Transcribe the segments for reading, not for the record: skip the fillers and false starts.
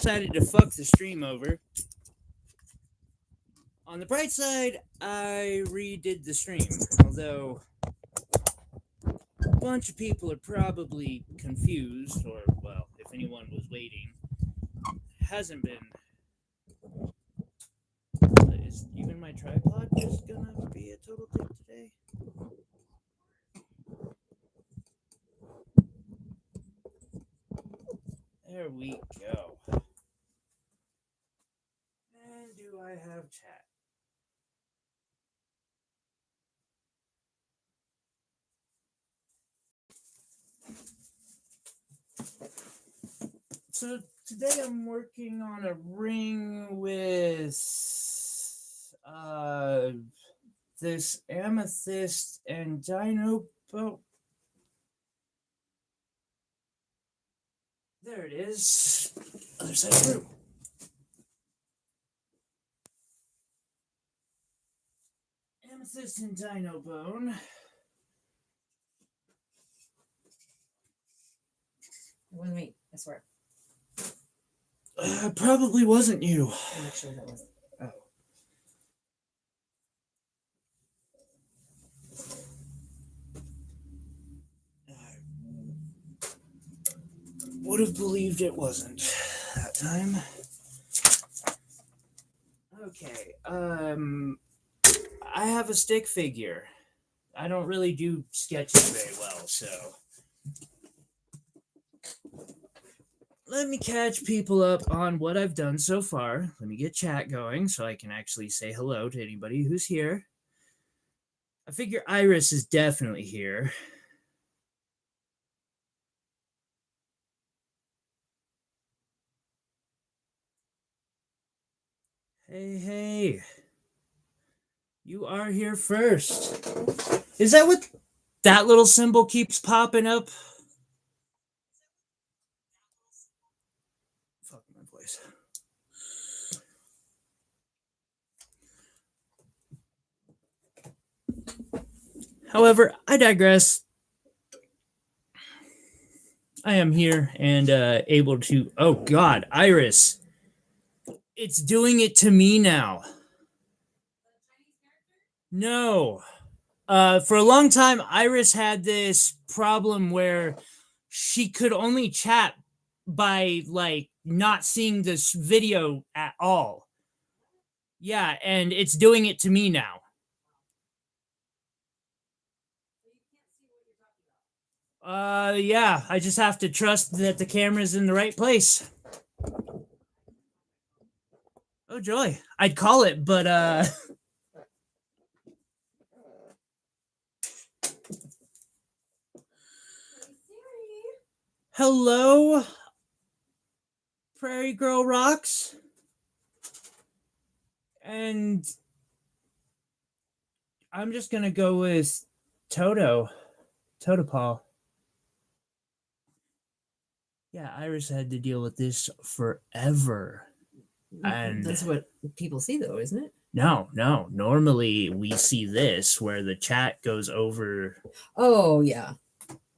decided to fuck the stream over. On the bright side, I redid the stream, although a bunch of people are probably confused, or, well, if anyone was waiting, hasn't been. Is even my tripod just gonna be a total dick today? There we go. And do I have chat? So today I'm working on a ring with this amethyst and dinobone. There it is. Other side of the room. Amethyst and dinobone. It wasn't me, I swear. Probably wasn't you. I'm not sure that was. Oh. I would have believed it wasn't that time. Okay, I have a stick figure. I don't really do sketches very well, so let me catch people up on what I've done so far. Let me get chat going so I can actually say hello to anybody who's here. I figure Iris is definitely here. Hey. You are here first. Is that what that little symbol keeps popping up? Fuck my voice. However, I digress. I am here and able to... Oh, God, Iris. It's doing it to me now. No. For a long time, Iris had this problem where she could only chat by, like, not seeing this video at all. Yeah, and it's doing it to me now. Yeah, I just have to trust that the camera's in the right place. Oh, joy. I'd call it, but, hello, Prairie Girl Rocks. And I'm just gonna go with Totopaw. Yeah, Iris had to deal with this forever. And that's what people see, though, isn't it? No. Normally we see this where the chat goes over. Oh, yeah.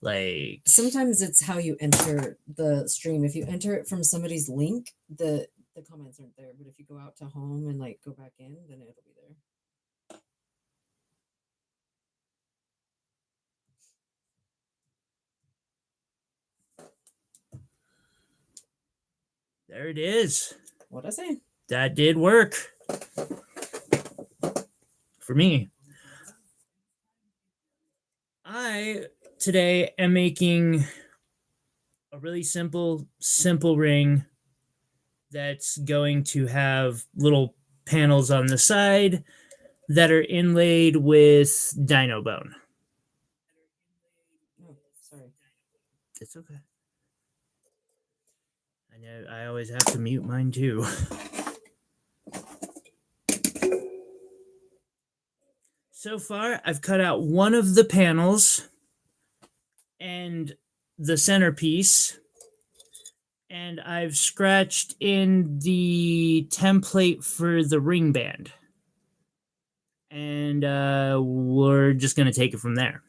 Like, sometimes it's how you enter the stream. If you enter it from somebody's link, the comments aren't there. But if you go out to home and like go back in, then it'll be there. There it is. What'd I say? That did work. For me. I today am making a really simple ring that's going to have little panels on the side that are inlaid with dinobone. Oh, sorry. It's okay. I know I always have to mute mine too. So far, I've cut out one of the panels and the centerpiece, and I've scratched in the template for the ring band. And we're just going to take it from there.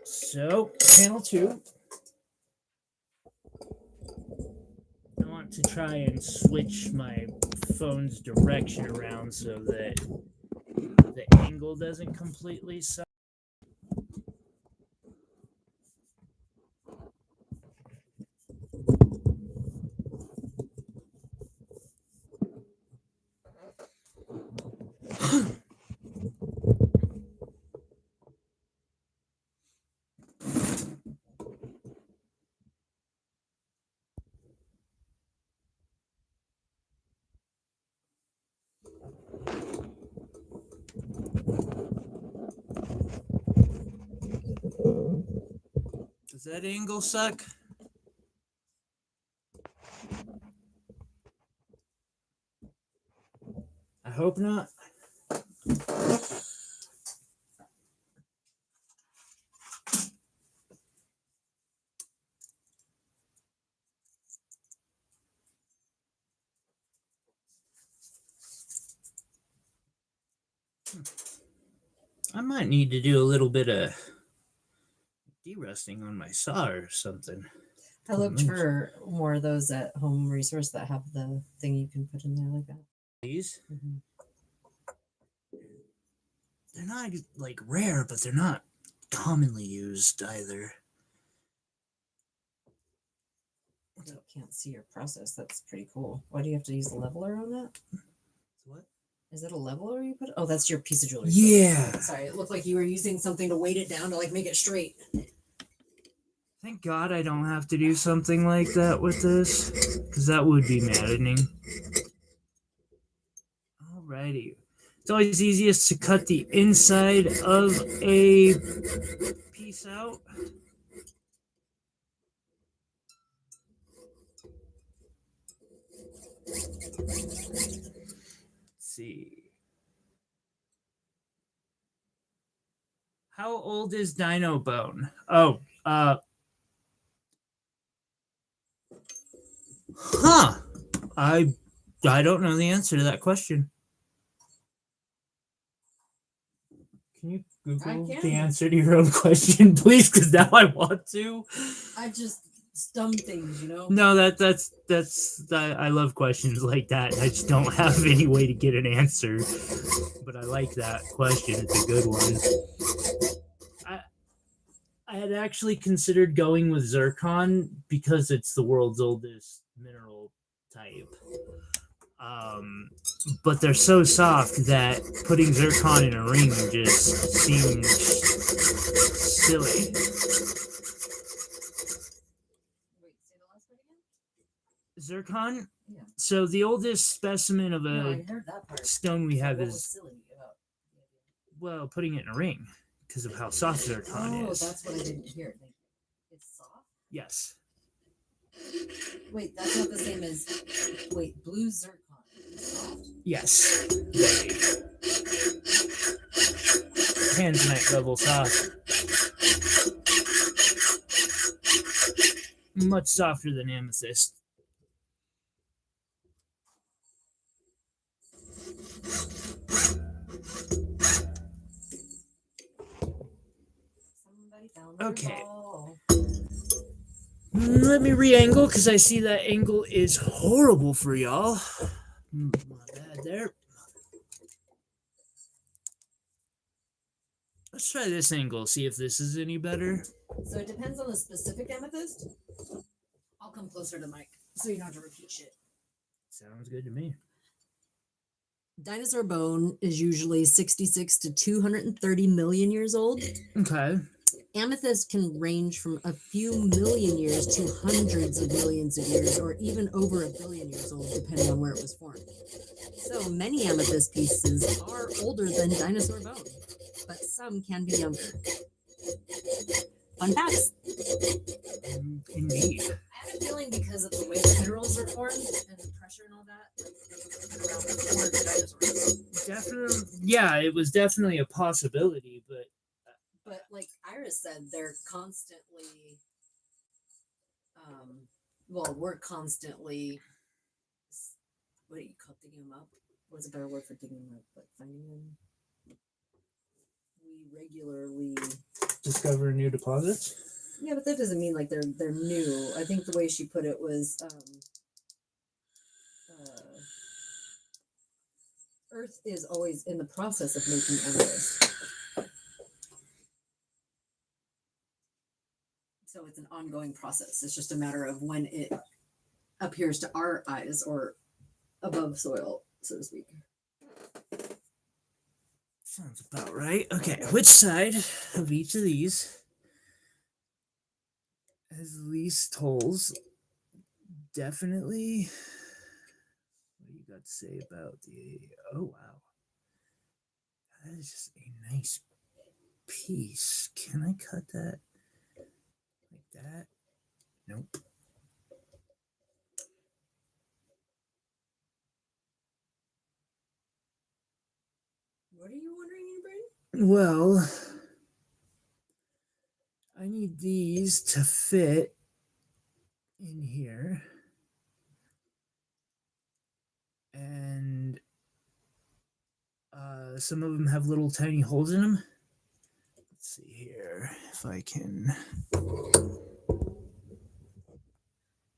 So, panel 2. to try and switch my phone's direction around so that the angle doesn't completely suck. Does that angle suck? I hope not. I might need to do a little bit of de-rusting on my saw or something. I looked for more of those at Home Resource that have the thing you can put in there like that. These? Mm-hmm. They're not like rare, but they're not commonly used either. I can't see your process. That's pretty cool. Why do you have to use a leveler on that? What? Is that a leveler you put? Oh, that's your piece of jewelry. Yeah. Sorry, it looked like you were using something to weight it down to like make it straight. Thank God I don't have to do something like that with this, because that would be maddening. Alrighty. It's always easiest to cut the inside of a piece out. Let's see. How old is dinobone? Oh, I don't know the answer to that question. Can you Google the answer to your own question, please? Because now I want to. I just stump things, you know. No, that's I love questions like that. I just don't have any way to get an answer. But I like that question. It's a good one. I had actually considered going with zircon because it's the world's oldest mineral type. But they're so soft that putting zircon in a ring just seems silly. Wait, say the last part again? Zircon? Yeah. So the oldest specimen of a stone we have is, well, putting it in a ring because of how soft zircon is. Oh, that's what I didn't hear. It's soft? Yes. Wait, that's not the same as, wait, blue zircon. Yes. Tanzanite level soft. Much softer than amethyst. Okay. Let me re-angle because I see that angle is horrible for y'all. My bad there. Let's try this angle, see if this is any better. So it depends on the specific amethyst. I'll come closer to the mic so you don't have to repeat shit. Sounds good to me. Dinosaur bone is usually 66 to 230 million years old. Okay. Amethyst can range from a few million years to hundreds of millions of years, or even over 1 billion years old, depending on where it was formed. So many amethyst pieces are older than dinosaur bone, but some can be younger. Fun facts. Indeed. I have a feeling because of the way the minerals are formed and the pressure and all that, like around before the dinosaurs. Definitely, yeah, it was definitely a possibility, but like Iris said, they're constantly, well, we're constantly, what do you call digging them up? What's a better word for digging them up? Like finding them? We regularly discover new deposits. Yeah, but that doesn't mean like they're new. I think the way she put it was Earth is always in the process of making amethyst. So it's an ongoing process. It's just a matter of when it appears to our eyes or above soil, so to speak. Sounds about right. Okay, which side of each of these has least holes? Definitely. What do you got to say about the... Oh, wow. That is just a nice piece. Can I cut that like that? Nope. What are you wondering in your brain? Well, I need these to fit in here. And some of them have little tiny holes in them. Let's see here if I can.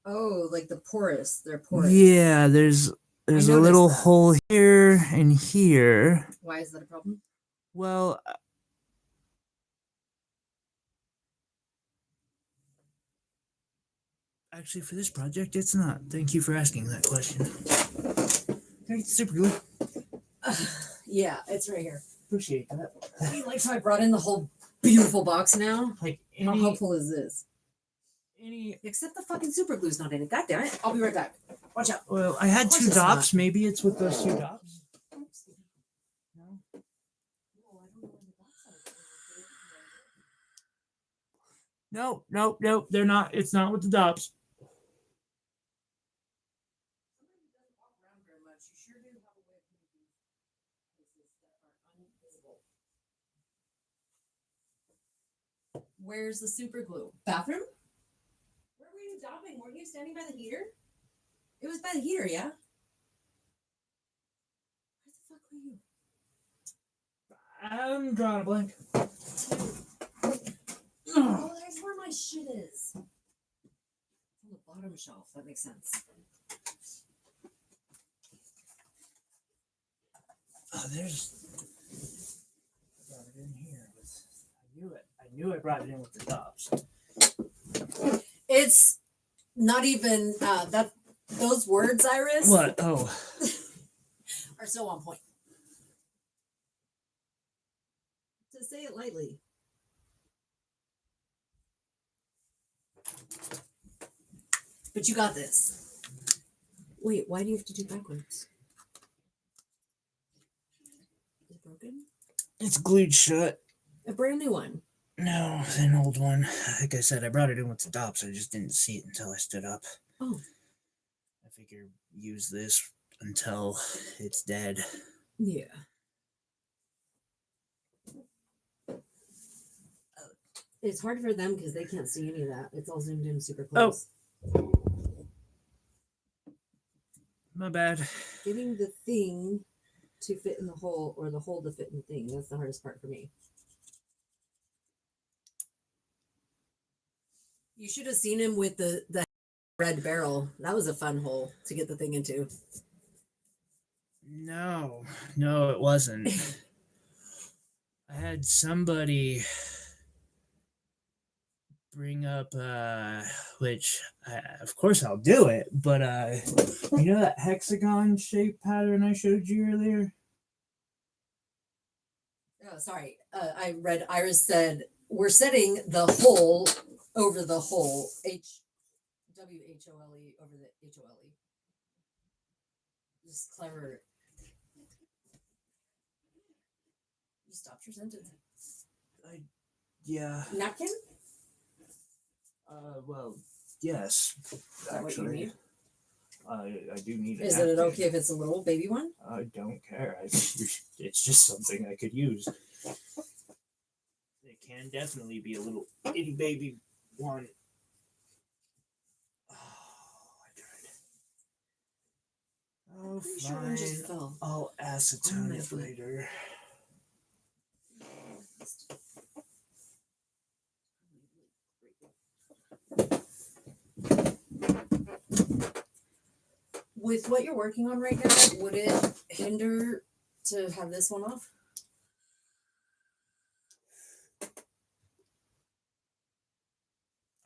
Oh, like the porous. They're porous. Yeah, there's a little hole here and here. Why is that a problem? Well, actually, for this project, it's not. Thank you for asking that question. Hey, super glue. Yeah, it's right here. Appreciate that. You like how I brought in the whole beautiful box now? Like How helpful is this? any. Except the fucking super glue's not in it. God damn it. I'll be right back. Watch out. Well, I had Of course two it's dops. not. Maybe it's with those two dops. No. No. They're not. It's not with the dops. Where's the super glue? Bathroom? Where were you dopping? Weren't you standing by the heater? It was by the heater, yeah? Where the fuck were you? I'm drawing a blank. Oh, that's where my shit is. On the bottom shelf. That makes sense. Oh, there's. I brought it in here. I knew it. I knew I brought it in with the dops. It's not even that. Those words, Iris. What? Oh. Are so on point. To say it lightly. But you got this. Wait, why do you have to do backwards? Is it broken? It's glued shut. A brand new one. No, an old one. Like I said, I brought it in with the dops. I just didn't see it until I stood up. Oh. I figure use this until it's dead. Yeah. It's hard for them because they can't see any of that. It's all zoomed in super close. Oh. My bad. Getting the thing to fit in the hole or the hole to fit in the thing. That's the hardest part for me. You should have seen him with the red barrel. That was a fun hole to get the thing into. No, it wasn't. I had somebody bring up, which of course I'll do it, but you know that hexagon shape pattern I showed you earlier? Oh, sorry. I read Iris said, we're setting the hole over the hole. WHOLE over the HOLE. Just clever. You stopped your sentence. Yeah. Napkin? Well, yes. Is that what you need? I do need Is it okay if it's a little baby one? I don't care. It's just something I could use. It can definitely be a little itty baby one. Oh, I tried. Oh, Pretty fine. sure one just fell. I'll acetone it later. With what you're working on right now, would it hinder to have this one off?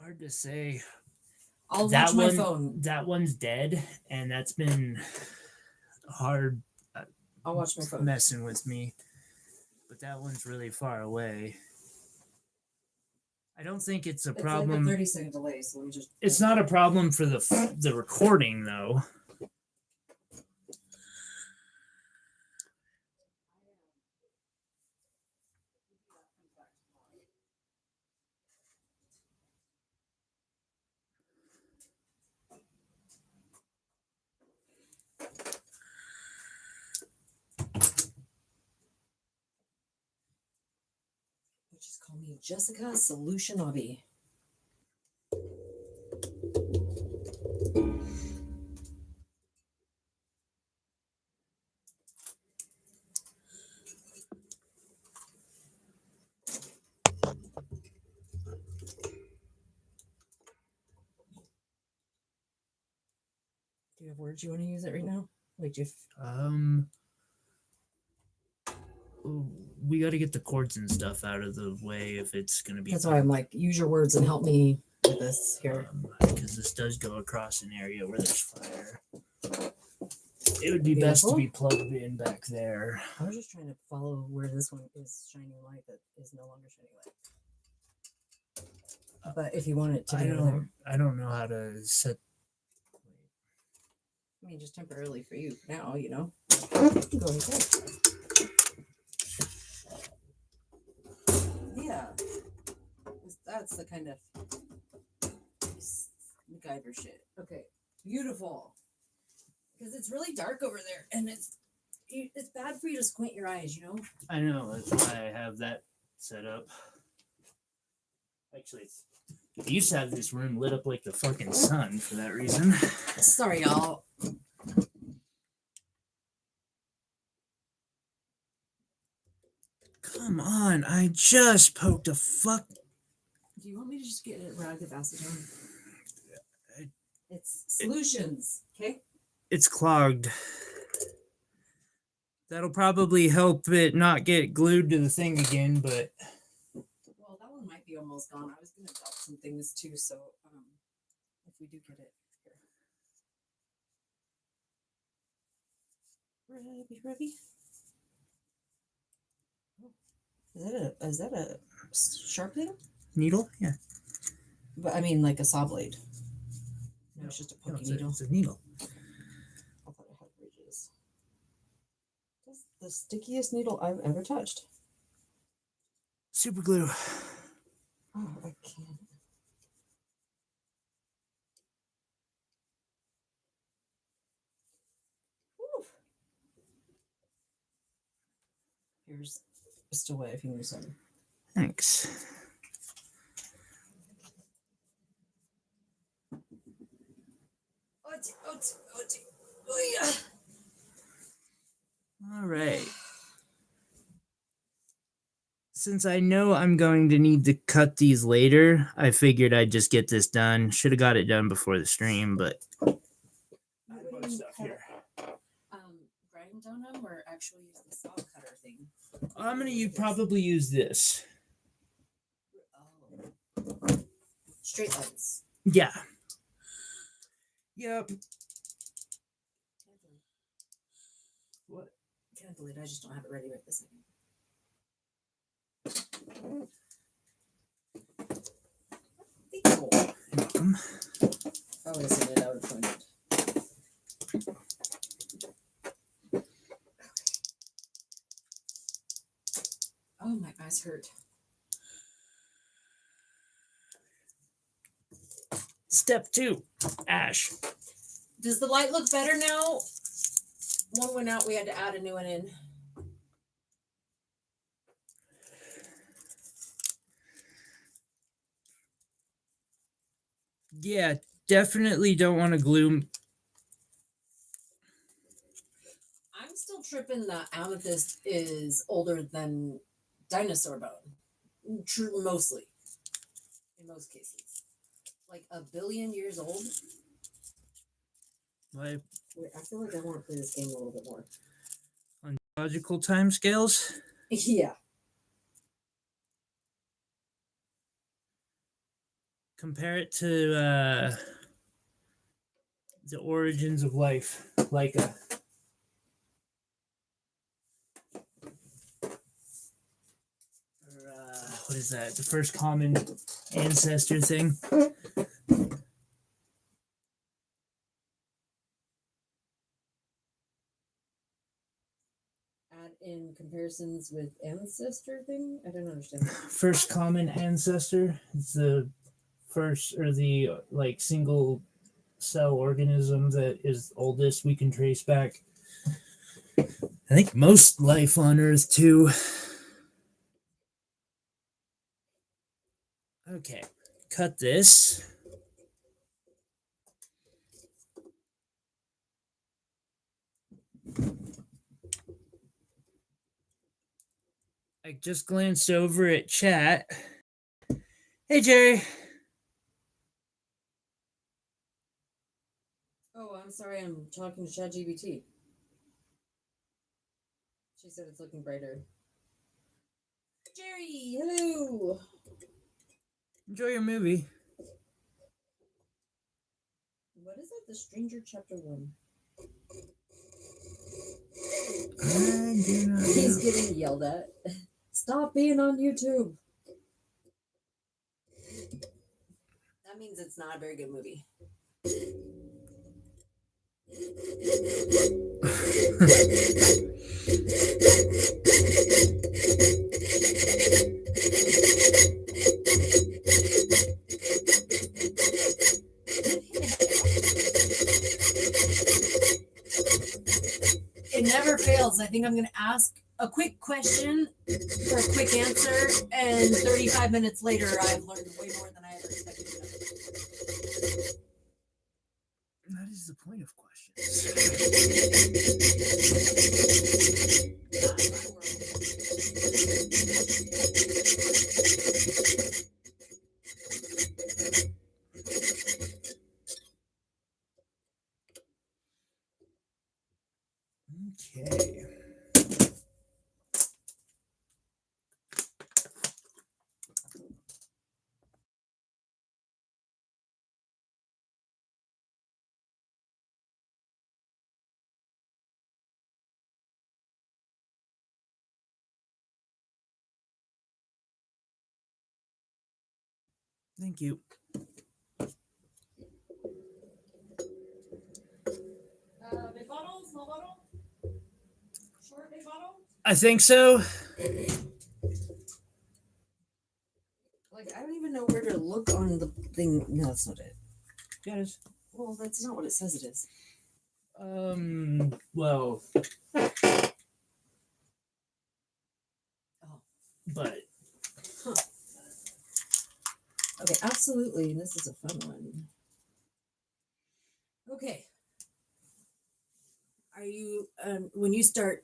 Hard to say. I'll That watch my one- phone. That one's dead, and that's been hard I'll watch my phone. messing with me. But that one's really far away. I don't think it's a It's problem. like a 30-second delay, so we just. It's not a problem for the recording though. Just call me Jessica Solution Hobby. Do you have words you want to use it right now? Like if we got to get the cords and stuff out of the way if it's gonna be. that's why I'm like, use your words and help me with this here. Because this does go across an area where there's fire. It would be best to Beautiful. be plugged in back there. I was just trying to follow where this one is shining light that is no longer shining light. But if you want it to be there, I don't know how to set. I mean, just temporarily for you now, you know. Go ahead. Yeah, that's the kind of MacGyver shit. Okay, beautiful. Because it's really dark over there, and it's bad for you to squint your eyes, you know. I know, that's why I have that set up. Actually, I used to have this room lit up like the fucking sun for that reason. Sorry, y'all. Come on, I just poked a fuck. Do you want me to just get a rag of acetone? It's solutions, okay? It's clogged. That'll probably help it not get glued to the thing again, but Well, that one might be almost gone. I was gonna dump some things too, so if we do get it here. Rubby. Oh, is that a sharp thing? needle? Yeah. But I mean, like a saw blade. No, it's just a No, pokey needle. it's a needle. I thought it had ridges. That's the stickiest needle I've ever touched. Super glue. Oh, I can't. Whew. Here's just a way if you need some. Thanks. All right. Since I know I'm going to need to cut these later, I figured I'd just get this done. Should have got it done before the stream, but I have a bunch of stuff here. Grind on them or actually use the saw cutter thing? I'm gonna probably use this. Oh. Straight lines. Yeah. Yep. What? Can't delete. I just don't have it ready right this second. Thank you. You're welcome. If I would have seen it, I would have pointed. Oh, my eyes hurt. Step 2, ash. Does the light look better now? One went out. We had to add a new one in. Yeah, definitely don't want to glue. I'm still tripping that amethyst is older than dinosaur bone. True, mostly. In most cases. Like 1 billion years old. Wait, I feel like I want to play this game a little bit more. Logical timescales. Yeah. Compare it to the origins of life, like a. What is that? The first common ancestor thing. Add in comparisons with ancestor thing? I don't understand that. First common ancestor. It's the first or the like single cell organism that is oldest we can trace back. I think most life on Earth too. Okay, cut this. I just glanced over at chat. Hey, Jerry. Oh, I'm sorry. I'm talking to ChatGPT. She said it's looking brighter. Jerry, hello. Enjoy your movie. What is it? The Stranger Chapter 1. I do not He's know. getting yelled at. Stop being on YouTube. That means it's not a very good movie. It never fails. I think I'm going to ask a quick question for a quick answer, and 35 minutes later, I've learned way more than I ever expected to know. That is the point of questions. Not in my world. Okay. Thank you. Big bottle, small bottle, short, big bottle. I think so. Like, I don't even know where to look on the thing. No, that's not it. Yes. Well, that's not what it says it is. Well. Oh. But. Huh. Okay, absolutely. This is a fun one. Okay. Are you, when you start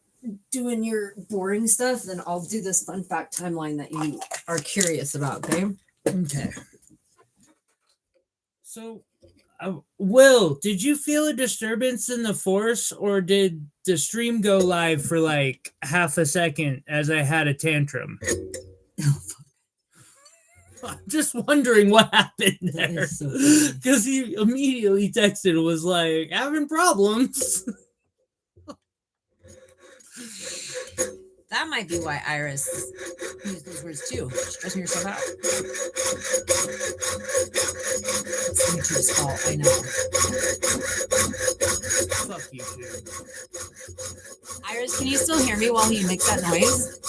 doing your boring stuff, then I'll do this fun fact timeline that you are curious about, okay? Okay. So, Will, did you feel a disturbance in the force, or did the stream go live for like half a second as I had a tantrum? Oh, fuck. I'm just wondering what happened That there. is so funny. Because he immediately texted and was like, having problems. That might be why Iris used those words too. Stressing yourself out. It's YouTube's fault, I know. Fuck you, dude. Iris, can you still hear me while he makes that noise?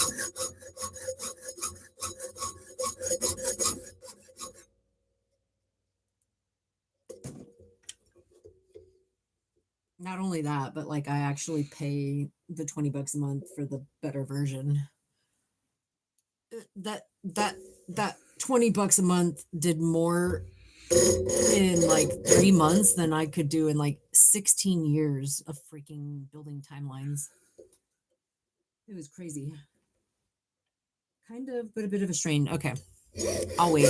Not only that, but like I actually pay the $20 a month for the better version. That $20 a month did more in like 3 months than I could do in like 16 years of freaking building timelines. It was crazy. Kind of, but a bit of a strain. Okay. I'll wait.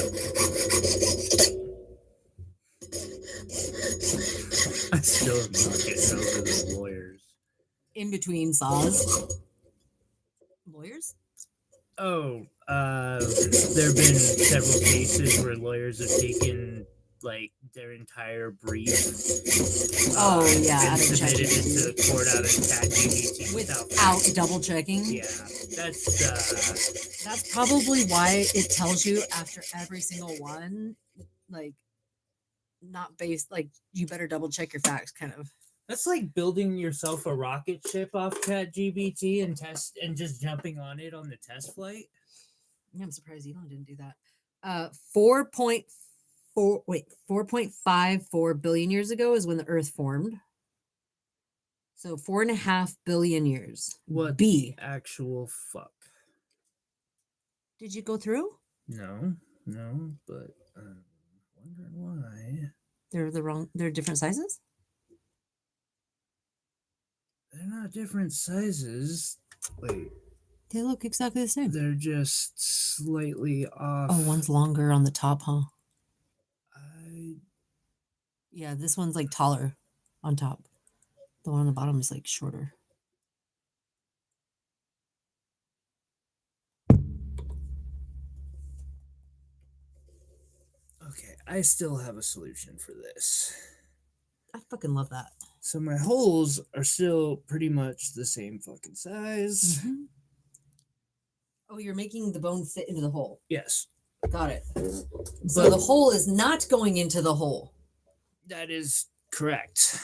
I still am not getting over the lawyers. In between saws. Oh, there have been several cases where lawyers have taken like their entire brief Yeah, and out of submitted it to ChatGPT. the court out of ChatGPT Without double checking. Yeah, That's probably why it tells you after every single one, like not based, like you better double check your facts, kind of. that's like building yourself a rocket ship off ChatGPT and just jumping on it on the test flight. Yeah, I'm surprised Elon didn't do that. 4.54 billion years ago is when the Earth formed. So 4.5 billion years. What B. the actual fuck? Did you go through? No, but wondering why. They're different sizes? They're not different sizes. Wait, They look exactly the same. they're just slightly off. Oh, one's longer on the top, huh? I Yeah, this one's like taller on top. The one on the bottom is like shorter. Okay, I still have a solution for this. I fucking love that. So my holes are still pretty much the same fucking size. Mm-hmm. Oh, you're making the bone fit into the hole. Yes. Got it. So the hole is not going into the hole. That is correct.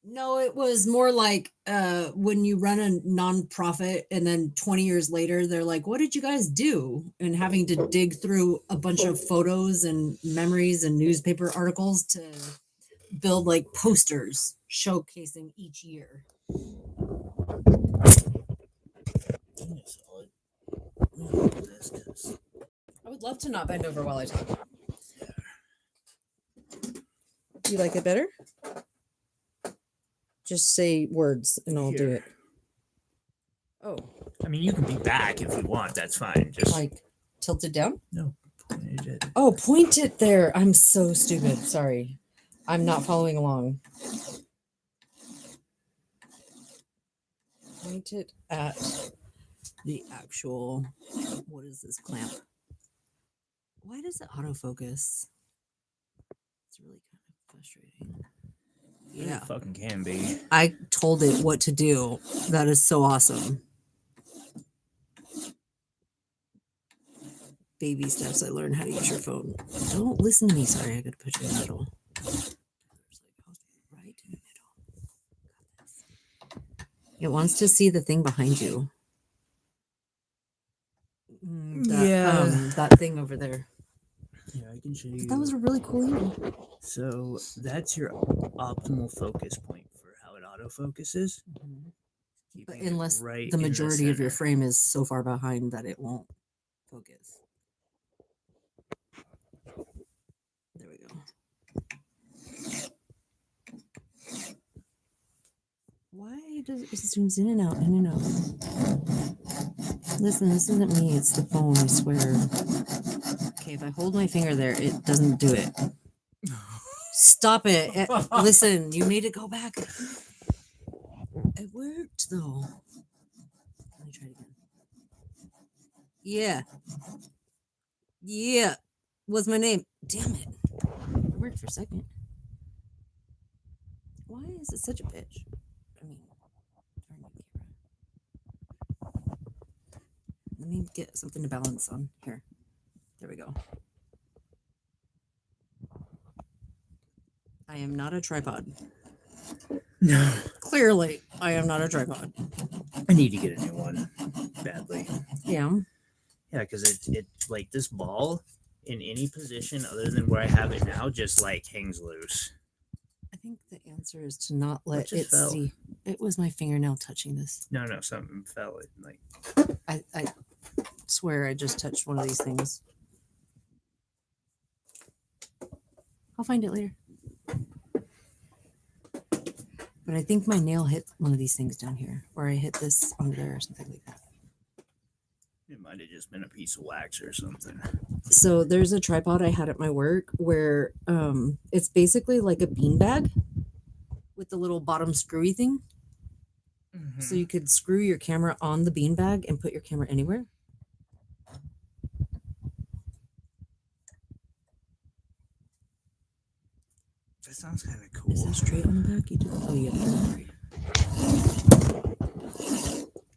No, it was more like when you run a nonprofit and then 20 years later, they're like, what did you guys do? And having to dig through a bunch of photos and memories and newspaper articles to build like posters showcasing each year. I would love to not bend over while I talk. Do you like it better? Just say words and I'll do it. Oh. I mean, you can be back if you want. That's fine. Just like tilted down? No. Point it. Oh, point it there. I'm so stupid. Sorry. I'm not following along. Point it at the actual, what is this clamp? Why does it autofocus? It's really kind of frustrating. Yeah. It fucking can be. I told it what to do. That is so awesome. Baby steps. I learned how to use your phone. Don't listen to me. Sorry, I gotta put you in the middle. Right in the middle. Got this. It wants to see the thing behind you. That thing over there. Yeah, I can show you. That was a really cool email. So that's your optimal focus point for how it autofocuses. Mm-hmm. But unless the majority of your frame is so far behind that it won't focus. There we go. Why does it zooms in and out, in and out? Listen, this isn't me. It's the phone, I swear. Okay, if I hold my finger there, it doesn't do it. Stop it. Listen, you made it go back. It worked, though. Let me try it again. Yeah. Yeah. What's my name? Damn it. It worked for a second. Why is it such a bitch? I mean, turn the camera. Let me get something to balance on. Here. There we go. I am not a tripod. No. Clearly, I am not a tripod. I need to get a new one badly. Yeah. Yeah, because it like this ball in any position other than where I have it now just like hangs loose. I think the answer is to not let it see. It was my fingernail touching this. No, something fell. It like I swear I just touched one of these things. I'll find it later. But I think my nail hit one of these things down here, or I hit this under there or something like that. It might have just been a piece of wax or something. So there's a tripod I had at my work where it's basically like a beanbag with the little bottom screwy thing. Mhm. So you could screw your camera on the beanbag and put your camera anywhere. That sounds kind of cool. Is that straight on the back? You do. Oh, yeah.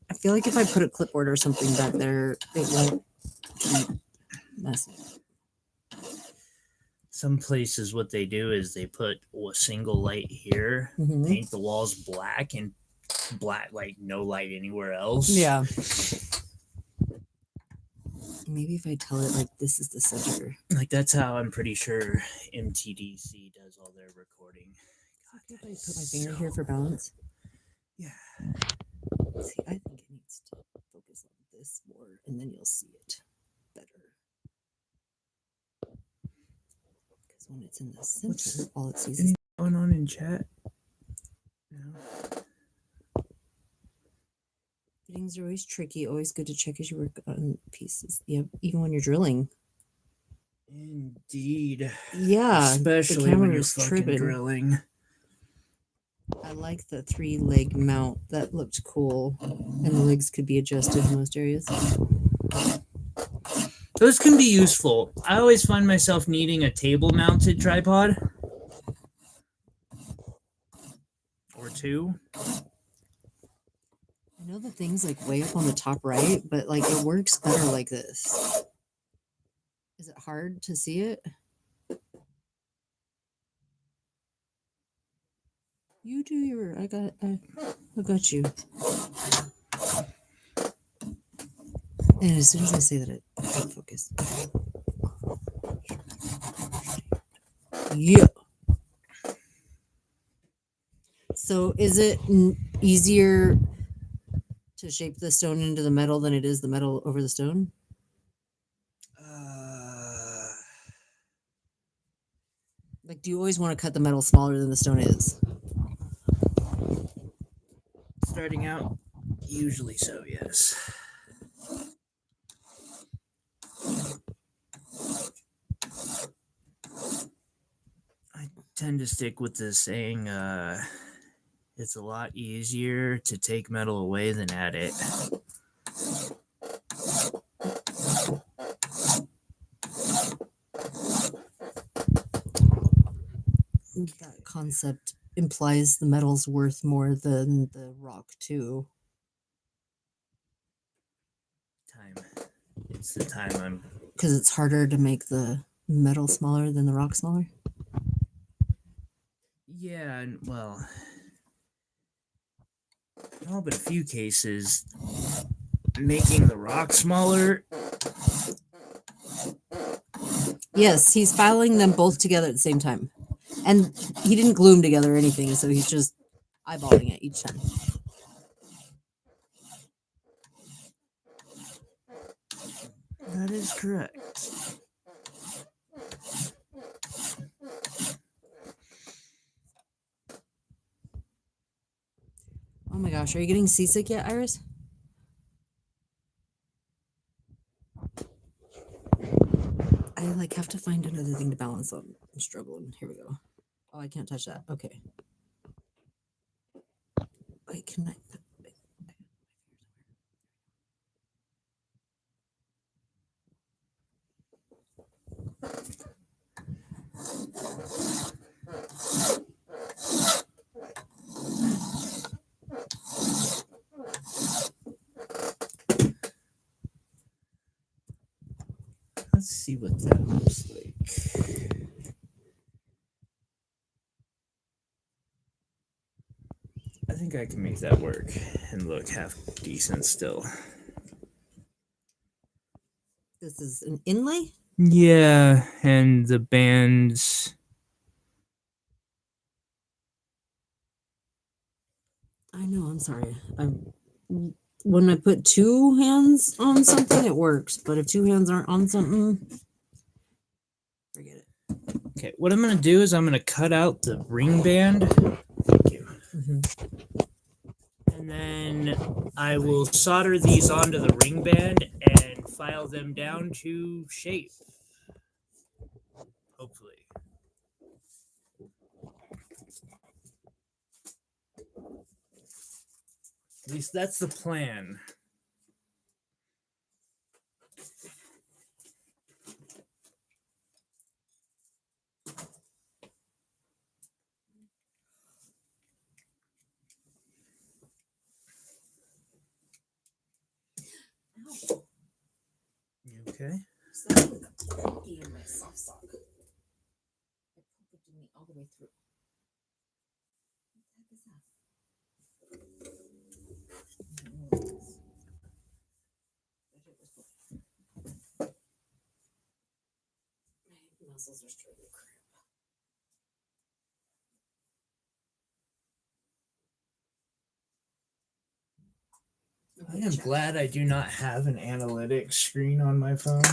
I feel like if I put a clipboard or something back there, it won't keep messing up. Some places, what they do is they put a single light here, Mhm. paint the walls black, and black, like no light anywhere else. Yeah. Maybe if I tell it like this is the center. Like that's how I'm pretty sure MTDC does all their recording. God, if I put my finger here for balance. Yeah. See, I think it needs to focus on this more, and then you'll see it better. Because when it's in the center, all it sees is Anything going on in chat? No. fittings are always tricky. Always good to check as you work on pieces. Yeah, even when you're drilling. Indeed. Yeah, Especially camera when you're was fucking tripping. drilling. I like the 3-leg mount. That looked cool. And the legs could be adjusted in most areas. Those can be useful. I always find myself needing a table-mounted tripod. Or two. I know the thing's like way up on the top right, but like it works better like this. Is it hard to see it? You do your. I got you. And as soon as I say that, it focus. Yeah. So, is it easier to shape the stone into the metal than it is the metal over the stone? Like, do you always want to cut the metal smaller than the stone is? Starting out, usually so, yes. I tend to stick with the saying, it's a lot easier to take metal away than add it. That concept implies the metal's worth more than the rock, too. Time. It's the time I'm... Because it's harder to make the metal smaller than the rock smaller? Yeah, and well... in all but a few cases, making the rock smaller... Yes, he's filing them both together at the same time. And he didn't glue them together or anything, so he's just eyeballing it each time. That is correct. Oh my gosh, are you getting seasick yet, Iris? I like have to find another thing to balance on. I'm struggling. Here we go. Oh, I can't touch that. Okay. Wait, can I? Let's see what that looks like. I think I can make that work and look half decent still. This is an inlay? Yeah, and the bands... I know, I'm sorry. When I put two hands on something, it works. But if two hands aren't on something, forget it. Okay, what I'm going to do is I'm going to cut out the ring band. Thank you. And then I will solder these onto the ring band and file them down to shape. Hopefully. At least that's the plan. Ow. You okay? Something funky in my soft sock. It poked me all the way through. What the heck is that? I don't know what it is. That shit was cool. My muscles are starting to cramp. I am glad I do not have an analytics screen on my phone.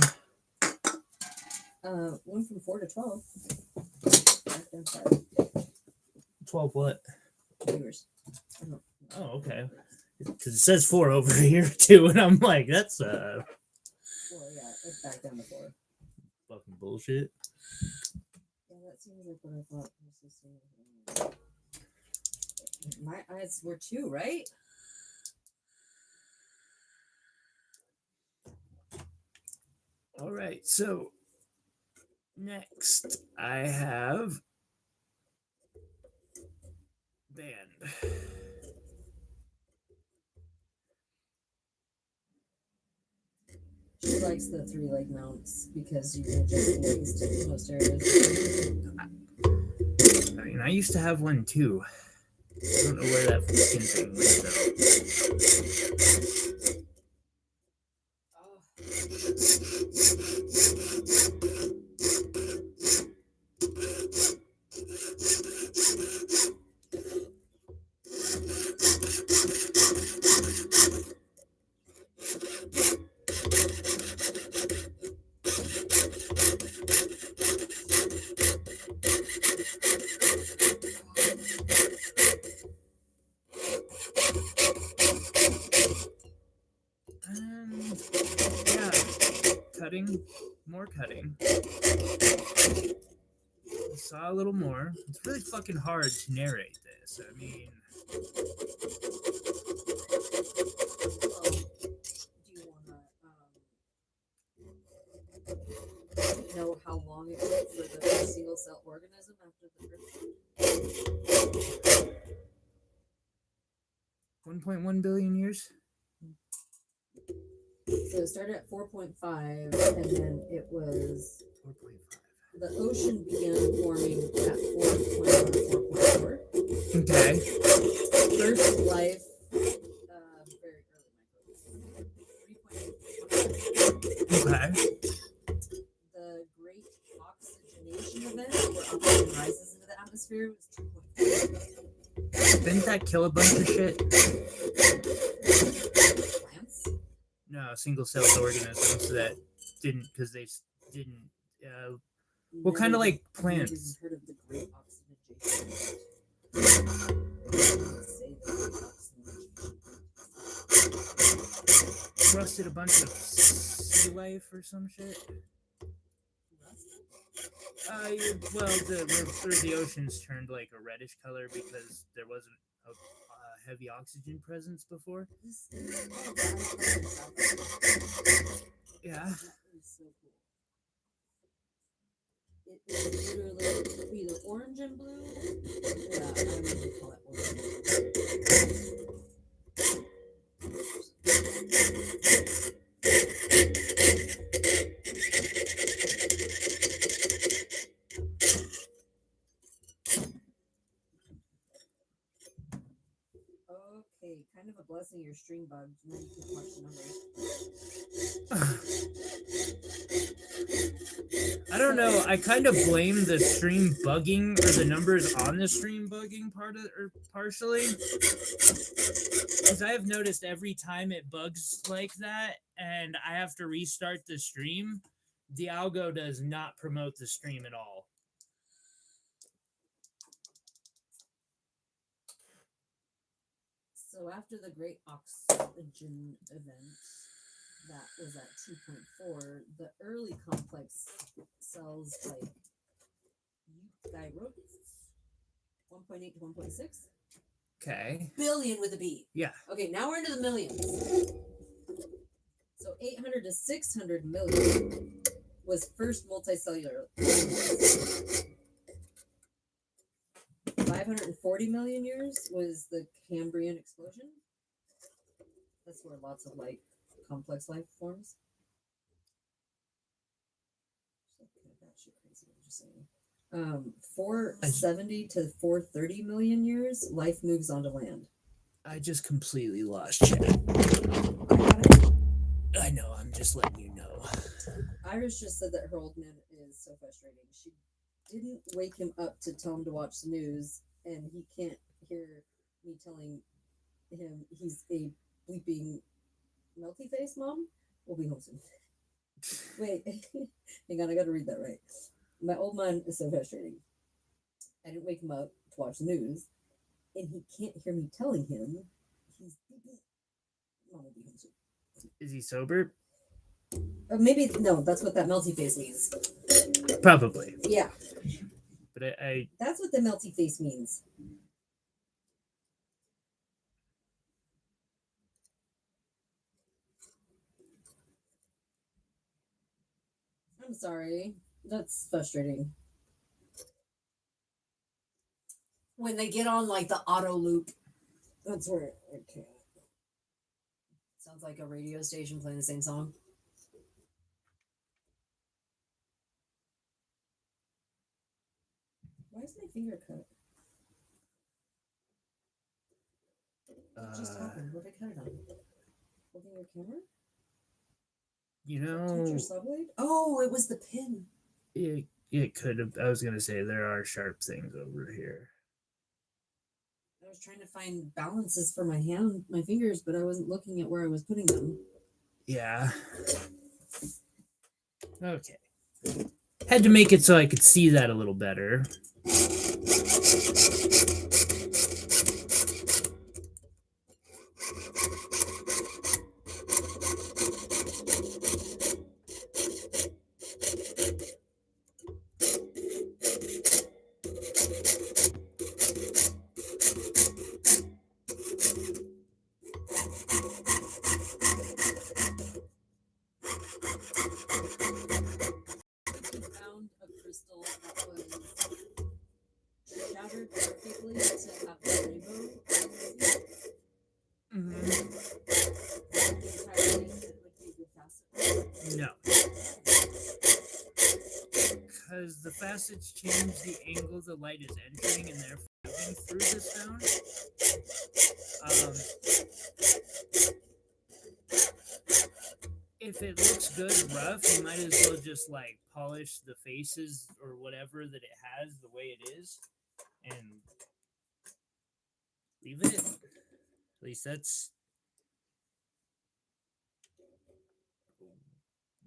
Went from 4 to 12. Back down 5 12 what? viewers. Oh, okay. Because it says 4 over here too, and I'm like, that's 4, yeah, it's back down to 4. fucking bullshit. Yeah, that seems like what I thought was the same. My eyes were 2, right? All right, so next I have band. She likes the 3-leg mounts because you can just waste in most areas. I mean, I used to have one too. I don't know where that fucking thing went though. Yeah, cutting, more cutting. I saw a little more. It's really fucking hard to narrate this. I mean, Do you want to know how long it took for the single cell organism after the first one? 1.1 billion years? So it started at 4.5, and then it was 4.5. the ocean began forming at 4.1 or 4.4. Okay. First life, very early microbes. 3.8. Okay. The great oxygenation event, where oxygen rises into the atmosphere, was 2.4. Didn't that kill a bunch of shit? Plants? No, single-celled organisms that didn't, because they didn't. Well, kind of like plants. Heard of the great oxygenation event? Rusted a bunch of sea life or some shit. Well, the oceans turned like a reddish color because there wasn't a heavy oxygen presence before. Yeah. That is so cool. It is literally either orange and blue. Yeah, I would call it orange. Okay, kind of a blessing you're string bugged. Now you can watch the numbers. I don't know. I kind of blame the stream bugging or the numbers on the stream bugging partially. Because I have noticed every time it bugs like that and I have to restart the stream, the algo does not promote the stream at all. So after the great oxygen event, that was at 2.4, the early complex cells like eukaryotes, 1.8 to 1.6, Okay. Billion with a B. Yeah. Okay, now we're into the millions. So 800 to 600 million was first multicellular. 540 million years was the Cambrian explosion. That's where lots of complex life forms. Batshit crazy, I'm just saying. 470 to 430 million years, life moves onto land. I just completely lost chat. I know, I'm just letting you know. Iris just said that her old man is so frustrating. She didn't wake him up to tell him to watch the news, and he can't hear me telling him he's a bleeping melty face mom. We'll be home soon. Wait, hang on, I gotta read that right. My old man is so frustrating. I didn't wake him up to watch the news, and he can't hear me telling him he's bleeping. Mom will be home soon. Is he sober? Maybe, no, that's what that melty face means. Probably. Yeah. But I That's what the melty face means. I'm sorry. That's frustrating. When they get on the auto loop, that's where it can't. Sounds like a radio station playing the same song. Why is my finger cut? What just happened? What did I cut it on? Holding your camera? You Touch your know, saw blade? Oh, it was the pin. it could have. I was gonna say there are sharp things over here. I was trying to find balances for my fingers, but I wasn't looking at where I was putting them. Yeah. Okay. Had to make it so I could see that a little better. Found a crystal that was shattered perfectly to have a rainbow. Mm-hmm. The entire thing that would be a good facet. No. Because the facets change the angle the light is entering and therefore moving through the stone. If it looks good rough, you might as well just polish the faces or whatever that it has the way it is and leave it. At least that's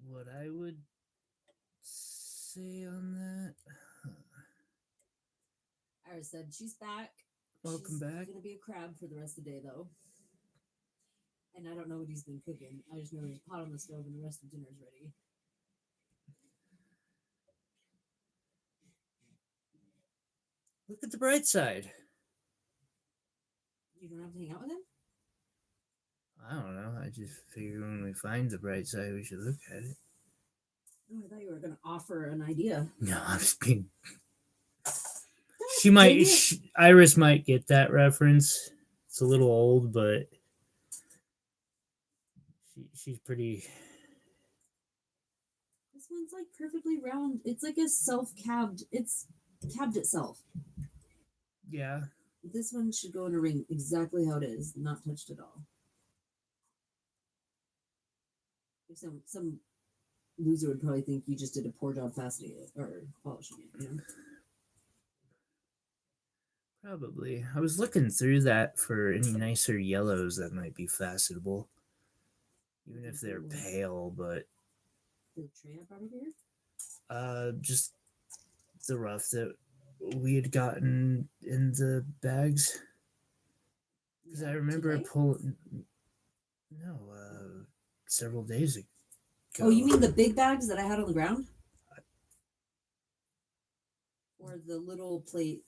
what I would say on that. Iris said she's back. Welcome back. She's gonna be a crab for the rest of the day, though. And I don't know what he's been cooking. I just know there's a pot on the stove and the rest of dinner's ready. Look at the bright side. You don't have to hang out with him? I don't know. I just figure when we find the bright side, we should look at it. Oh, I thought you were going to offer an idea. No, I'm just being. She might. Iris might get that reference. It's a little old, but she's pretty. This one's perfectly round. It's like a self-cabbed. It's cabbed itself. Yeah. This one should go in a ring exactly how it is, not touched at all. Some loser would probably think you just did a poor job faceting it or polishing it, you know? Probably. I was looking through that for any nicer yellows that might be facetable. Even if they're pale, but the tray I brought over here? Just the rough that we had gotten in the bags. Because I remember pulling. No, several days ago. Oh, you mean the big bags that I had on the ground? Or the little plate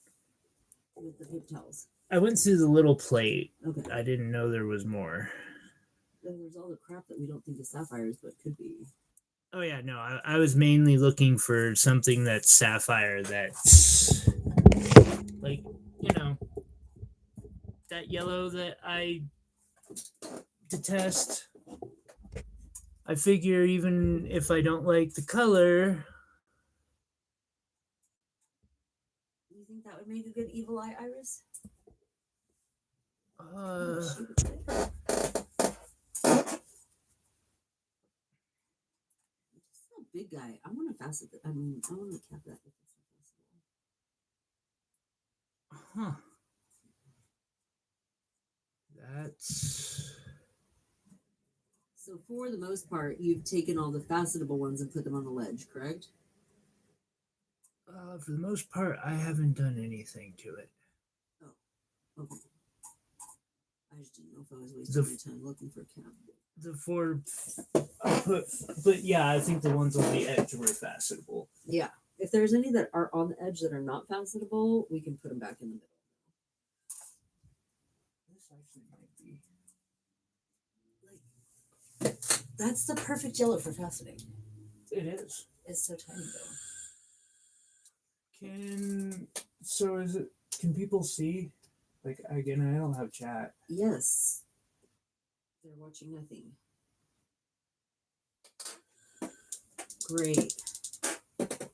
with the paper towels? I went through the little plate. Okay. I didn't know there was more. Then there's all the crap that we don't think is sapphires, but could be. Oh yeah, no, I was mainly looking for something that's sapphire that's like, you know, that yellow that I detest. I figure even if I don't like the color, You think that would make a good evil eye iris? uh, Just a big guy. I want to facet it. I mean, I want to cap that if it's possible. huh. That's So for the most part, you've taken all the facetable ones and put them on the ledge, correct? for the most part, I haven't done anything to it. Oh, okay. I just didn't know if I was wasting my time looking for a cap. The four I put, but yeah, I think the ones on the edge were facetable. Yeah. If there's any that are on the edge that are not facetable, we can put them back in the middle. This actually might be. That's the perfect yellow for faceting. It is. It's so tiny though. Can people see? Like, again, I don't have chat. Yes. They're watching nothing. Great. The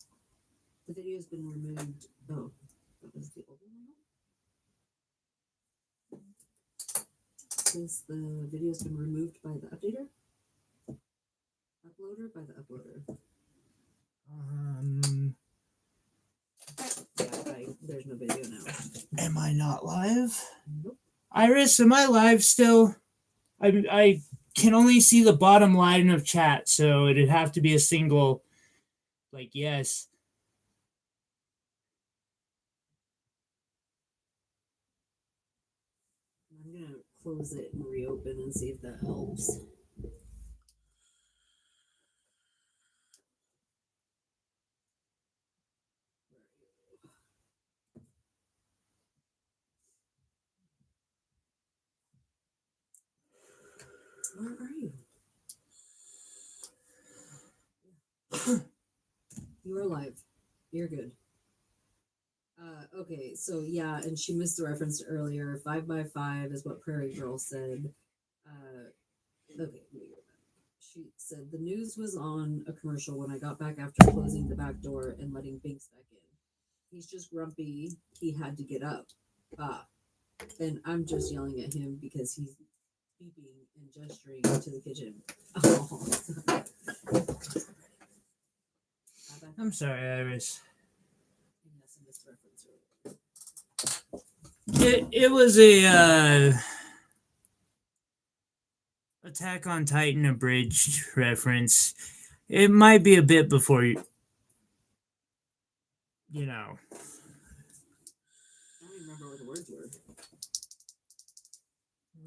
video's been removed. Oh, that was the old one. Since the video's been removed by the updater? Uploader? By the uploader. Yeah, there's no video now. Am I not live? Nope. Iris, am I live still? I can only see the bottom line of chat, so it'd have to be a single, like, yes. I'm gonna close it and reopen and see if that helps. Where are you? You are live. You're good. Okay, so yeah, and she missed the reference earlier. 5x5 is what Prairie Girl said. Okay, she said the news was on a commercial when I got back after closing the back door and letting Binks back in. He's just grumpy. He had to get up. And I'm just yelling at him because he's beeping and gesturing to the kitchen. Oh, I'm sorry, Iris. Yes, I missed the reference earlier. It was a Attack on Titan abridged reference. It might be a bit before you know. I don't even remember what the words were.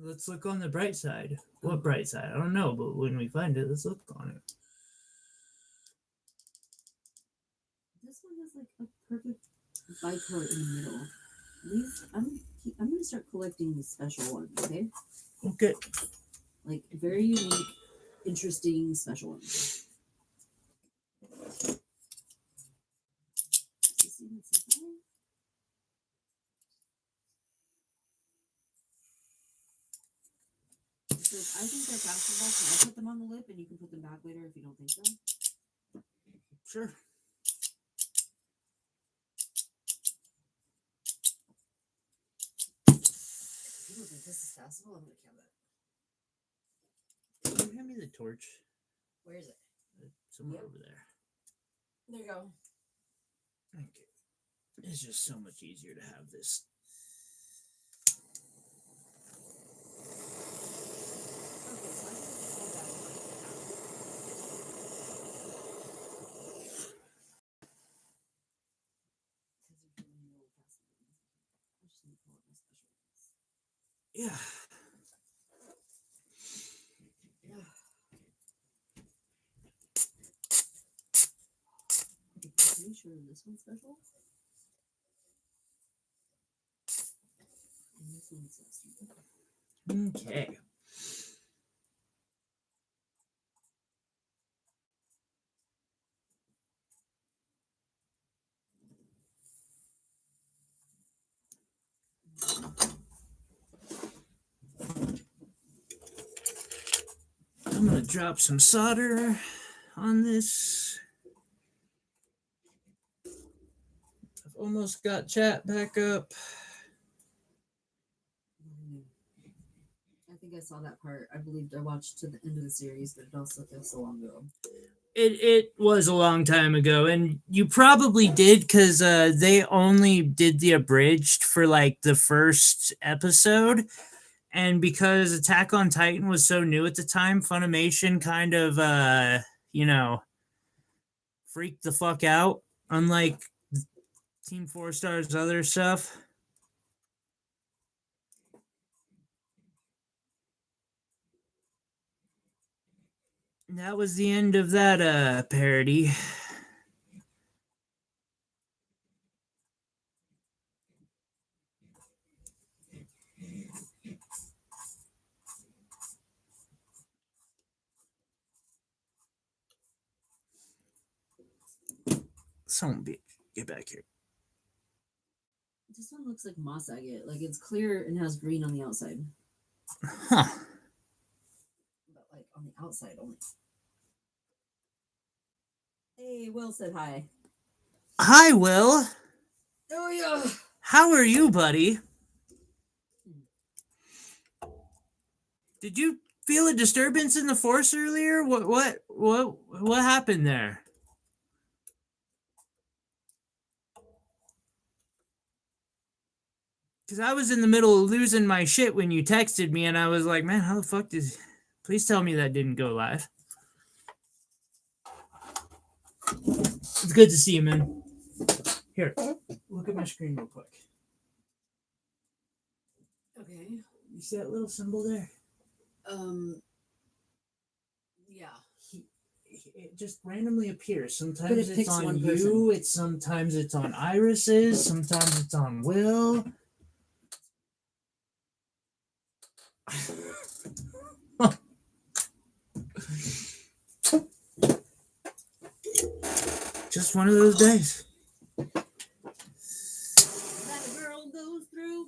Let's look on the bright side. What bright side? I don't know, but when we find it, let's look on it. This one has like a perfect bicolor in the middle. These, I'm gonna start collecting these special ones. Okay. Okay. Like very unique, interesting special ones. Because I think they're fashionable. Can I put them on the lip and you can put them back later if you don't think so? Sure. If you don't think this is fashionable, I'm gonna kill it. Can you hand me the torch? Where is it? Somewhere over there. There you go. Thank you. It's just so much easier to have this. Yeah. Are you sure this one's special? Okay. I'm gonna drop some solder on this. I've almost got chat back up. I think I saw that part. I believed I watched to the end of the series, but it also feels so long ago. It was a long time ago, and you probably did because they only did the abridged for like the first episode, and because Attack on Titan was so new at the time, Funimation kind of freaked the fuck out, unlike Team 4-Star's other stuff. And that was the end of that parody. Son of a bitch, get back here. This one looks like moss agate. Like it's clear and has green on the outside. Huh. But like on the outside only. Hey, Will said hi. Hi, Will. Oh yeah. How are you, buddy? Did you feel a disturbance in the force earlier? What happened there? Because I was in the middle of losing my shit when you texted me, and I was like, man, how the fuck did... Please tell me that didn't go live. It's good to see you, man. Here, look at my screen real quick. Okay. You see that little symbol there? Yeah. It just randomly appears. But Sometimes it it's picks on one you. Sometimes it's on Iris's. Sometimes it's on Will. Just one of those days. That a girl goes through.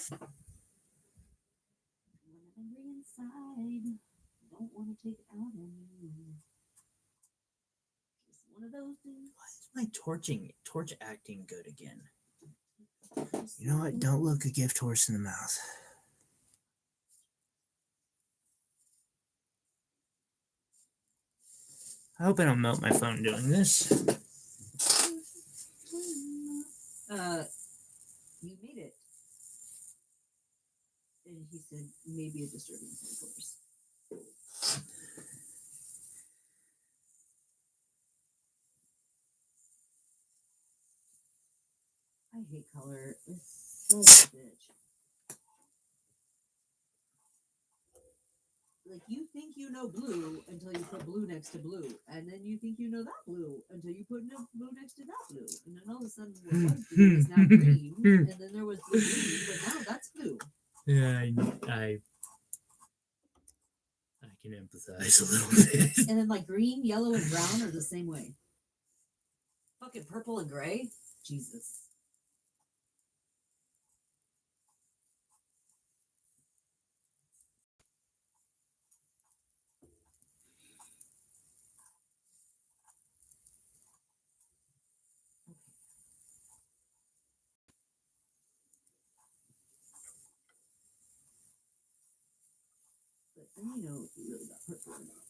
When I'm angry inside, don't want to take it out on you. Just one of those things. Why is my torch acting good again? You know what? Don't look a gift horse in the mouth. I hope I don't melt my phone doing this. You made it. And he said, maybe a disturbance, of course. I hate color. It's so bitch. Like, you think you know blue until you put blue next to blue. And then you think you know that blue until you put blue next to that blue. And then all of a sudden, what was blue is now green. And then there was blue green, but now that's blue. Yeah, I can empathize a little bit. And then, like, green, yellow, and brown are the same way. Fucking purple and gray? Jesus. But then you know if you really got purple or not.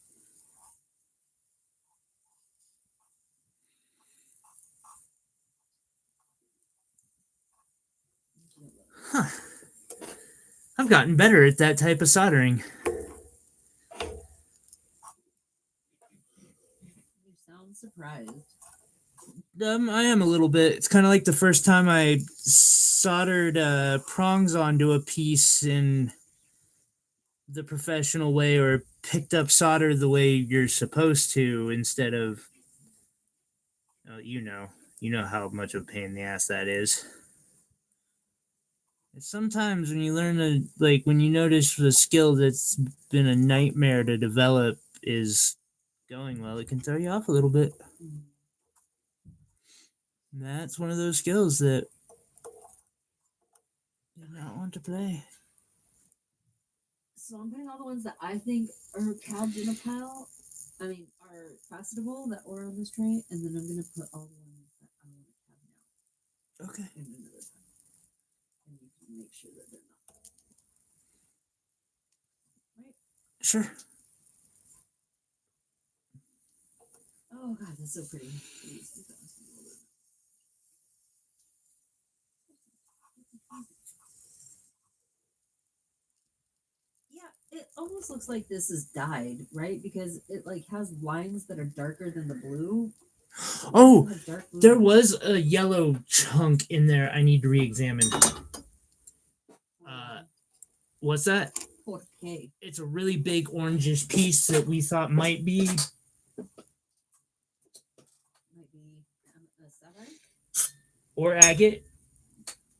Huh. I've gotten better at that type of soldering. You sound surprised. I am a little bit. It's kind of like the first time I soldered prongs onto a piece in the professional way, or picked up solder the way you're supposed to, instead of, you know how much of a pain in the ass that is. Sometimes when you learn when you notice the skill that's been a nightmare to develop is going well, it can throw you off a little bit. And that's one of those skills that you not want to play. So I'm putting all the ones that I think are calved in a pile. I mean, are facetable that were on this tray, and then I'm gonna put all the ones that I want to have now Okay. in another pile, and you can make sure that they're not. Right? Sure. Oh god, that's so pretty. Yeah, it almost looks like this is dyed, right? Because it like has lines that are darker than the blue. Oh, Like dark blue. there was a yellow chunk in there I need to re-examine. What's that? Okay. It's a really big orangish piece that we thought might be A sapphire? or agate.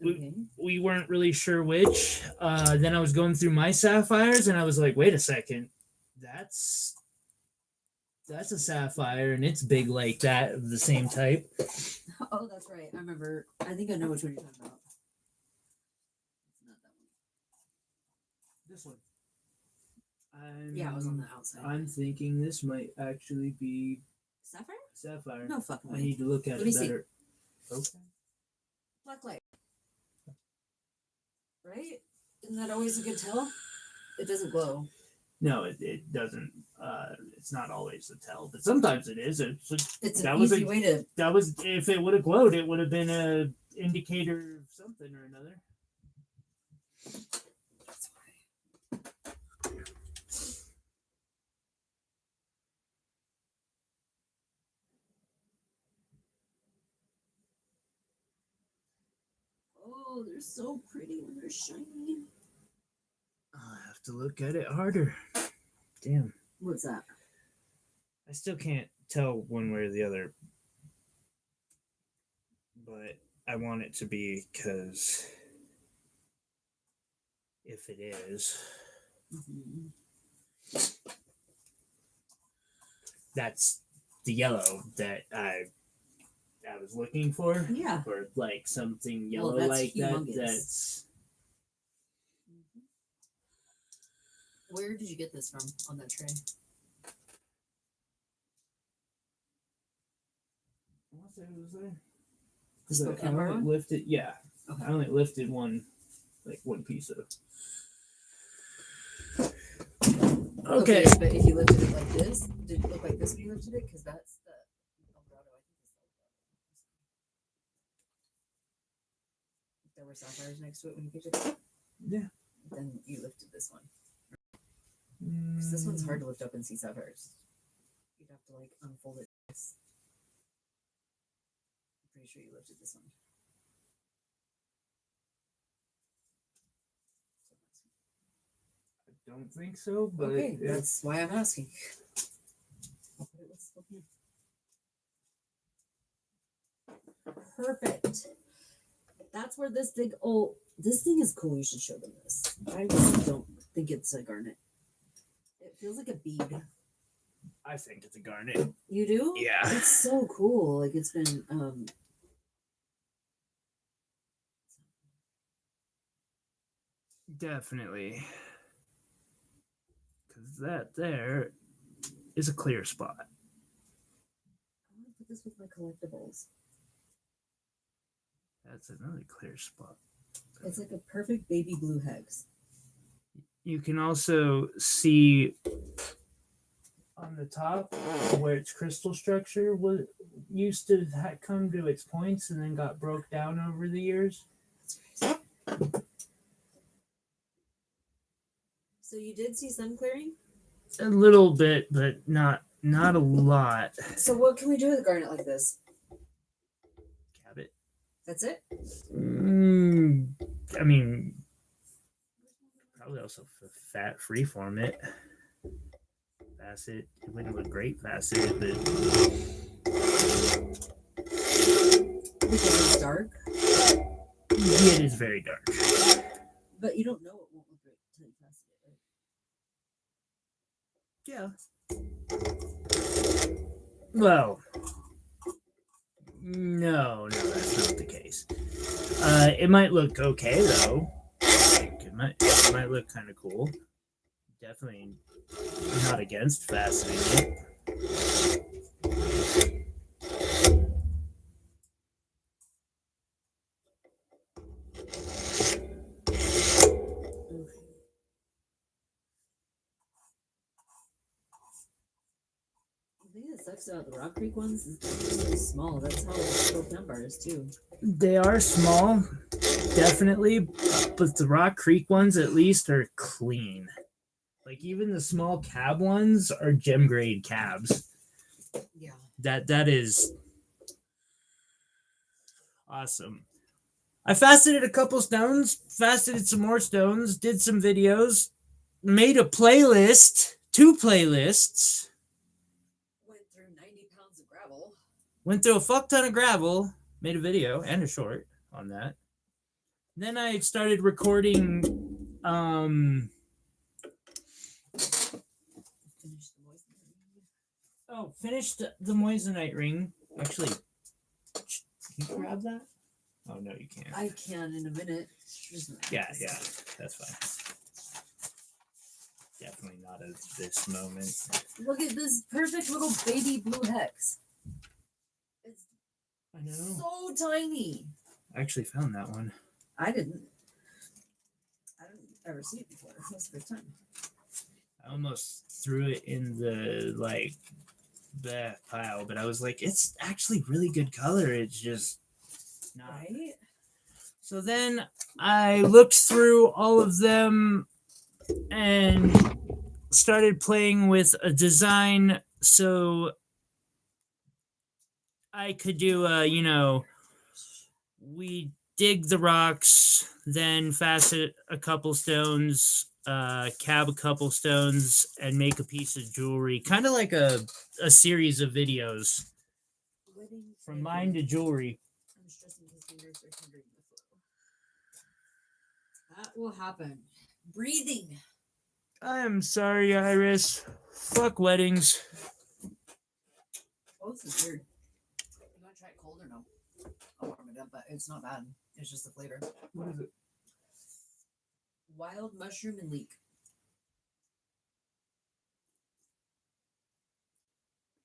Okay. We weren't really sure which. Then I was going through my sapphires and I was like, wait a second. That's a sapphire and it's big like that of the same type. Oh, that's right. I remember. I think I know which one you're talking about. It's not that one. This one. Yeah, it was on the outside. I'm thinking this might actually be Sapphire? sapphire. No fucking I way. need to look at Let me it see. better. Okay. Black light. Right? Isn't that always a good tell? It doesn't glow. No, it doesn't. It's not always a tell, but sometimes it is. It's that an was easy way to. That was if it would have glowed, it would have been a indicator of something or another. That's why. Oh, they're so pretty when they're shiny. I'll have to look at it harder. Damn. What's that? I still can't tell one way or the other. But I want it to be because if it is, that's the yellow that I was looking for. Yeah. Or like something yellow that's like humongous. that. That's. Where did you get this from on that tray? I want to say it was there. The Because I Spokane bar only one? lifted, yeah. Okay. I only lifted one piece of. Okay. But if you lifted it like this, did it look like this when you lifted it? Because that's the Eldorado. I think it's Eldorado. If there were sapphires next to it when you picked it up, Yeah. then you lifted this one. Because this one's hard to lift up and see sapphires. You'd have to like unfold it. I'm pretty sure you lifted this one. I don't think so, but Okay, that's why I'm asking. I'll put it with Spokane. Perfect. That's where this big this thing is cool. You should show them this. I really don't think it's a garnet. It feels like a bead. I think it's a garnet. You do? Yeah. It's so cool. Like it's been Definitely. Because that there is a clear spot. I want to put this with my collectibles. That's another clear spot. It's like a perfect baby blue hex. You can also see on the top where its crystal structure was used to come to its points and then got broke down over the years. That's crazy. So you did see some clearing? A little bit, but not a lot. So what can we do with a garnet like this? Cap it. That's it? I mean, probably also fat freeform it. Facet. It wouldn't look great facet, but Because it's dark? yeah, it is very dark. But you don't know it won't look great until you test it, right? Yeah. Well, no, that's not the case. It might look okay though. Like, it might look kind of cool. Definitely not against fastening it. The thing that sucks about the Rock Creek ones is they're really small. That's how the Pen Bar is too. They are small, definitely, but the Rock Creek ones at least are clean. Like even the small cab ones are gem grade cabs. Yeah. That is awesome. I faceted a couple stones, faceted some more stones, did some videos, made a playlist, 2 playlists. Went through 90 pounds of gravel. Went through a fuck ton of gravel, made a video and a short on that. Then I started recording finished the moissanite ring. Actually, can you grab that? Oh no, you can't. I can in a minute. Yeah, that's fine. Definitely not at this moment. Look at this perfect little baby blue hex. It's I know. so tiny. I actually found that one. I didn't ever see it before. That's the first time. I almost threw it in the pile, but I was like, it's actually really good color. It's just not. Right? So then I looked through all of them and started playing with a design so I could do we dig the rocks, then facet a couple stones, cab a couple stones, and make a piece of jewelry. Kind of like a series of videos from mine to jewelry. I'm stressing his fingers are hindering the flow. That will happen. Breathing. I'm sorry, Iris. Fuck weddings. Oh, this is weird. You want to try it cold or no? I'll warm it up, but it's not bad. It's just the flavor. What is it? Wild mushroom and leek.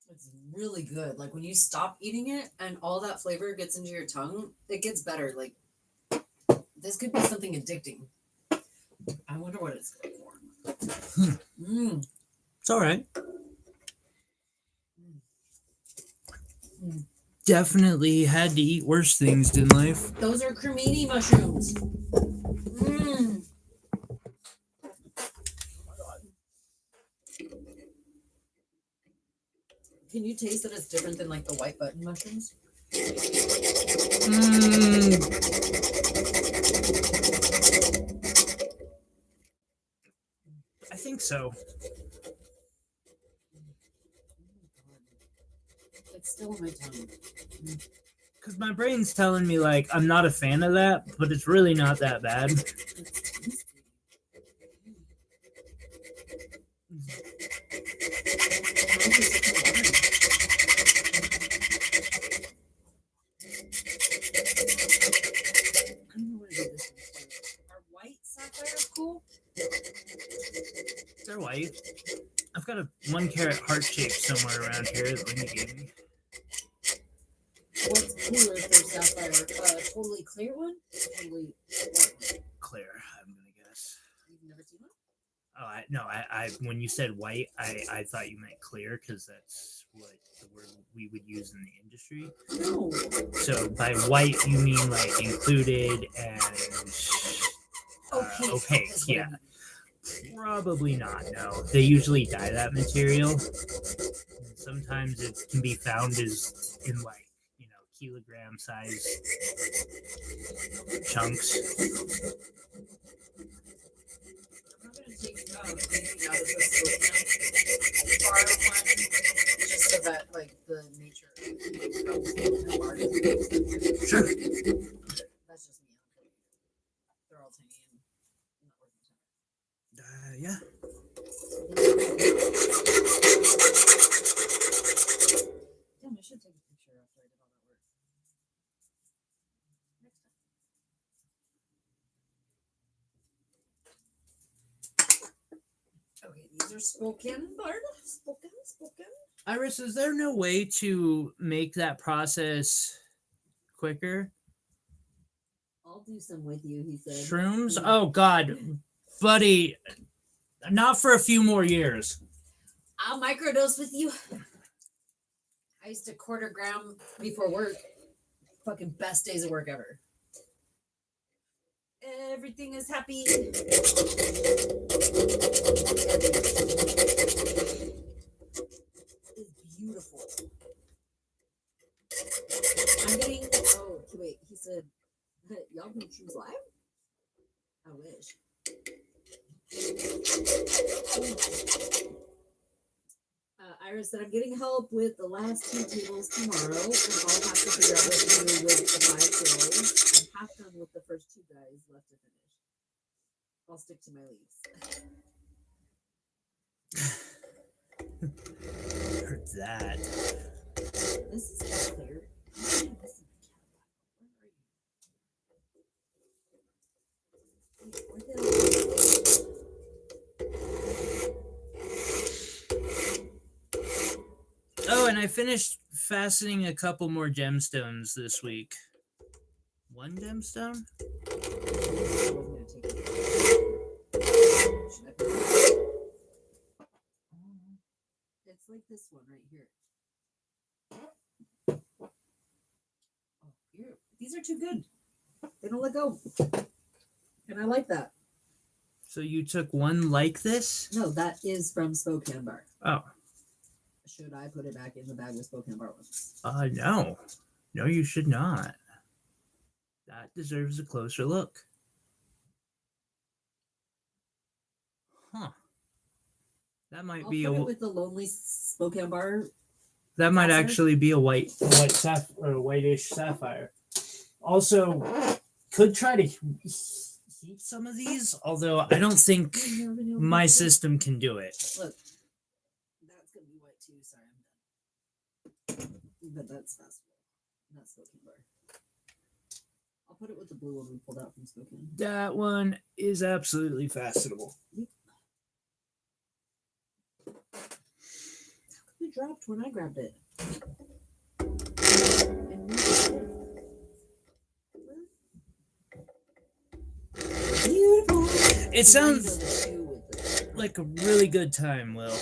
It's really good. Like when you stop eating it and all that flavor gets into your tongue, it gets better. Like this could be something addicting. I wonder what it's good for. It's all right. Definitely had to eat worse things in life. Those are cremini mushrooms. Oh my God. Can you taste that it's different than like the white button mushrooms? I think so. It's still in my tongue. Because my brain's telling me, like, I'm not a fan of that, but it's really not that bad. Are white sapphires cool? They're white. I've got a 1 carat heart shape somewhere around here that Lindy gave me. What's cooler for sapphire? Totally clear one? Totally white one? Clear, I'm gonna guess. You've never seen one? Oh, I when you said white, I thought you meant clear because that's what the word we would use in the industry. No. So by white, you mean like included and opaque, yeah. Probably not, no. They usually dye that material. Sometimes it can be found as in like, kilogram size chunks. I'm not going to take anything out of the bar one, just so that, like, the nature of the bar doesn't. Sure. That's just me. They're all tiny. spoken word. Spoken. Iris, is there no way to make that process quicker? I'll do some with you, he said. Shrooms? Oh, God. Buddy, not for a few more years. I'll microdose with you. I used to quarter gram before work. Fucking best days of work ever. Everything is happy. It's beautiful. I'm getting. Oh, wait. He said, y'all can choose live? I wish. Iris said, I'm getting help with the last 2 tables tomorrow, and I'll have to figure out what to do with the 5 tables. I'm half done with the first 2 guys left to finish. I'll stick to my leaves. Heard that. This is clear. Oh, and I finished fastening a couple more gemstones this week. 1 gemstone? It's like this one right here. Oh, here. These are too good. They don't let go. And I like that. So you took 1 like this? No, that is from Spokane Bar. Oh. Should I put it back in the bag with Spokane Bar ones? No. No, you should not. That deserves a closer look. Huh. That might be put it with the lonely Spokane Bar. That might Sapphire? actually be a whitish sapphire. Also, could try to heat some of these, although I don't think my system can do it. Look, that's gonna be white too. Sorry, I'm done. But that's festival, not Spokane Bar. I'll put it with the blue one we pulled out from Spokane. That one is absolutely fastenable. It dropped when I grabbed it. Beautiful. It sounds like a really good time, Will.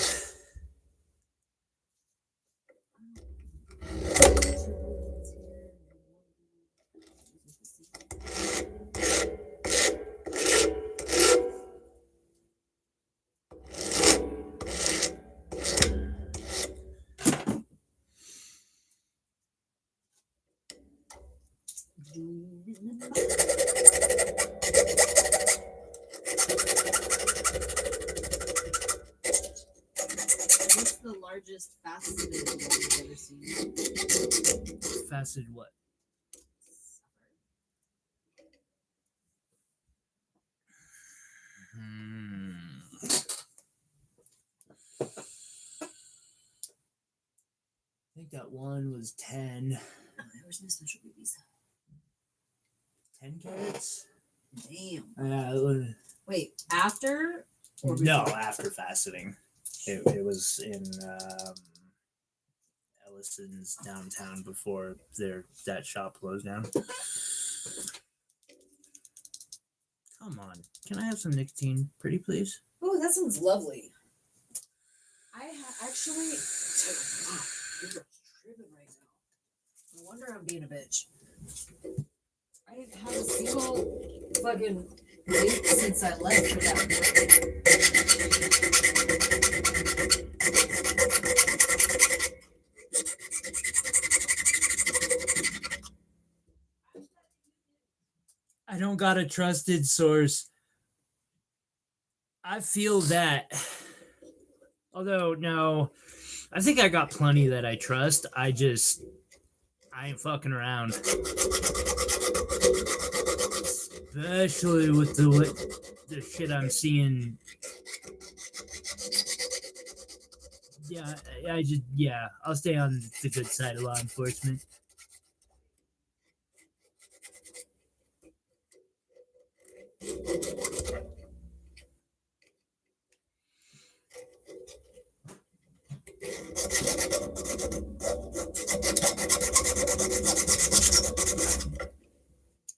What's the largest faceted one you've ever seen? Faceted what? I think that one was 10. Where's my special babies? 10 carats? Damn. Wait, after? Or No, before? after faceting. It was in Ellison's downtown before that shop closed down. Come on. Can I have some nicotine, pretty please? Oh, that sounds lovely. I actually. Oh, you're tripping right now. No wonder I'm being a bitch. I didn't have a single fucking vape since I left for that. I don't got a trusted source. I feel that. Although, no, I think I got plenty that I trust. I ain't fucking around. Especially with the shit I'm seeing. Yeah, I'll stay on the good side of law enforcement.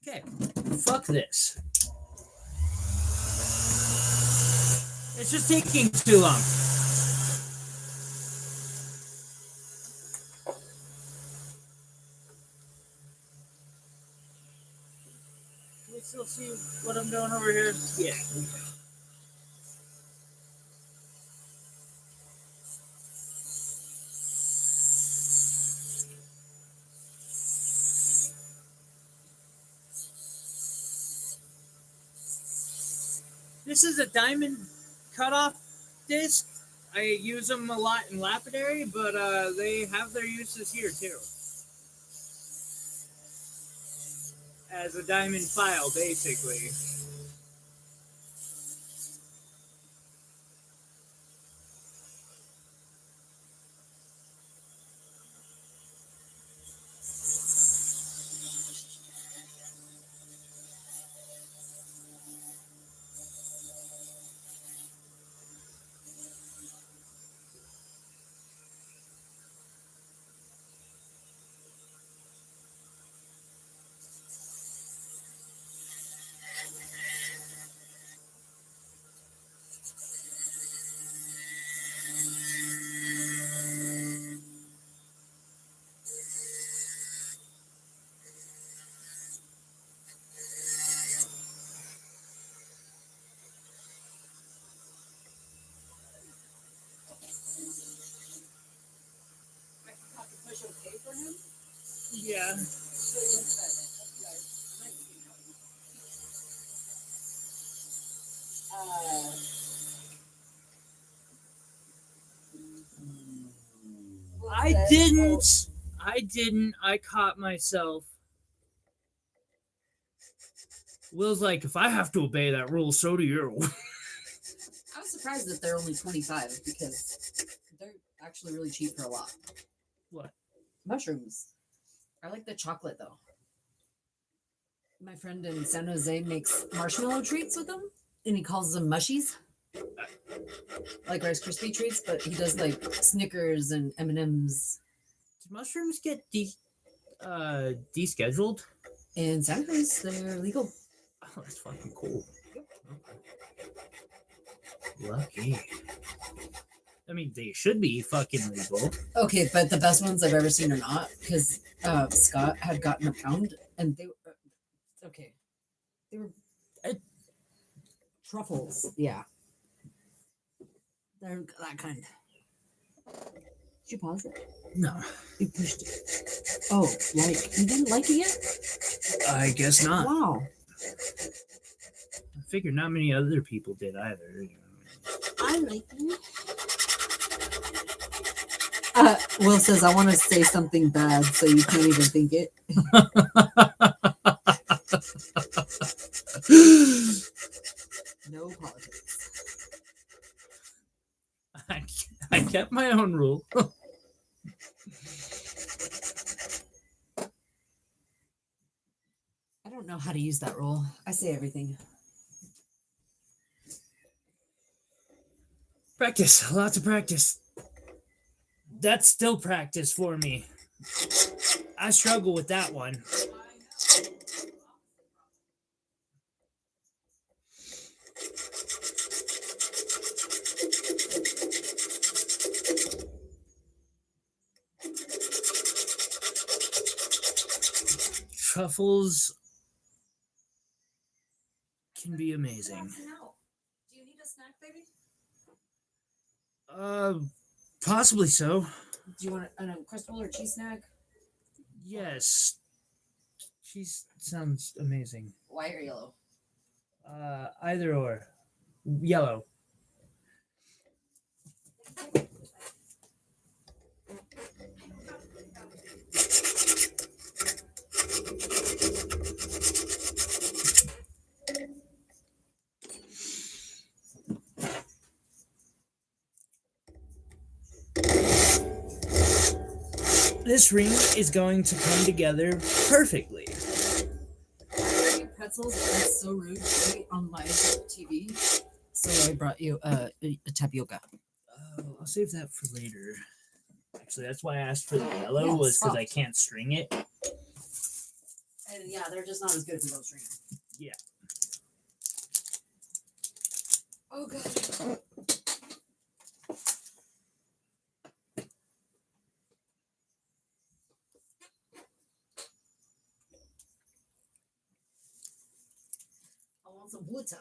Okay, fuck this. It's just taking too long. Can we still see what I'm doing over here? Yeah. This is a diamond cutoff disc. I use them a lot in lapidary, but they have their uses here too. As a diamond file, basically. Yeah. I didn't. I caught myself. Will's like, if I have to obey that rule, so do you. I was surprised that they're only 25 because they're actually really cheap for a lot. What? Mushrooms. I like the chocolate though. My friend in San Jose makes marshmallow treats with them, and he calls them mushies, like Rice Krispie treats. But he does like Snickers and M&Ms. Did mushrooms get descheduled? In Santa Cruz, they're legal. Oh, that's fucking cool. Lucky. I mean, they should be fucking legal. Okay, but the best ones I've ever seen are not, because Scott had gotten a pound, and they were okay. They were truffles. Yeah, they're that kind. Did you pause it? No. You pushed it. Oh, like you didn't like it yet? I guess not. Wow. I figured not many other people did either. I like it. Will says, I want to say something bad, so you can't even think it. No politics. I kept my own rule. I don't know how to use that rule. I say everything. Practice. Lots of practice. That's still practice for me. I struggle with that one. Truffles can be amazing. Do you need a snack, baby? Possibly so. Do you want an Uncrustable or cheese snack? Yes. Cheese sounds amazing. White or yellow? Either or. Yellow. This ring is going to come together perfectly. Pretzels, that's so rude to me on live TV. So I brought you a tapioca. I'll save that for later. actually. That's why I asked for the yellow, Yeah, was because I soft. can't string it. And yeah, they're just not as good if you don't string them. Yeah. Oh god. I want some water.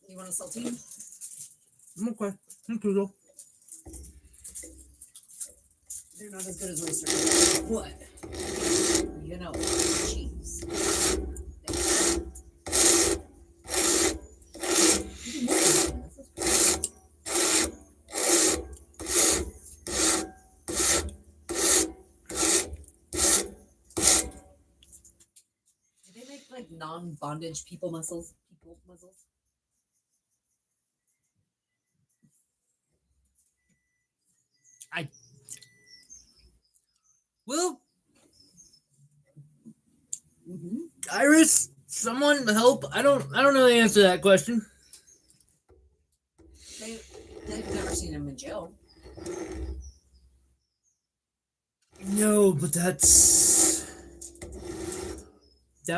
You want a saltine? Okay. Thank you, though. They're not as good as oyster. What? You know, cheese. Do they make like non-bondage people muscles? People muscles? Well, Mm-hmm. Iris, someone help. I don't know the answer to that question. They've never seen him in jail. No, but that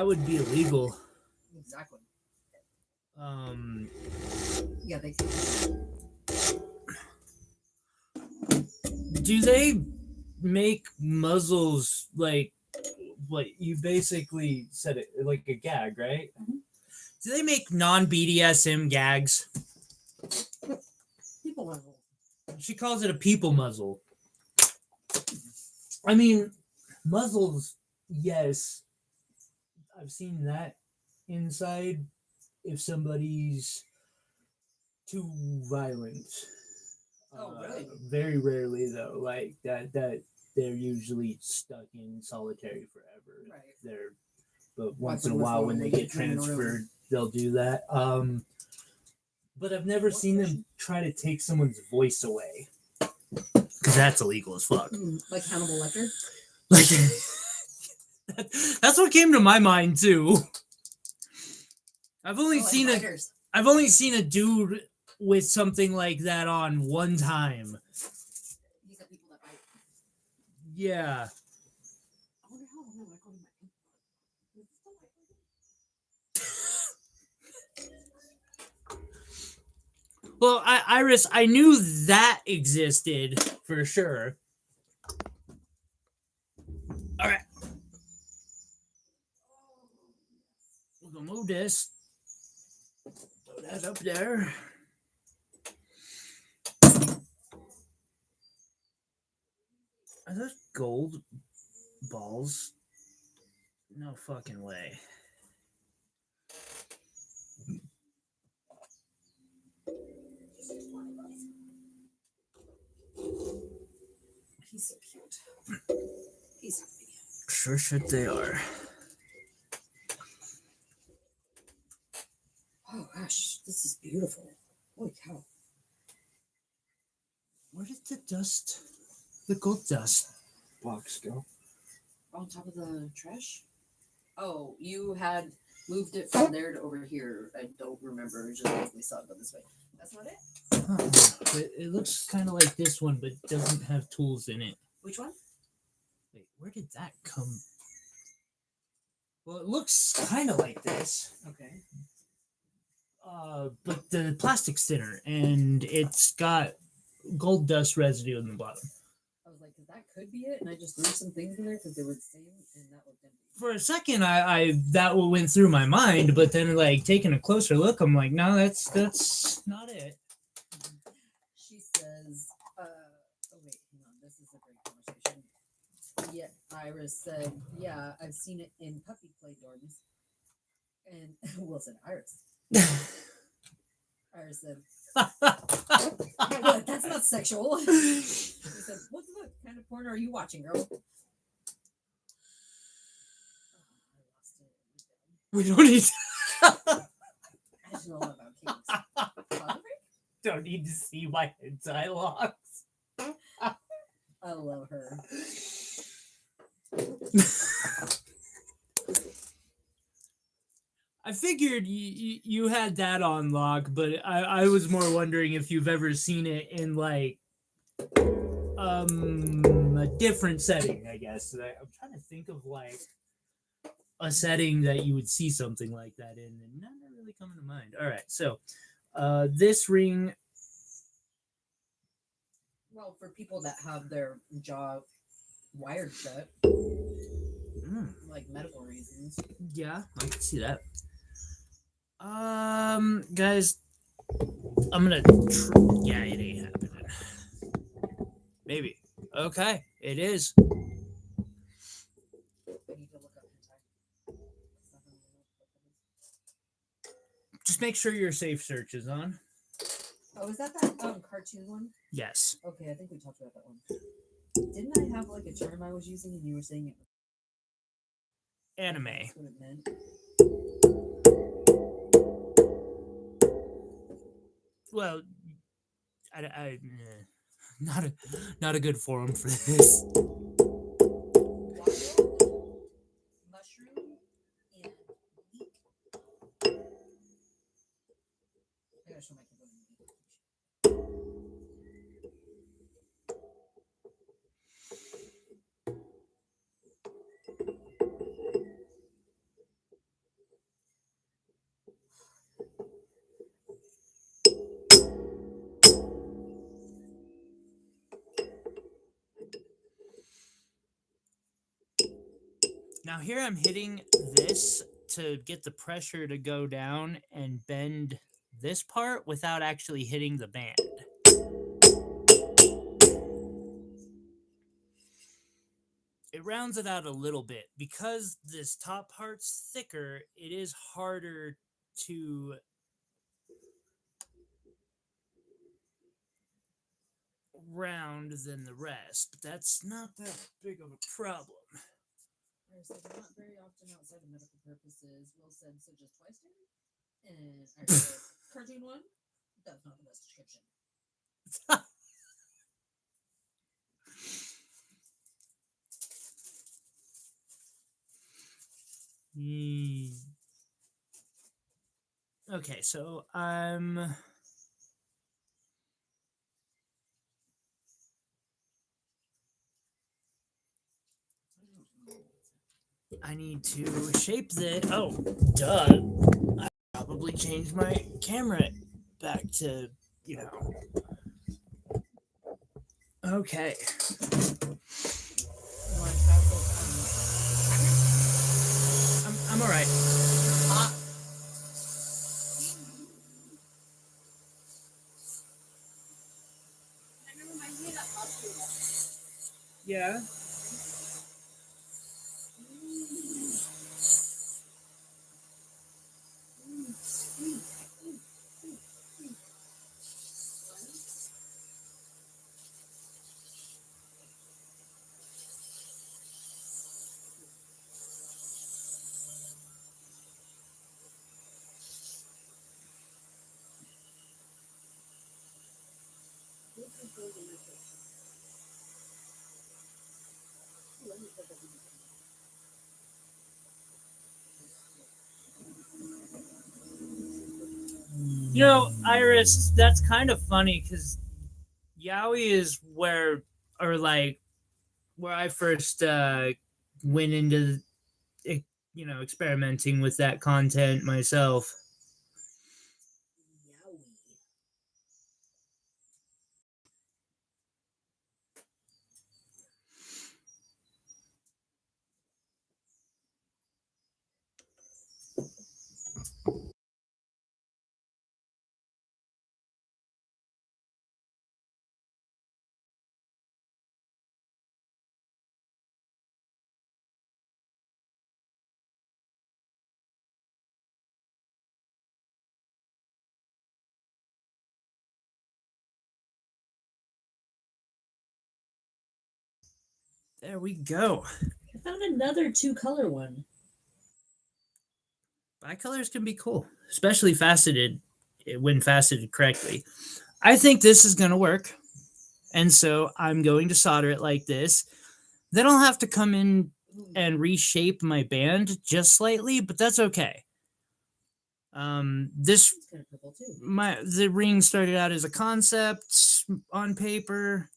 would be illegal. Exactly. Yeah, they can. Do they make muzzles like what you basically said it like a gag, right? Mhm. Do they make non-BDSM gags? People muzzle. She calls it a people muzzle. I mean, muzzles, yes. I've seen that inside if somebody's too violent. Oh, really? Very rarely though, like that they're usually stuck in solitary forever. Right. They're but once in a Weapon while when they get withholding, transferred, they'll do that. But I've never seen them try to take someone's voice away. Because that's illegal as fuck. Like Hannibal Lecter? Like that's what came to my mind too. I've only seen a dude with something like that on one time. These are people that bite. Yeah. I wonder how long I call him my Well, Iris, I knew that existed for sure. All right. We're going to move this. Throw that up there. Are those gold balls? No fucking way. He's so cute. He's happy. Sure shit they are. Oh gosh, this is beautiful. Holy cow. Where did the gold dust box go? On top of the trash? Oh, you had moved it from there to over here. I don't remember. Just we saw it go this way. That's not it? It looks kind of like this one, but doesn't have tools in it. Which one? Wait, where did that come? Well, it looks kind of like this. Okay. But the plastic's thinner, and it's got gold dust residue in the bottom. I was like, 'cause that could be it, and I just threw some things in there because they were the same, and that looked empty. For a second, I that went through my mind, but then like taking a closer look, I'm like, no, that's not it. She says, oh wait, hang on, this is a great conversation. Yeah, Iris said, yeah, I've seen it in puppy play dorms. And Will said, Iris. Iris said, what, that's not sexual. He said, what kind of porn are you watching, girl? We don't need I just know about kinks. don't need to see my hentai logs. I love her. I figured you had that on lock, but I was more wondering if you've ever seen it in like a different setting, I guess. I'm trying to think of like a setting that you would see something like that in, and none are really coming to mind. All right, so this ring. Well, for people that have their jaw wired shut, like medical reasons. Yeah, I can see that. Guys, I'm gonna. Yeah, it ain't happening. Maybe. Okay, it is. I need to look up hentai. Just make sure your safe search is on. Oh, is that cartoon one? Yes. Okay, I think we talked about that one. Didn't I have like a term I was using and you were saying it? Anime. That's what it meant. Well, not a good forum for this. Wild, mushroom, and leek. I gotta show my kid what I'm eating. Now here I'm hitting this to get the pressure to go down and bend this part without actually hitting the band. It rounds it out a little bit. Because this top part's thicker, it is harder to round than the rest, but that's not that big of a problem. Said not very often outside of medical purposes. Will said so just twice daily. And I said cartoon one. That's not the best description. Okay, so I need to shape the. Oh, duh! I probably changed my camera back to Okay. I'm all right. Yeah. Iris, that's kind of funny because Yaoi is where I first went into experimenting with that content myself. There we go. I found another 2-color one. Bicolors can be cool, especially faceted when faceted correctly. I think this is going to work. And so I'm going to solder it like this. Then I'll have to come in and reshape my band just slightly, but that's okay. The ring started out as a concept on paper.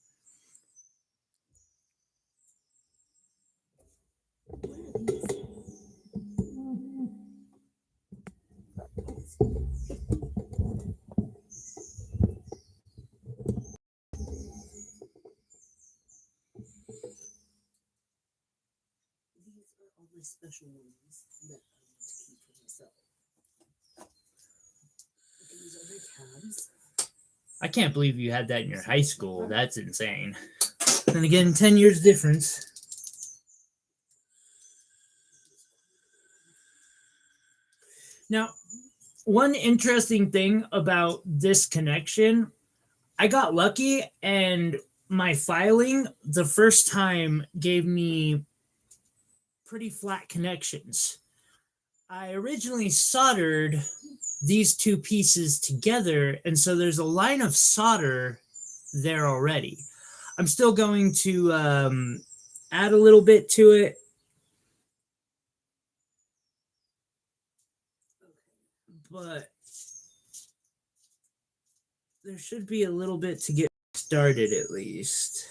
all my special ones that I want to keep for myself. Okay, these are my tabs. I can't believe you had that in your high school. That's insane. And again, 10 years difference. Now, one interesting thing about this connection, I got lucky and my filing the first time gave me pretty flat connections. I originally soldered these two pieces together, and so there's a line of solder there already. I'm still going to add a little bit to it, but there should be a little bit to get started at least.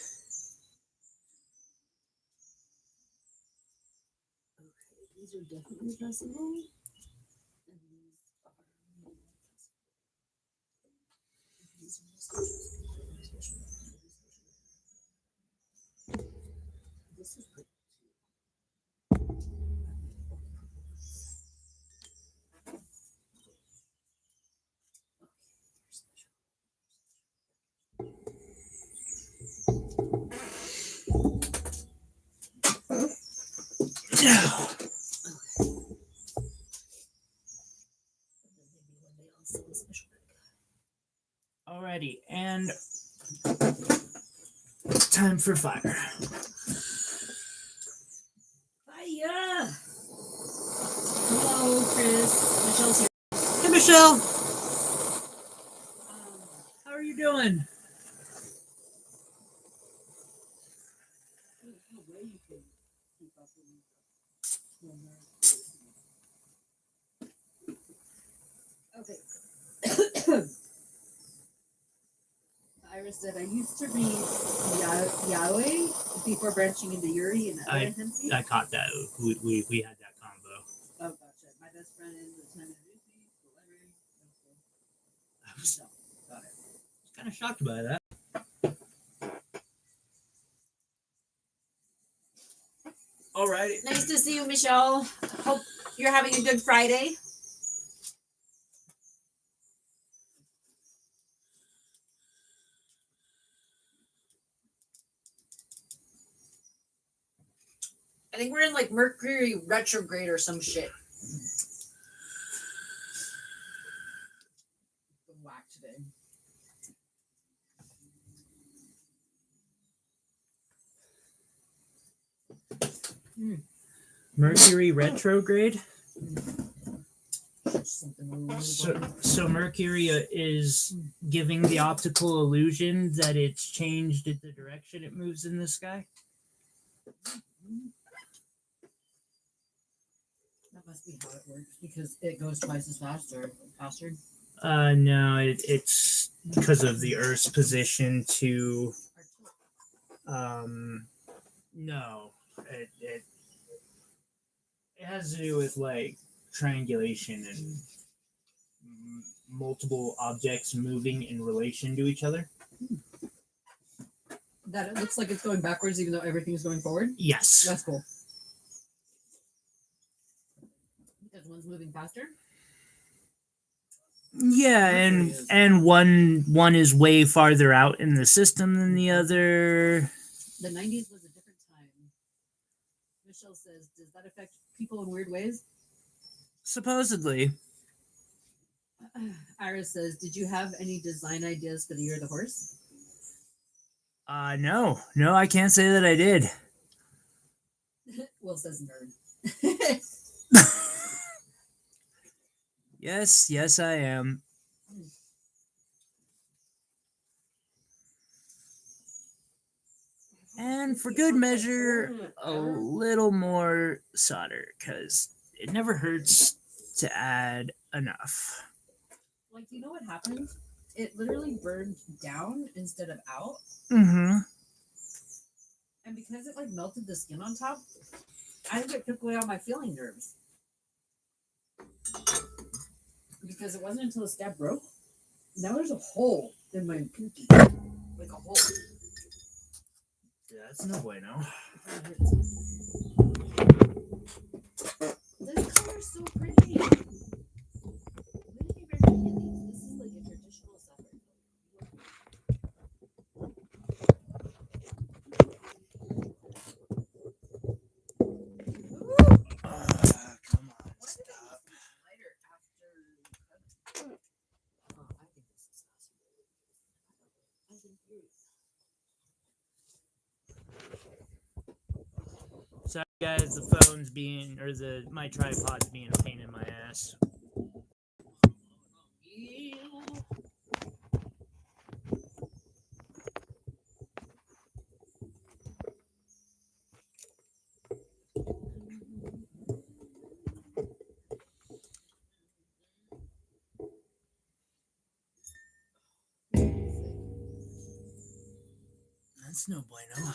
Okay, these are definitely possible. And these are this is pretty. Alrighty, and time for fire. Hiya! Hello, Chris. Michelle's here. Hey, Michelle. How are you doing? Okay. Iris said, I used to read Yahweh before branching into Yuri and other intensity. I caught that. We had that combo. Oh, gotcha. My best friend is the time of the library. I was Got it. kind of shocked by that. All right. Nice to see you, Michelle. Hope you're having a good Friday. I think we're in like Mercury retrograde or some shit. Whack today. Mercury retrograde. Something So Mercury is giving the optical illusion that it's changed the direction it moves in the sky. That must be how it works because it goes twice as fast or faster. No, it's because of the Earth's position to. No, it has to do with like triangulation and multiple objects moving in relation to each other. That it looks like it's going backwards even though everything's going forward? Yes. That's cool. Because one's moving faster? Yeah, and one is way farther out in the system than the other. The 90s was a different time. Michelle says, does that affect people in weird ways? Supposedly. Iris says, did you have any design ideas for the Year of the Horse? No, I can't say that I did. Will says nerd. Yes, I am. And for good measure, a little more solder, because it never hurts to add enough. Like, you know what happened? It literally burned down instead of out. Mm-hmm. And because it like melted the skin on top, I think it took away all my feeling nerves. Because it wasn't until the scab broke. Now there's a hole in my pinky. Like a hole. Yeah, that's no bueno. Guys, the phone's being, or my tripod's being a pain in my ass. That's no bueno.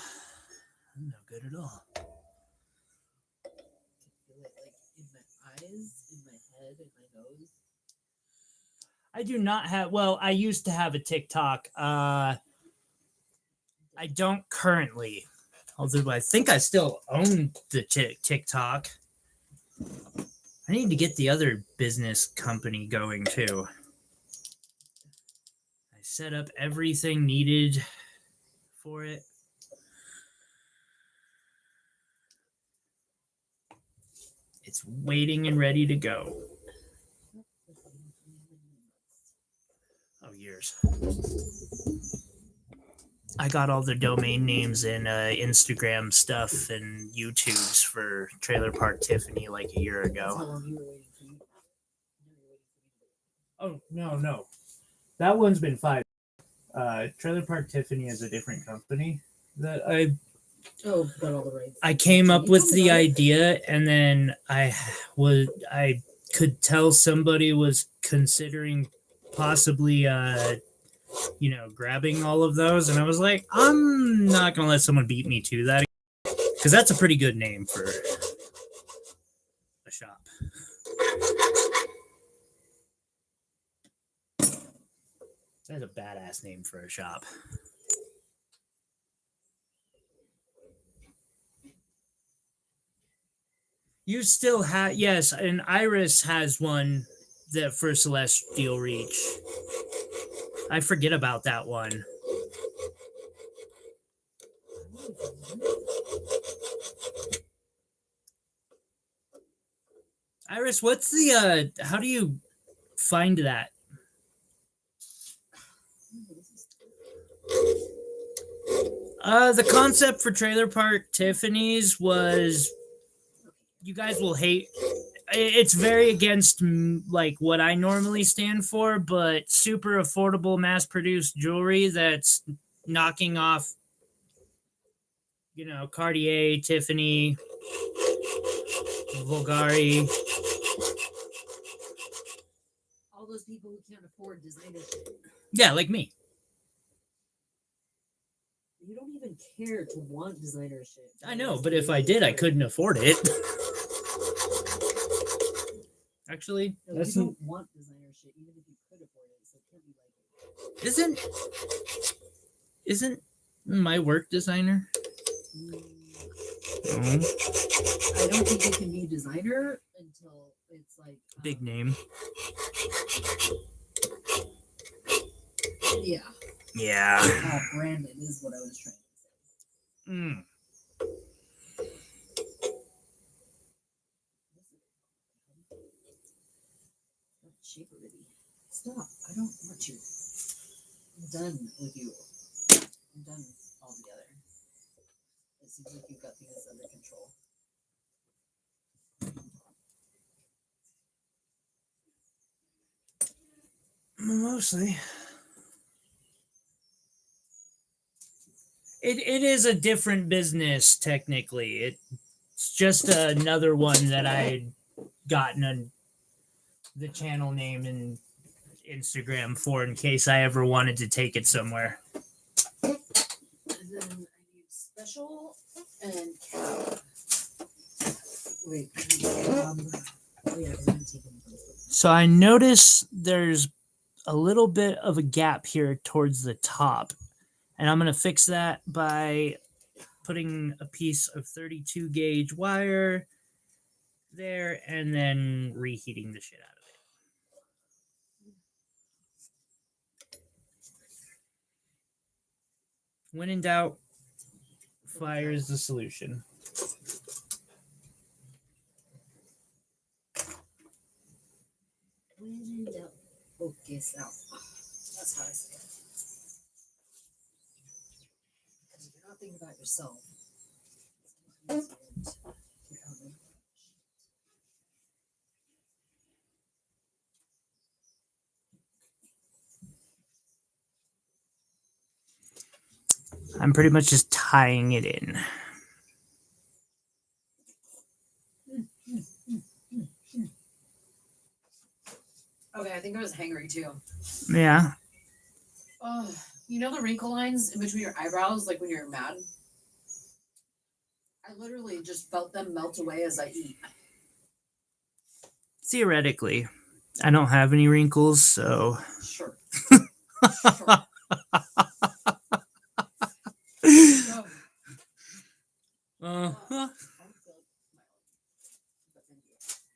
I'm no good at all. Feel it like in my eyes, in my head, in my nose. I do not have. Well, I used to have a TikTok. I don't currently, although I think I still own the TikTok. I need to get the other business company going too. I set up everything needed for it. It's waiting and ready to go. Oh, years. I got all the domain names and Instagram stuff and YouTubes for Trailer Park Tiffany like a year ago. How long you were waiting for me? Oh, no. That one's been 5. Trailer Park Tiffany is a different company that I got all the rights. I came up with the idea, and then I could tell somebody was considering possibly grabbing all of those, and I was like, I'm not gonna let someone beat me to that, because that's a pretty good name for a shop. That's a badass name for a shop. You still have, yes, and Iris has one that for Celestial Reach. I forget about that one. Iris, what's the how do you find that? The concept for Trailer Park Tiffany's was, you guys will hate, it's very against like what I normally stand for, but super affordable mass-produced jewelry that's knocking off, Cartier, Tiffany, Bulgari. All those people who can't afford designer shit. Yeah, like me. You don't even care to want designer shit. I know, but if I did, I couldn't afford it. Actually, no, you don't want designer shit, even if you could afford it. So it can't be like it. Isn't my work designer? I don't think you can be designer until it's like big name. Yeah. Yeah. Branded is what I was trying to say. Shape already. Stop. I don't want you. I'm done with you. I'm done altogether. It seems like you've got things under control. Mostly. It is a different business, technically. It's just another one that I'd gotten the channel name and Instagram for in case I ever wanted to take it somewhere. And then I need special and cab. Wait. Oh, yeah, because I'm taking those. So I notice there's a little bit of a gap here towards the top. And I'm going to fix that by putting a piece of 32 gauge wire there and then reheating the shit out of it. When in doubt, fire is the solution. When in doubt, focus out. That's how I say it. Because if you're not thinking about yourself, it's easier I'm pretty much just tying it in. Okay, I think I was hangry too. Yeah. Oh, you know the wrinkle lines in between your eyebrows, like when you're mad? I literally just felt them melt away as I eat. Theoretically, I don't have any wrinkles, so. Sure. Sure. No. Uh-huh.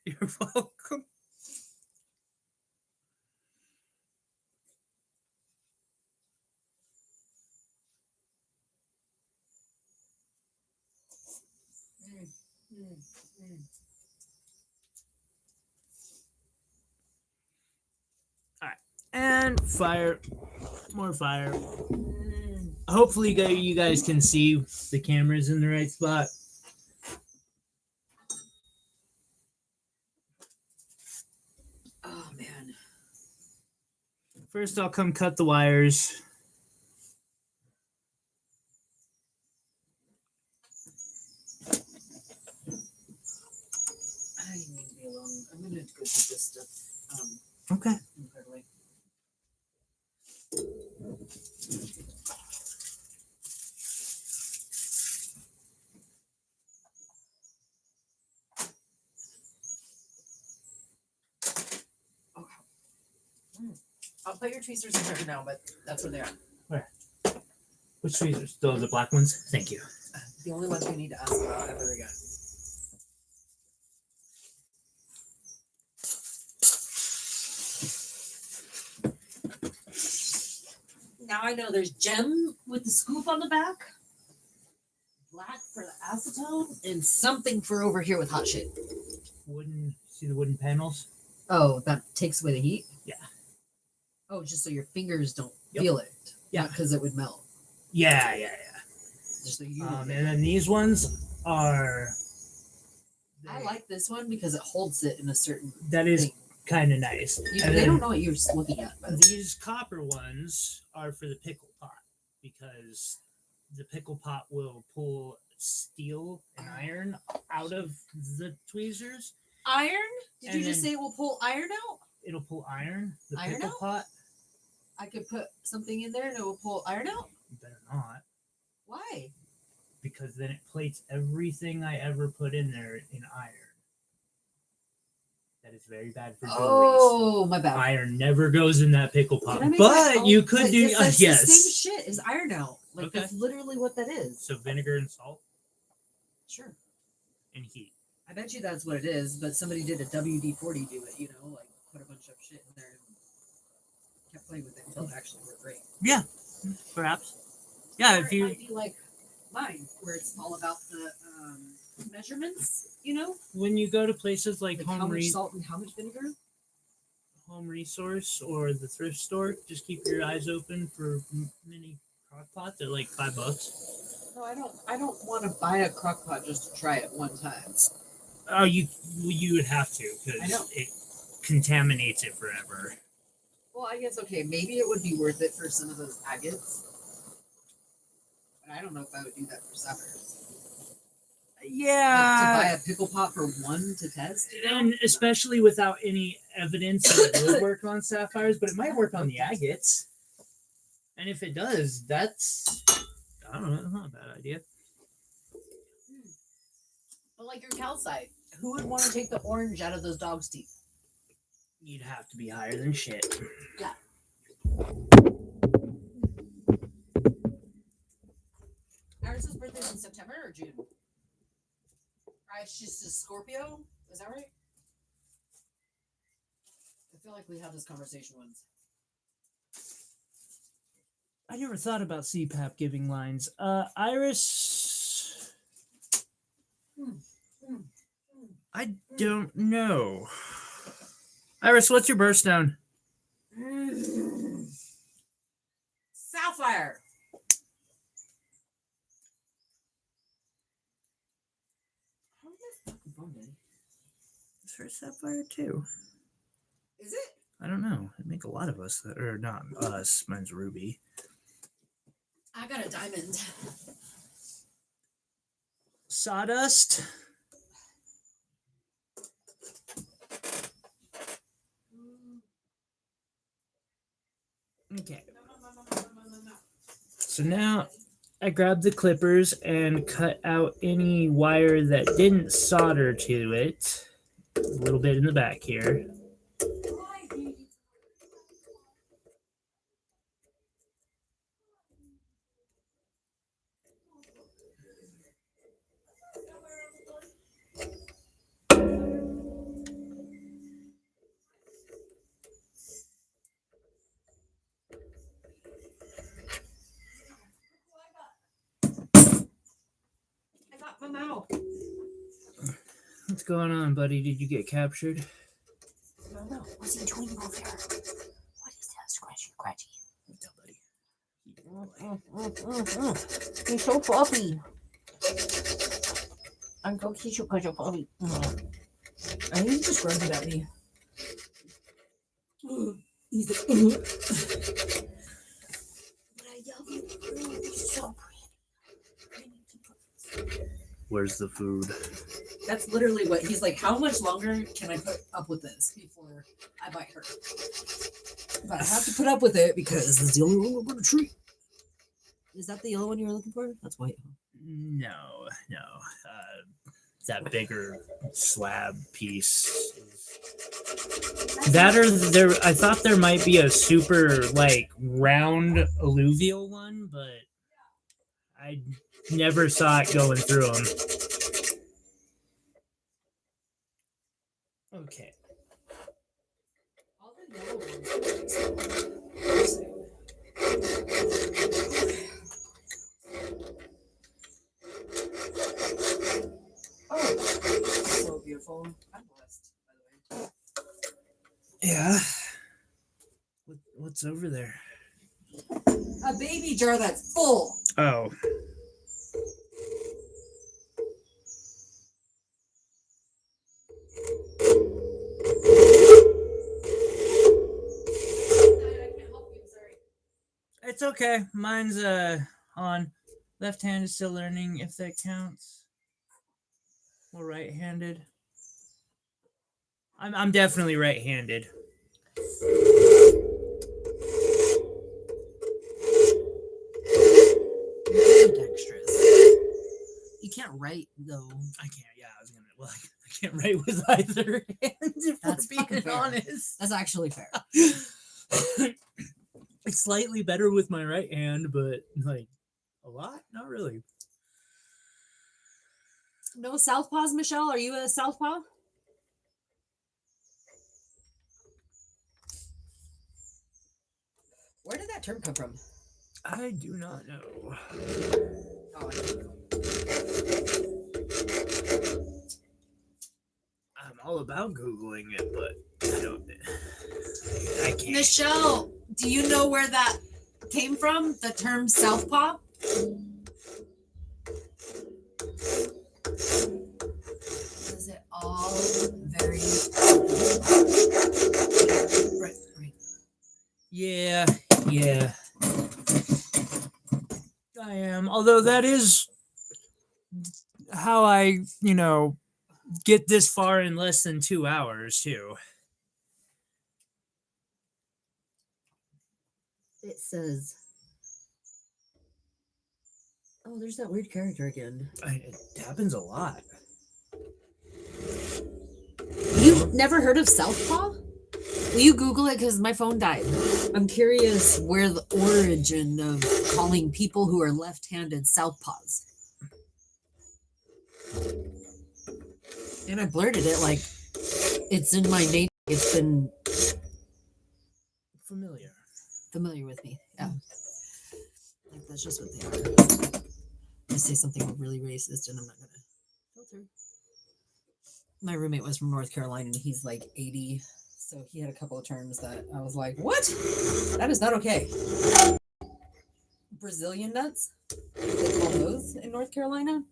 You're welcome. All right, and fire, more fire. Hopefully, you guys can see the cameras in the right spot. Oh man. First, I'll come cut the wires. I need to be alone. I'm gonna go take this stuff. Okay. Incredibly. I'll put your tweezers in here now, but that's where they are. Where? Which tweezers? Those the black ones? Thank you. The only ones we need to ask about ever again. Now I know there's gem with the scoop on the back, black for the acetone, and something for over here with hot shit. See the wooden panels? Oh, that takes away the heat? Yeah. Oh, just so your fingers don't Yep. feel it. Yeah. Because it would melt. Yeah. Just so you And then these ones are. I like this one because it holds it in a certain That is thing. kind of nice. They don't know what you're looking at. But These copper ones are for the pickle pot because the pickle pot will pull steel and iron out of the tweezers. Iron? Did And you just then- say it will pull iron out? It'll pull iron. The Iron pickle out? pot. I could put something in there and it will pull iron out? You better not, Why? because then it plates everything I ever put in there in iron. That is very bad for jewelry. Oh, my bad. Iron never goes in that pickle pot, Can I make that? but you could do That's yes. the same shit as iron out. Like Okay. that's literally what that is. So vinegar and salt Sure. and heat. I bet you that's what it is, but somebody did a WD-40 do it, like put a bunch of shit in there and kept playing with it until it actually worked great. Yeah, perhaps. Yeah, Or if it you might be like mine, where it's all about the measurements, when you go to places like like how much salt and how much vinegar. home resource or the thrift store, just keep your eyes open for mini crock pots. They're like $5. No, I don't want to buy a crock pot just to try it one time. Oh, you would have to I know. because it contaminates it forever. Well, I guess okay, maybe it would be worth it for some of those agates, but I don't know if I would do that for suckers. Like, to buy a pickle pot for one to test, And especially without any evidence that it would work on sapphires, but it might work on the agates. And if it does, that's I don't know, that's not a bad idea. But like your calcite, who would want to take the orange out of those dogs' teeth? You'd have to be higher than shit. Yeah. Iris' birthday's in September or June? She's a Scorpio. Is that right? I feel like we had this conversation once. I never thought about CPAP giving lines. Iris. I don't know. Iris, what's your birthstone? Sapphire. How is this fucking phone, Daddy? Is her sapphire too? Is it? I don't know. It make a lot of us that, or not us. Mine's ruby. I got a diamond. Sawdust. Okay. So now I grabbed the clippers and cut out any wire that didn't solder to it. A little bit in the back here. I got my mouth. What's going on, buddy? Did you get captured? I don't know. What's he doing over there? What is that? Scratchy, scratchy. Buddy. He's so fluffy. I'm so cute because you're fluffy. I think he's just grunting at me. He's like, but I love you. You're so pretty. Where's the food? That's literally what he's like. How much longer can I put up with this before I bite her? But I have to put up with it because it's the only one we're going to treat. Is that the yellow one you were looking for? That's white. No. That bigger slab piece. That or there. I thought there might be a super like round alluvial one, but I never saw it going through them. Okay. All the yellow ones. Oh, so beautiful. I'm blessed, by the way. Yeah. What's over there? A baby jar that's full. Oh. It's okay. Mine's on. Left hand is still learning if that counts. Or right-handed. I'm definitely right-handed. Dexterous. You can't write though. I can't. Yeah, I was gonna. Well, I can't write with either hand. If That's we're being fair. honest. That's actually fair. It's slightly better with my right hand, but like a lot, not really. No southpaws, Michelle? Are you a southpaw? Where did that term come from? I do not know. Oh, I'm all about Googling it, but I don't. I can't. Michelle, do you know where that came from? The term southpaw? Is it all very right? Yeah. I am. Although that is how I, get this far in less than 2 hours, too. It says, oh, there's that weird character again. It happens a lot. You've never heard of southpaw? Will you Google it? Because my phone died. I'm curious where the origin of calling people who are left-handed southpaws. And I blurted it like it's in my name. It's been familiar with me. Yeah. Like that's just what they are. I say something really racist and I'm not gonna filter. My roommate was from North Carolina and he's like 80. So he had a couple of terms that I was like, what? That is not okay. Brazilian nuts? They call those in North Carolina?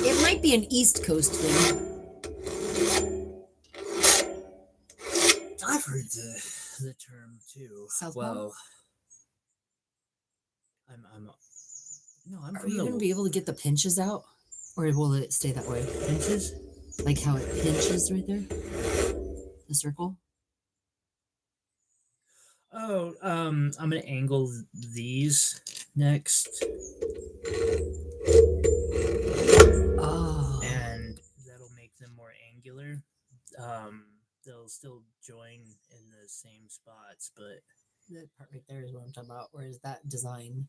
It might be an East Coast thing. the term too. Southpaw? Well, I'm no, I'm Are from you the going to be able to get the pinches out? Or will it stay that way? pinches. Like how it pinches right there? The circle? Oh, I'm gonna angle these next, Oh. and that'll make them more angular. They'll still join in the same spots, but That part right there is what I'm talking about. Where is that design?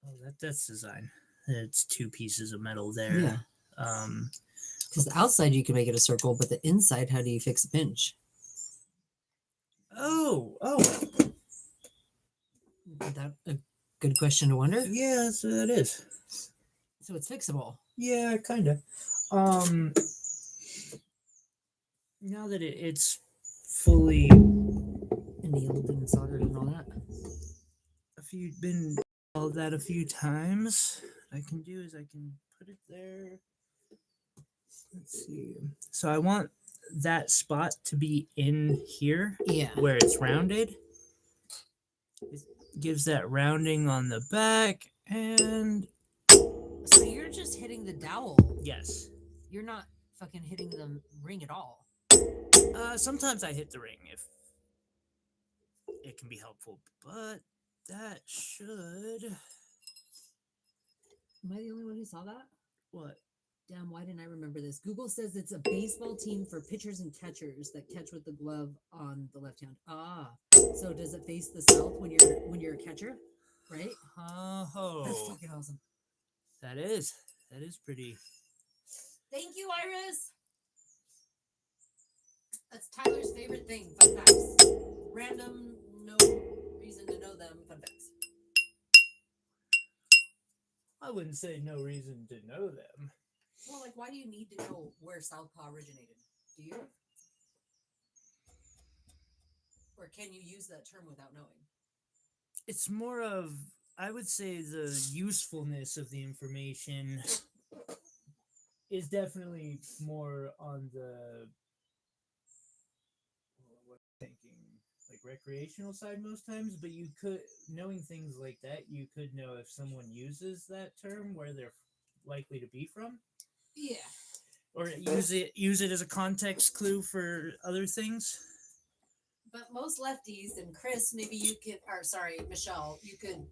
oh, that's design. It's two pieces of metal there. Yeah. Because the outside you can make it a circle, but the inside, how do you fix a pinch? Oh, Is that a good question to wonder? yeah, so that is. So it's fixable. Yeah, kind of. Now that it's fully Annealed and soldered and all that. been all that a few times, what I can do is I can put it there. Let's see. So I want that spot to be in here Yeah. where it's rounded. It gives that rounding on the back, and So you're just hitting the dowel. yes. You're not fucking hitting the ring at all. Sometimes I hit the ring if it can be helpful, but that should. Am I the only one who saw that? What? Damn, why didn't I remember this? Google says it's a baseball team for pitchers and catchers that catch with the glove on the left hand. Ah, so does it face the south when you're a catcher? Right? That's Oh, fucking awesome. that is pretty. Thank you, Iris. That's Tyler's favorite thing. Fun facts. Random, no reason to know them. Fun facts. I wouldn't say no reason to know them. Well, like, why do you need to know where Southpaw originated? Do you? Or can you use that term without knowing? It's more of, I would say, the usefulness of the information is definitely more on the what I'm thinking, like recreational side most times, but you could, knowing things like that, you could know if someone uses that term where they're likely to be from. Yeah. Or use it as a context clue for other things. But most lefties, and Chris, maybe you could, or sorry, Michelle, you could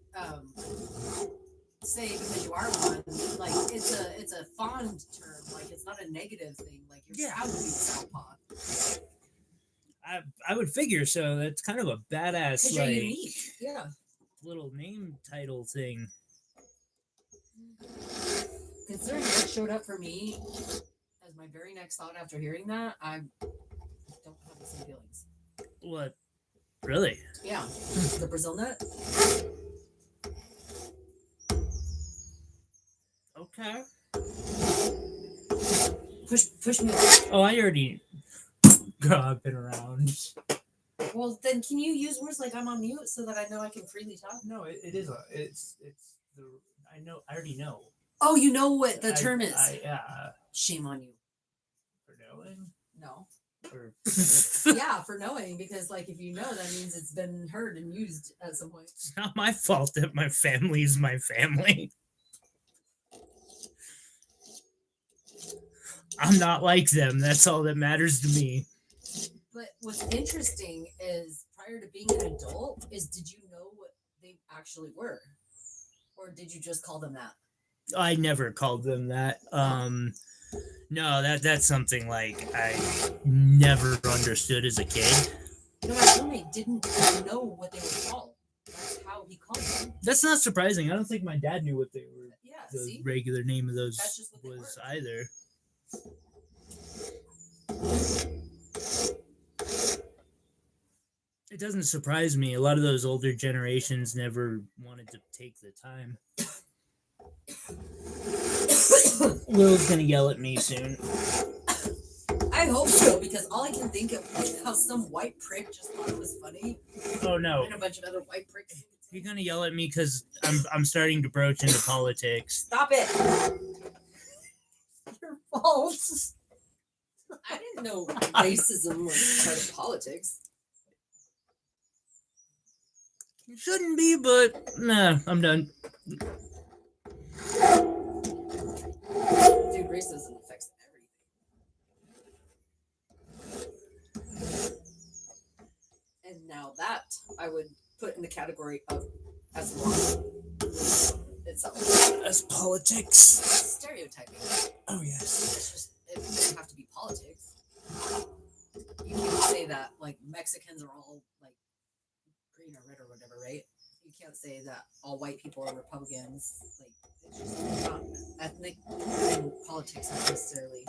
say, because you are one, like it's a fond term, like it's not a negative thing, like you're proud to be Southpaw. I would figure so. That's kind of a badass, like, unique. Yeah. little name title thing. Considering what showed up for me as my very next thought after hearing that, I don't have the same feelings. What? Really? Yeah. The Brazil nut? Okay. Push me. Oh, I already. Girl, I've been around. Well, then can you use words like I'm on mute so that I know I can freely talk? No, it is it's the. I know. I already know. Oh, you know what the term is. Yeah. Shame on you. For knowing. No. Or Yeah, for knowing, because like if you know, that means it's been heard and used at some point. It's not my fault that my family is my family. I'm not like them. That's all that matters to me. But what's interesting is, prior to being an adult, is did you know what they actually were? Or did you just call them that? I never called them that. No, that's something like I never understood as a kid. No, my roommate didn't know what they were called. That's how he called them. That's not surprising. I don't think my dad knew what they were. Yeah, The see? regular name of those That's just what they was were. either. It doesn't surprise me. A lot of those older generations never wanted to take the time. Will's gonna yell at me soon. I hope so, because all I can think of is how some white prick just thought it was funny. Oh no. And a bunch of other white pricks. You're gonna yell at me because I'm starting to broach into politics. Stop it. Your fault. I didn't know racism was part of politics. It shouldn't be, but nah, I'm done. Dude, racism affects everything. And now that I would put in the category of as law itself. As politics. Stereotyping. Oh, yes. It's just, it doesn't have to be politics. You can't say that, like, Mexicans are all, like, green or red or whatever, right? You can't say that all white people are Republicans. Like, it's just not ethnic and politics not necessarily.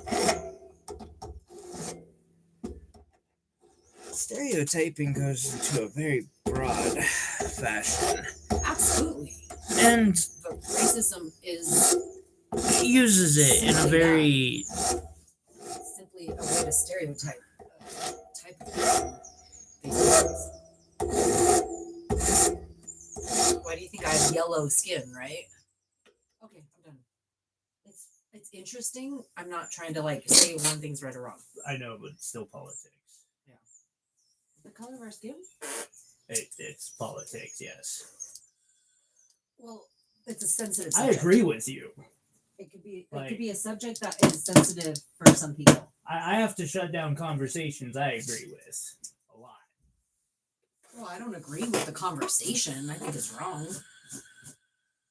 Stereotyping goes into a very broad fashion. Absolutely. And but racism is he uses it in a very simply a way to stereotype a type of person based on. Why do you think I have yellow skin, right? Okay, I'm done. It's interesting. I'm not trying to like say one thing's right or wrong. I know, but it's still politics. Yeah. The color of our skin? It's politics, yes. Well, it's a sensitive subject. I agree with you. It could be a subject that is sensitive for some people. I have to shut down conversations I agree with a lot. Well, I don't agree with the conversation. I think it's wrong.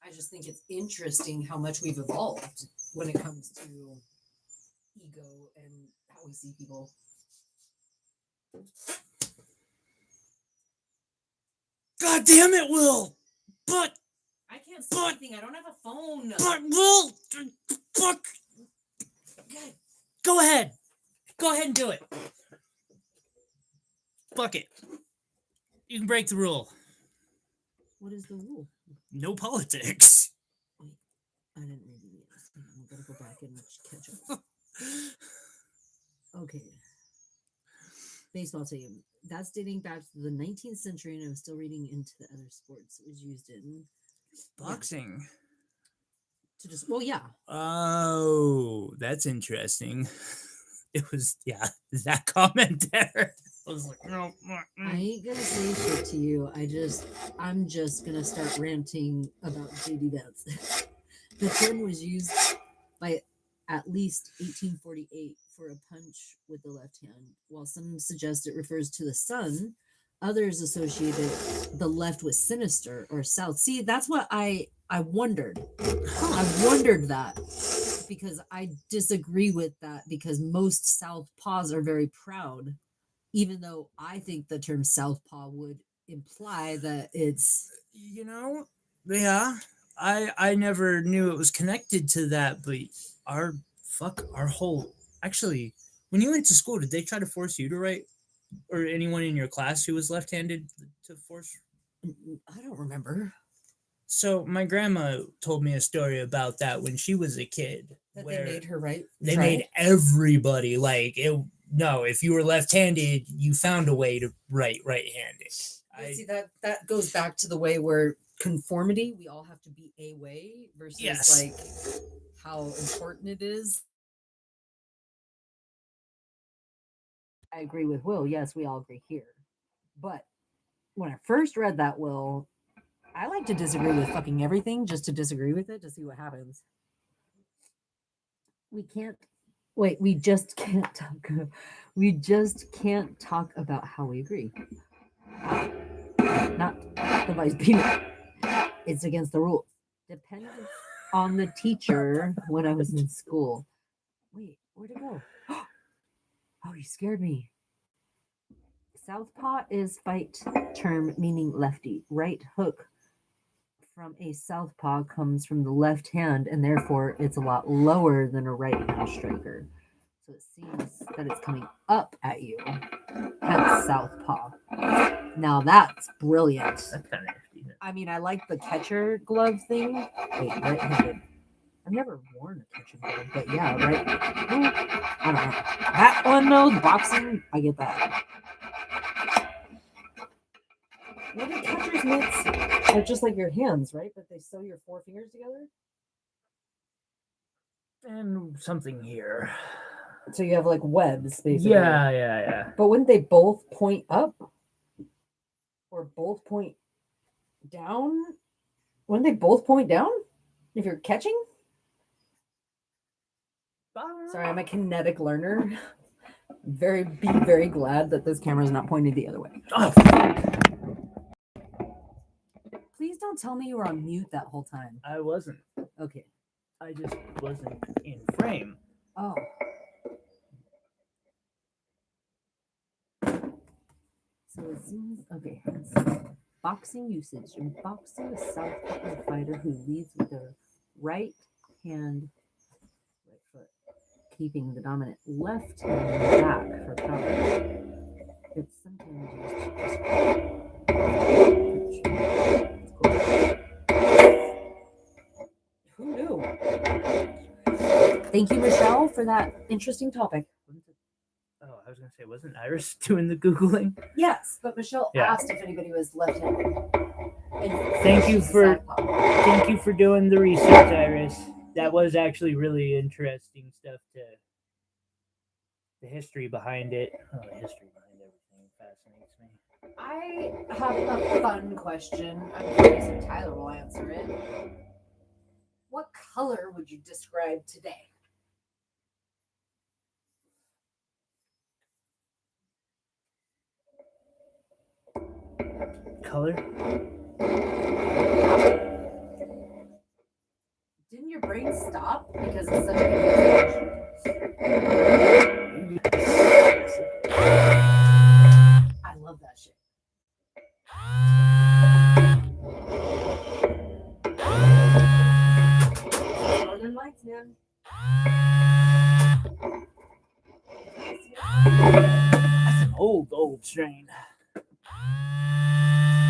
I just think it's interesting how much we've evolved when it comes to ego and how we see people. God damn it, Will! But I can't say anything. I don't have a phone. But Will, fuck. Okay. Go ahead. Go ahead and do it. Fuck it. You can break the rule. What is the rule? No politics. Wait, I didn't read this. I'm gonna go back and catch up. Okay. Baseball team. That's dating back to the 19th century, and I'm still reading into the other sports it was used in. Boxing. Yeah. To just yeah. Oh, that's interesting. It was that comment there. I was like, no. I ain't gonna say shit to you. I'm just gonna start ranting about JD Vance. The term was used by at least 1848 for a punch with the left hand. While some suggest it refers to the sun, others associated the left with sinister or south. See, that's what I wondered. I wondered that because I disagree with that because most southpaws are very proud, even though I think the term southpaw would imply that it's... Yeah, I never knew it was connected to that, but our whole... Actually, when you went to school, did they try to force you to write, or anyone in your class who was left-handed to force? I don't remember. So my grandma told me a story about that when she was a kid. That they made her write. They made everybody like it. No, if you were left-handed, you found a way to write right-handed. See that goes back to the way where conformity. We all have to be a way versus like how important it is. I agree with Will. Yes, we all agree here. But when I first read that, Will, I like to disagree with fucking everything just to disagree with it to see what happens. We just can't talk. We just can't talk about how we agree. Not the vice peanut. It's against the rules. Depending on the teacher when I was in school. Wait, where'd it go? Oh, you scared me. Southpaw is fight term meaning lefty. Right hook from a southpaw comes from the left hand, and therefore it's a lot lower than a right hand striker. So it seems that it's coming up at you. Hence southpaw. Now that's brilliant. That's kind of interesting. I mean, I like the catcher glove thing. Wait, right-handed. I've never worn a catcher glove, but yeah, right. I don't know. That one though, the boxing, I get that. What are catcher's mitts? They're just like your hands, right? But they sew your four fingers together? And something here. So you have like webs, basically. Yeah. But wouldn't they both point up? Or both point Down? Wouldn't they both point down? If you're catching? Sorry, I'm a kinetic learner. Be very glad that this camera is not pointed the other way. Oh, Please don't tell me you were on mute that whole time. I wasn't. Okay. I just wasn't in frame. Oh. So it seems okay. Boxing usage. In boxing, a southpaw fighter who leads with their right foot, keeping the dominant left hand back for cover. It's sometimes used to describe. Who knew? Thank you, Michelle, for that interesting topic. Oh, I was gonna say, wasn't Iris doing the Googling? Yes, but Michelle asked if anybody was left-handed. Thank you for doing the research, Iris. That was actually really interesting stuff. The history behind it. Oh, the history behind everything fascinates me. I have a fun question. I'm curious if Tyler will answer it. What color would you describe today? Color? Didn't your brain stop because it's such a confusing I love that shit. Northern Lights, man. That's an old strain.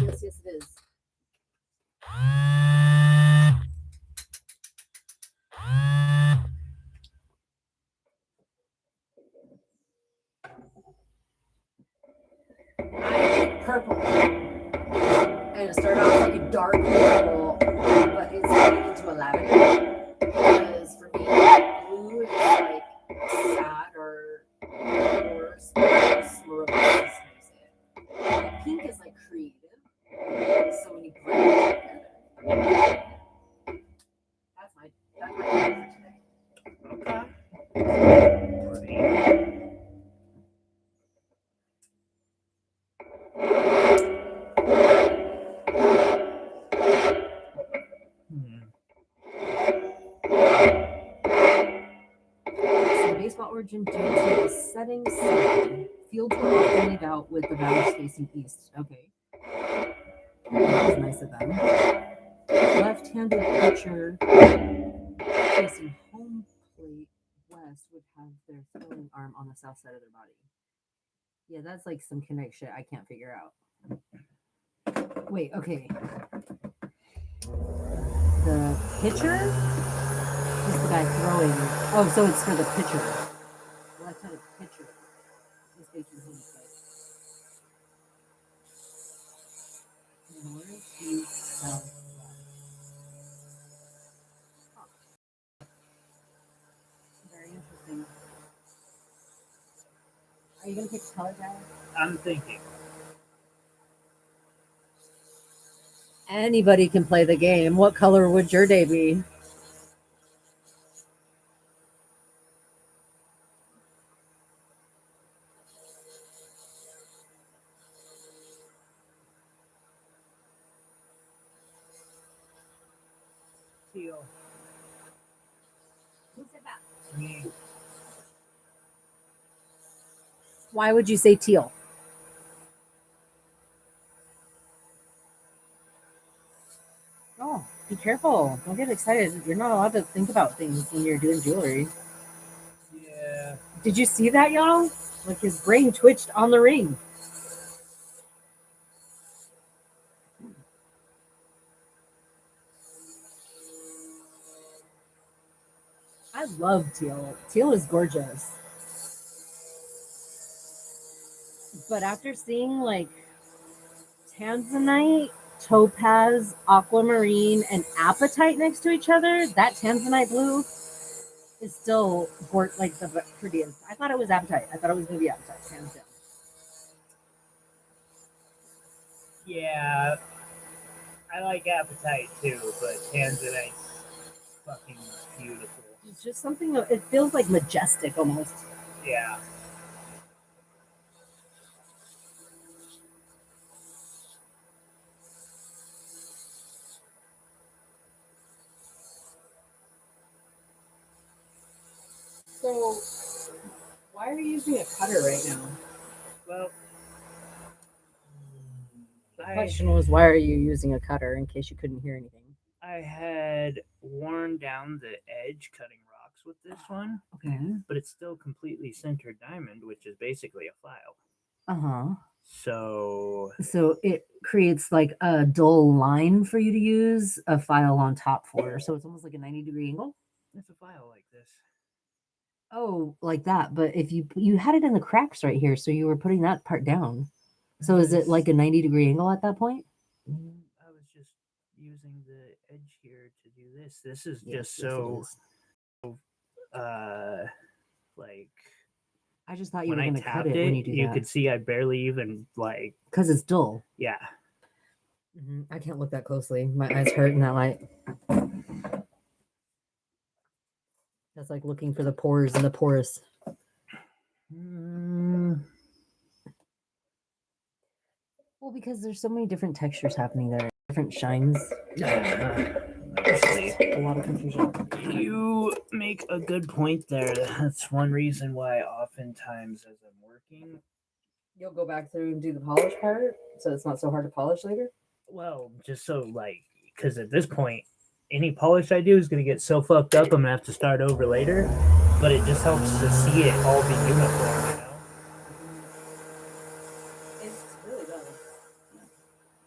Yes, it is. Purple. And it started off like a dark purple, but it's turning into a lavender. Because for me, blue is like sad or morose. Pink is like creative. So when you blend it together, that's my color for today. Baseball origin due to the setting sun. Fields were often laid out with the batters facing east. Okay. That was nice of them. Left-handed pitcher facing home plate west would have their throwing arm on the south side of their body. Yeah, that's like some Connect shit I can't figure out. Wait, okay. The pitcher is the guy throwing. Oh, so it's for the pitcher. The left-handed pitcher is facing home plate. North, east, south, west. Huh. Very interesting. Are you gonna pick color, guys? I'm thinking. Anybody can play the game. What color would your day be? Teal. Who said that? Me. Why would you say teal? Oh, be careful. Don't get excited. You're not allowed to think about things when you're doing jewelry. Yeah. Did you see that, y'all? Like his brain twitched on the ring. I love teal. Teal is gorgeous. But after seeing like tanzanite, topaz, aquamarine, and apatite next to each other, that tanzanite blue is still like the prettiest. I thought it was apatite. I thought it was going to be apatite, hands down. Yeah. I like apatite too, but tanzanite's fucking beautiful. It's just something. It feels like majestic almost. Yeah. So, why are you using a cutter right now? Well, The question was, why are you using a cutter? In case you couldn't hear anything. I had worn down the edge cutting rocks with this one, Okay. but it's still completely centered diamond, which is basically a file. Uh-huh. So it creates like a dull line for you to use a file on top for. So it's almost like a 90-degree angle. it's a file like this. Oh, like that. But if you had it in the cracks right here, so you were putting that part down. So is it like a 90-degree angle at that point? I was just using the edge here to do this. This is just Yes, so it is. like I just thought you when were I going to cut tapped it when you do you that. could see I barely even like Because it's dull. yeah. I can't look that closely. My eyes hurt in that light. That's like looking for the pores in the porous. Well, because there's so many different textures happening there, different shines. Actually, A lot of confusion. you make a good point there. That's one reason why oftentimes as I'm working, You'll go back through and do the polish part, so it's not so hard to polish later. well, just so like, because at this point, any polish I do is going to get so fucked up, I'm going to have to start over later. But it just helps to see it all be uniform, you know? It really does.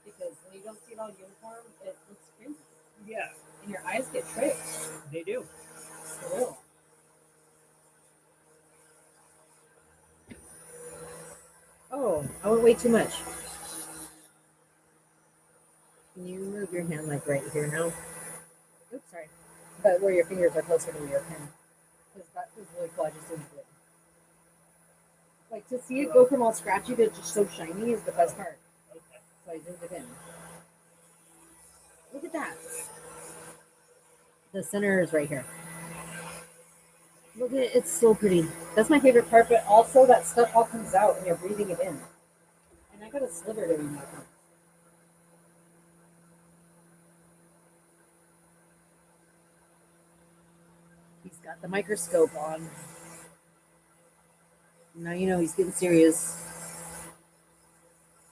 Because when you don't see it all uniform, it looks crazy. Yeah, And your eyes get tricked. they do. For real. Oh, I went way too much. Can you move your hand like right here now? Oops, sorry. But where your fingers are closer to your pen. Because that was really cool. I just didn't do it. Like to see it go from all scratchy to just so shiny is the best part. Okay. So I zoomed it in. Look at that. The center is right here. Look at it. It's so pretty. That's my favorite part, but also that stuff all comes out and you're breathing it in. And I got a sliver doing that. He's got the microscope on. Now you know he's getting serious.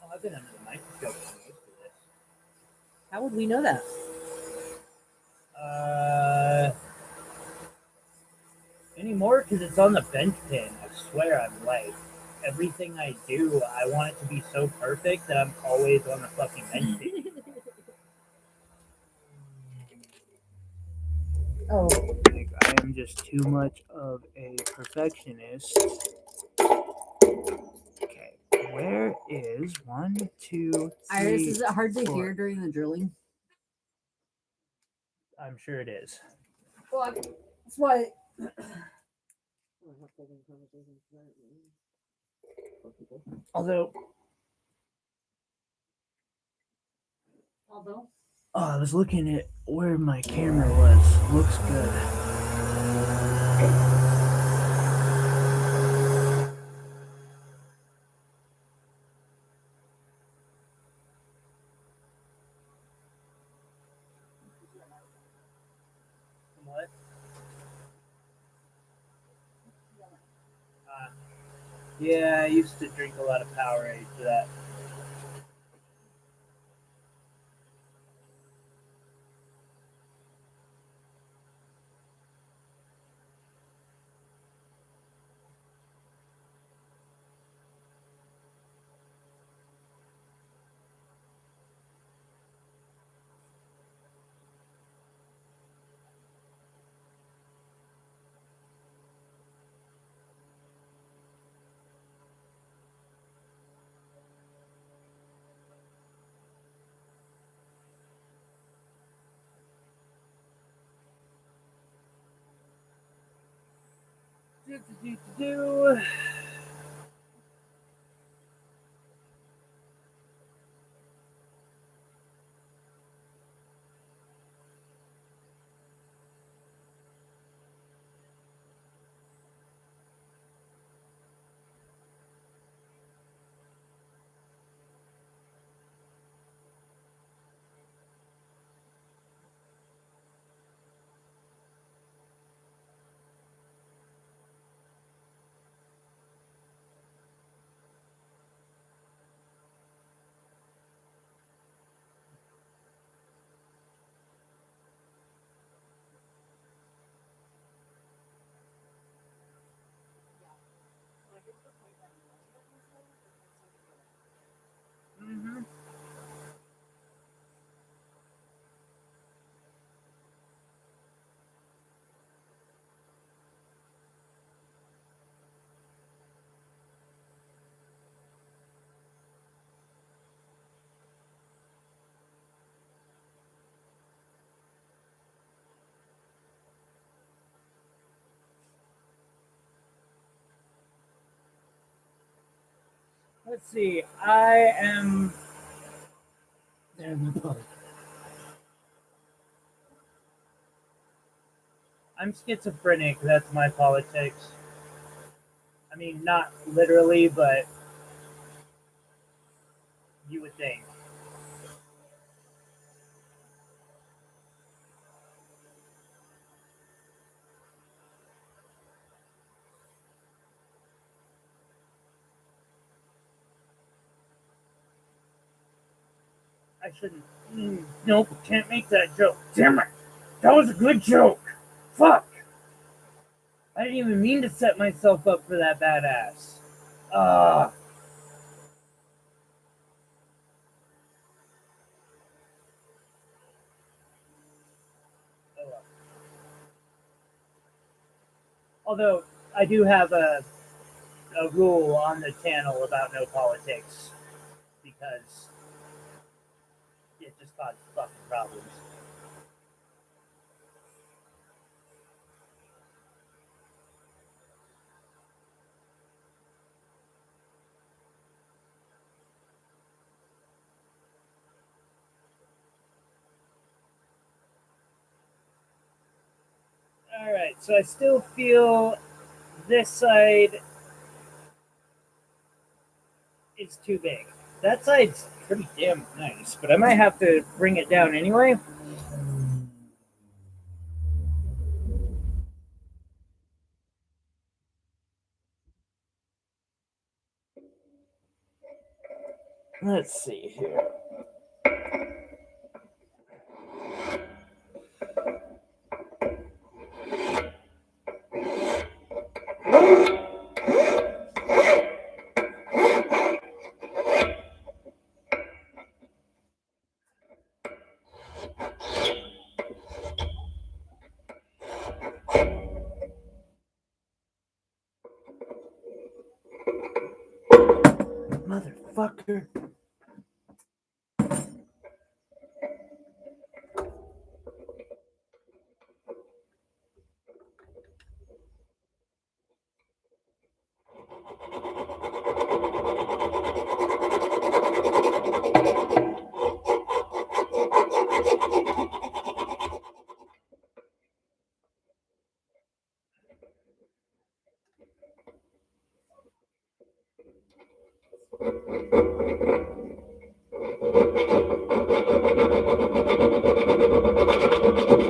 Oh, I've been under the microscope for most of this. How would we know that? Anymore because it's on the bench pin. I swear I'm like everything I do, I want it to be so perfect that I'm always on the fucking bench pin. Oh, Like I am just too much of a perfectionist. Okay, where is 1, 2, 3? Iris, is it hard to 4? hear during the drilling? I'm sure it is. Well, that's why. Although, oh, I was looking at where my camera was. Looks good. What? Yeah, I used to drink a lot of Powerade for that. Do. Let's see. I am. There's my book. I'm schizophrenic. That's my politics. I mean, not literally, but you would think. I shouldn't. Nope, can't make that joke. Damn it! That was a good joke. Fuck! I didn't even mean to set myself up for that badass. Ah. Oh well. Although I do have a rule on the channel about no politics because it just causes fucking problems. Alright, so I still feel this side is too big. That side's pretty damn nice, but I might have to bring it down anyway. Let's see here. Motherfucker.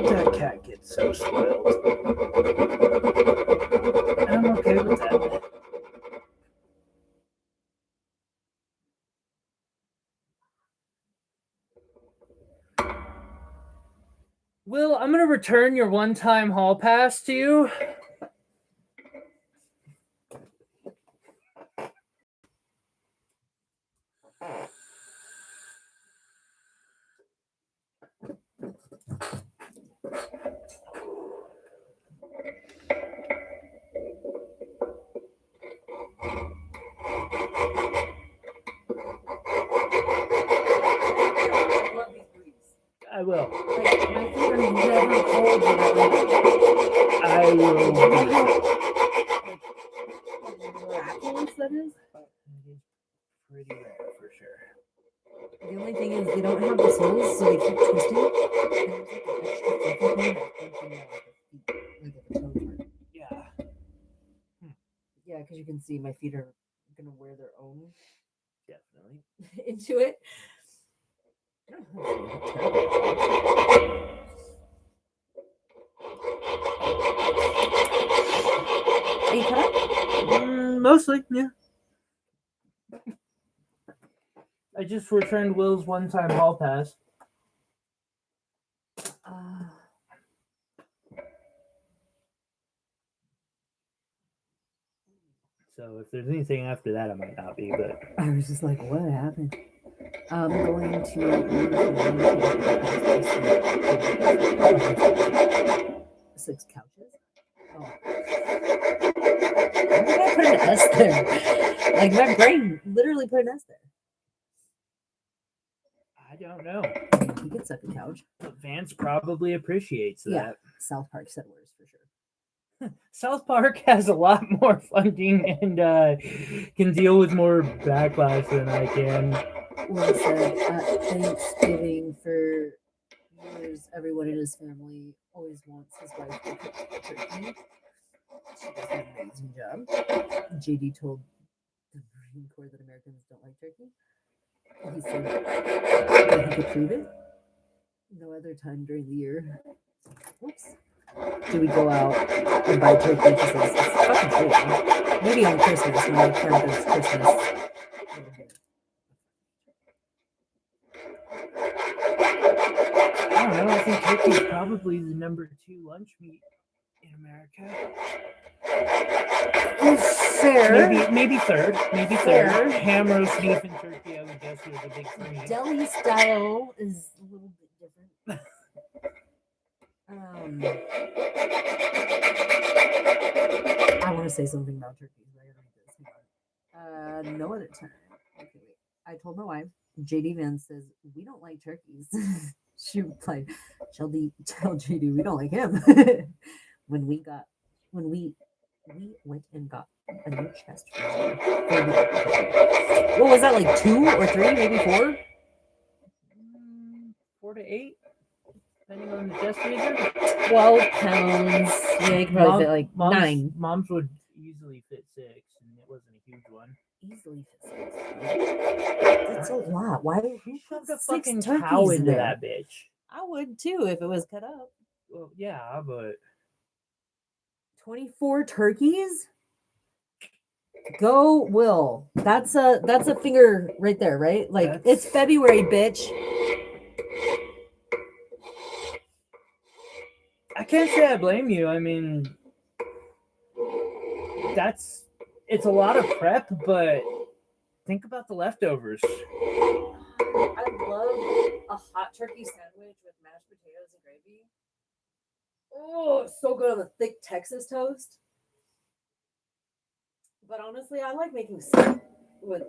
That cat gets so spoiled. And I'm okay with that. Will, I'm going to return your one-time hall pass to you. I will. Like, my feet are never cold without I will. miraculous that is. It is pretty rare for sure. The only thing is they don't have the soles, so they keep twisting. And there's like an extra fluffy thing that's like a toe part. Yeah. Yeah, because you can see my feet are gonna wear their own Definitely. into it. Are you cut up? Mostly, yeah. I just returned Will's one-time hall pass. So if there's anything after that, I might not be, but I was just like, what happened? I'm going to. Six couches. Oh. Why did I put an S there? Like my brain literally put an S there. I don't know. He gets up a couch. Vance probably appreciates that. Yeah, South Park settlers for sure. South Park has a lot more funding and can deal with more backlash than I can. Will said at Thanksgiving for years, everyone in his family always wants his wife to cook turkey. She does an amazing job. JD told the Marine Corps that Americans don't like turkey. He said that he could prove it. No other time during the year. Whoops. Do we go out and buy turkey? He says it's fucking cool. Maybe on Christmas when my parent does Christmas. I don't know. I think turkey is probably the number 2 lunch meat in America. Fair. Maybe third. Fair. Ham roast beef and turkey, I would guess, is a big for me. Deli style is a little bit different. I want to say something about turkeys, but I gotta read this. No other time. Okay, wait. I told my wife, JD Vance says, we don't like turkeys. She replied, tell JD we don't like him. when we went and got a new chest freezer. What was that, like 2 or 3, maybe 4? 4 to 8, depending on the chest freezer. 12 pounds. Yeah, you can probably fit like 9. Mom's would easily fit 6, and it wasn't a huge one. Easily fit 6. That's a lot. Why did you Shove put a 6 fucking turkeys cow in into there? that bitch? I would too if it was cut up. Well, yeah, but 24 turkeys? Go, Will. That's a finger right there, right? Like it's February, bitch. I can't say I blame you. I mean, it's a lot of prep, but think about the leftovers. I love a hot turkey sandwich with mashed potatoes and gravy. Oh, it's so good on a thick Texas toast. But honestly, I like making soup with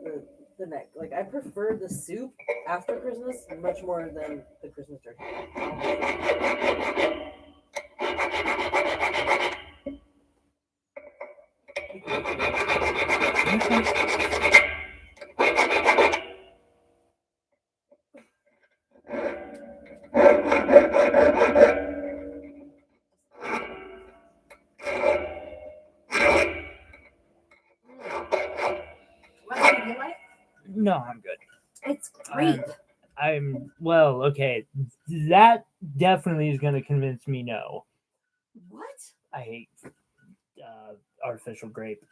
the neck. Like, I prefer the soup after Christmas much more than the Christmas turkey. No, I'm good. It's great. Well, okay. That definitely is going to convince me no. What? I hate artificial grape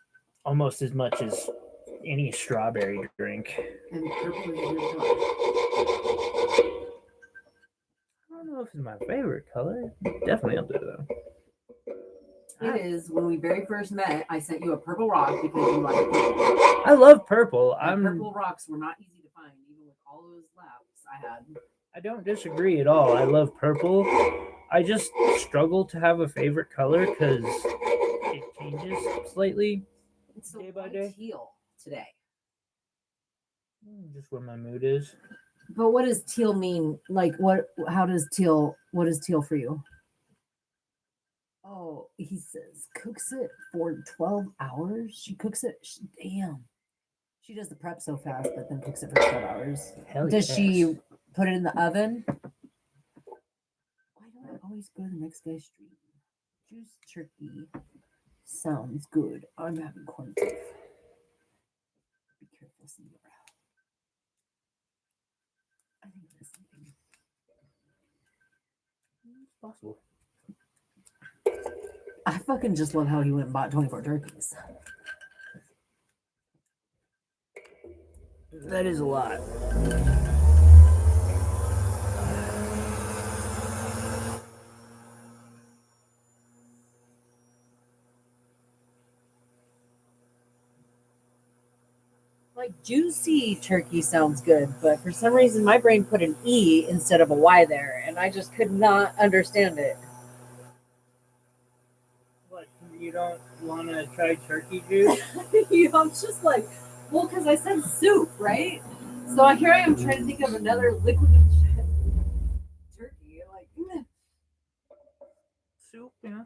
almost as much as any strawberry drink. And purple is your color. I don't know if it's my favorite color. Definitely up there though. It is. When we very first met, I sent you a purple rock because you like purple. I love purple. Purple rocks were not easy to find, even with all those laps I had. I don't disagree at all. I love purple. I just struggle to have a favorite color because it changes slightly day by day. Teal today. Just what my mood is. But what does teal mean? Like, what is teal for you? Oh, he says cooks it for 12 hours. She cooks it. Damn. She does the prep so fast, but then cooks it for 12 hours. Does she put it in the oven? Why don't I always go to the next guy's stream? Juice turkey sounds good. I'm having corned beef. Be careful, Senora. I think there's something. It's possible. I fucking just love how he went and bought 24 turkeys. That is a lot. Like juicy turkey sounds good, but for some reason my brain put an E instead of a Y there, and I just could not understand it. What, you don't want to try turkey juice? I'm just like, well, because I said soup, right? So here I am trying to think of another liquid turkey. Like, soup, yeah.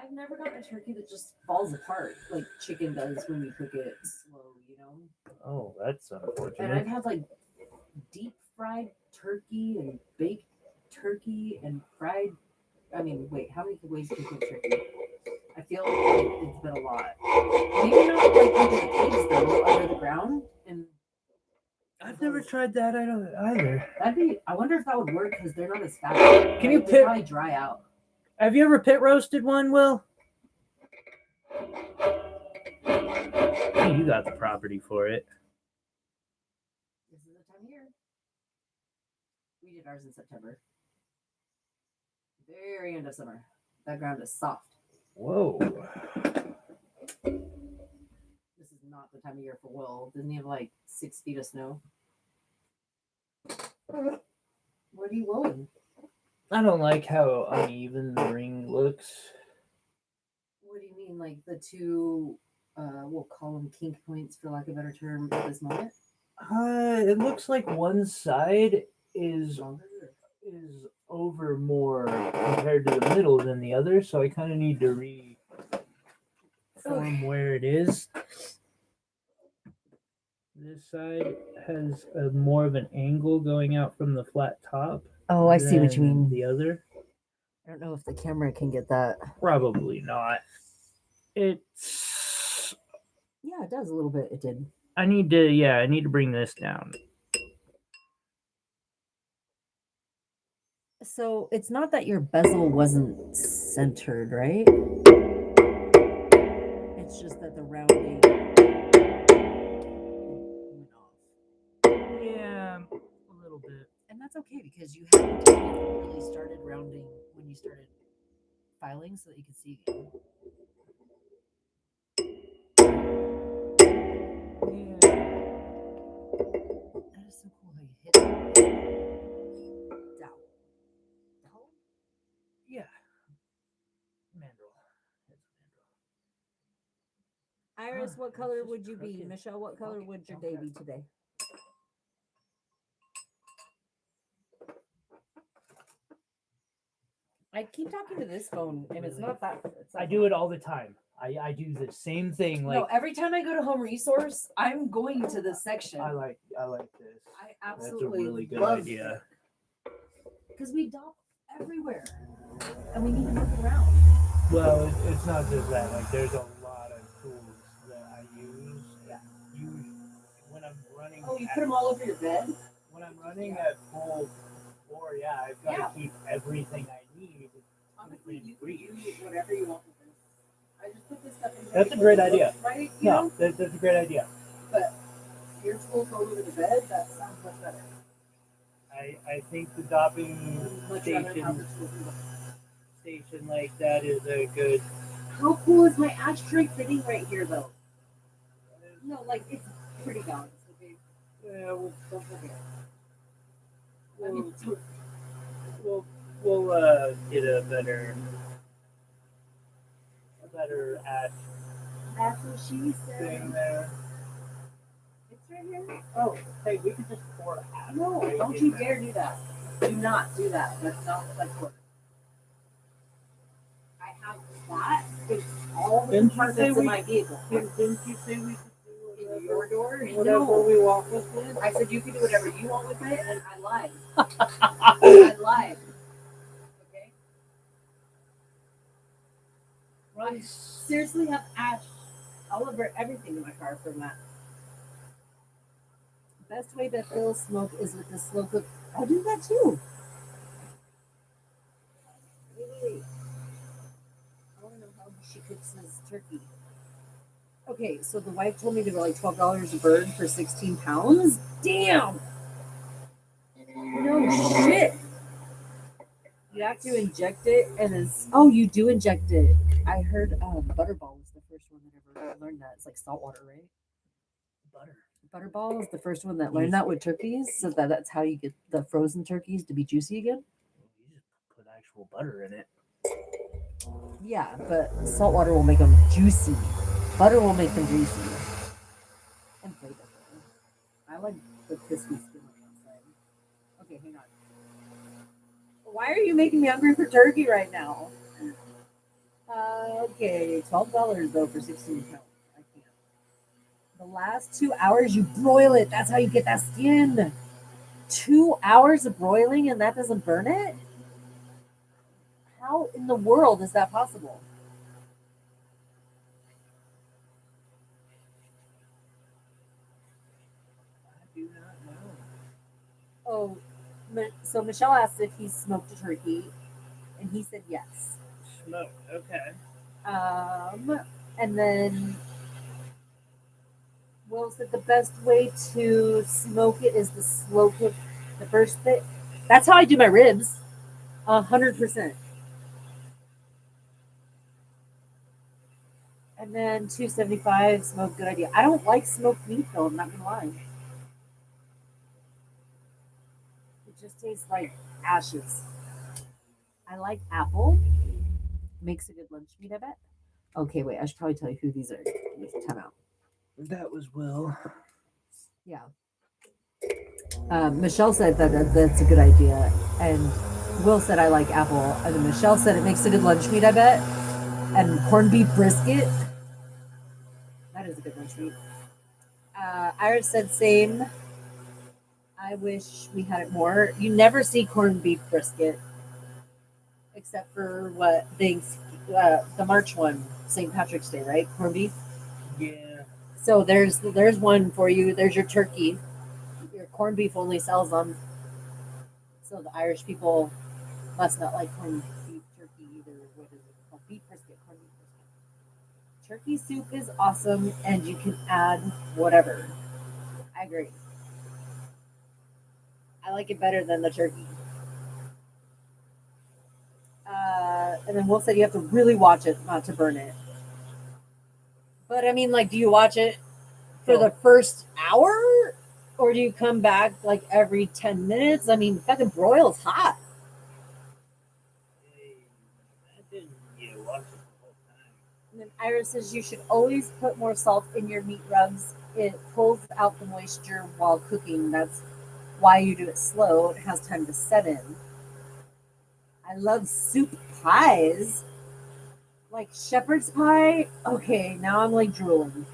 I've never gotten a turkey that just falls apart like chicken does when you cook it slow, you know? Oh, that's And unfortunate. I've had like deep fried turkey and baked turkey and fried. I mean, wait, how many ways can you cook turkey? I feel like it's been a lot. Maybe not like under the pigs though, under the ground. And I've never tried that. I don't either. that'd be. I wonder if that would work because they're not as fat. Can you They pit? probably dry out. Have you ever pit roasted one, Will? Hey, you got the property for it. This is the time of year. We did ours in September. Very end of summer. That ground is soft. Whoa. This is not the time of year for Will. Doesn't he have like 6 feet of snow? What are you willing? I don't like how uneven the ring looks. What do you mean? Like the two, we'll call them kink points for lack of a better term at this moment? It looks like one side is Longer? over more compared to the middle than the other, so I kind of need to reform where it is. This side has more of an angle going out from the flat top. Oh, I see what you than mean. The other, I don't know if the camera can get that. probably not. It's. Yeah, it does a little bit. It did. I need to bring this down. So it's not that your bezel wasn't centered, right? It's just that the rounding went off. Yeah, a little bit. And that's okay because you hadn't even really started rounding when you started filing so that you could see again. That is so cool how you hit it. Down. Down? Yeah. Mandrel. It's a mandrel. Iris, what it's color just would you be? crooked. Michelle, what color would your day be today? I keep talking to this phone, and it's not that. I do it all the time. I do the same thing. Like No, every time I go to Home Resource, I'm going to this section. I like this. I That's a absolutely really good love idea. because we dump everywhere, and we need to look around. Well, it's not just that. Like there's a lot of tools that I use. Yeah. When I'm running. Oh, you put them all over your bed? When I'm running at full floor, yeah, I've got to keep everything I need. Honestly, you can use whatever you want with this. I just put this stuff in. That's a great idea. Right? No, that's a great idea. But your tools all over the bed, that sounds much better. I think the dopping station like that is a good. How cool is my ashtray fitting right here, though? No, like it's pretty balanced. Okay. Yeah, Don't forget. We'll get a better ash That's what she said. thing there. It's right here. Oh, hey, we could just pour ash. No, don't you dare do that. Do not do that. That's not what that's for. I have that with all the compartments in my vehicle. Didn't you say we could do In your door? whatever we want with it? I said you can do whatever you want with it, and I lied. I lied. Okay? I seriously have ash all over everything in my car from that. Best way that Phil smoke is with the slow cook. I do that too. Wait. I want to know how she cooks his turkey. Okay, so the wife told me they were like $12 a bird for 16 pounds. Damn! No shit! You have to inject it, and it's. Oh, you do inject it. I heard Butterball was the first one that ever learned that. It's like saltwater, right? Butterball is the first one that learned that with turkeys, so that's how you get the frozen turkeys to be juicy again. You just put actual butter in it. Yeah, but saltwater will make them juicy. Butter will make them juicy. And flavorful. I like the crispy skin on the outside. Okay, hang on. Why are you making me hungry for turkey right now? Okay, $12 though for 16 pounds. I can't. The last 2 hours you broil it. That's how you get that skin. 2 hours of broiling and that doesn't burn it? How in the world is that possible? I do not know. Oh, so Michelle asked if he smoked a turkey, and he said yes. Smoke. Okay. And then Will said the best way to smoke it is to slow cook the first bit. That's how I do my ribs, 100%. And then 275 smoke, good idea. I don't like smoked meat though. I'm not gonna lie. It just tastes like ashes. I like apple. Makes a good lunch meat, I bet. Okay, wait. I should probably tell you who these are. Time out. That was Will. Yeah. Michelle said that's a good idea, and Will said I like apple, and then Michelle said it makes a good lunch meat, I bet, and corned beef brisket. That is a good lunch meat. Iris said same. I wish we had it more. You never see corned beef brisket, except for what things, the March one, St. Patrick's Day, right? Corned beef. Yeah. So there's one for you. There's your turkey. Your corned beef only sells on. So the Irish people must not like corned beef turkey either. What is it called? Beef brisket, corned beef brisket. Turkey soup is awesome, and you can add whatever. I agree. I like it better than the turkey. And then Will said you have to really watch it not to burn it. But I mean, like, do you watch it for the first hour? Or do you come back like every 10 minutes? I mean, fucking broil is hot. You watch it the whole time. And then Iris says you should always put more salt in your meat rubs. It pulls out the moisture while cooking. That's why you do it slow. It has time to set in. I love soup pies. Like shepherd's pie. Okay, now I'm like drooling.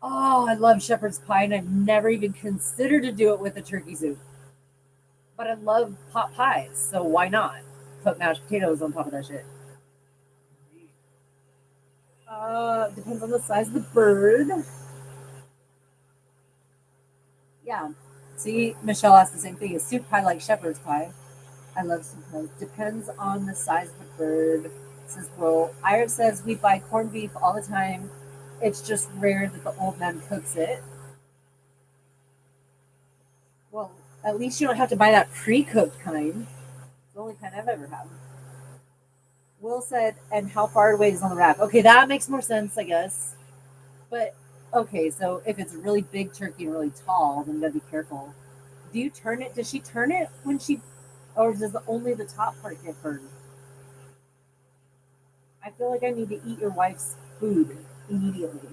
Oh, I love shepherd's pie, and I've never even considered to do it with a turkey soup. But I love pot pies, so why not? Put mashed potatoes on top of that shit. Depends on the size of the bird. Yeah. See, Michelle asked the same thing. Is soup pie like shepherd's pie? I love soup pie. Depends on the size of the bird. Says Will. Iris says we buy corned beef all the time. It's just rare that the old man cooks it. Well, at least you don't have to buy that pre-cooked kind. It's the only kind I've ever had. Will said, and how far away is on the rack? Okay, that makes more sense, I guess. But okay, so if it's a really big turkey and really tall, then you gotta be careful. Do you turn it? Does she turn it when she, or does only the top part get burned? I feel like I need to eat your wife's food immediately.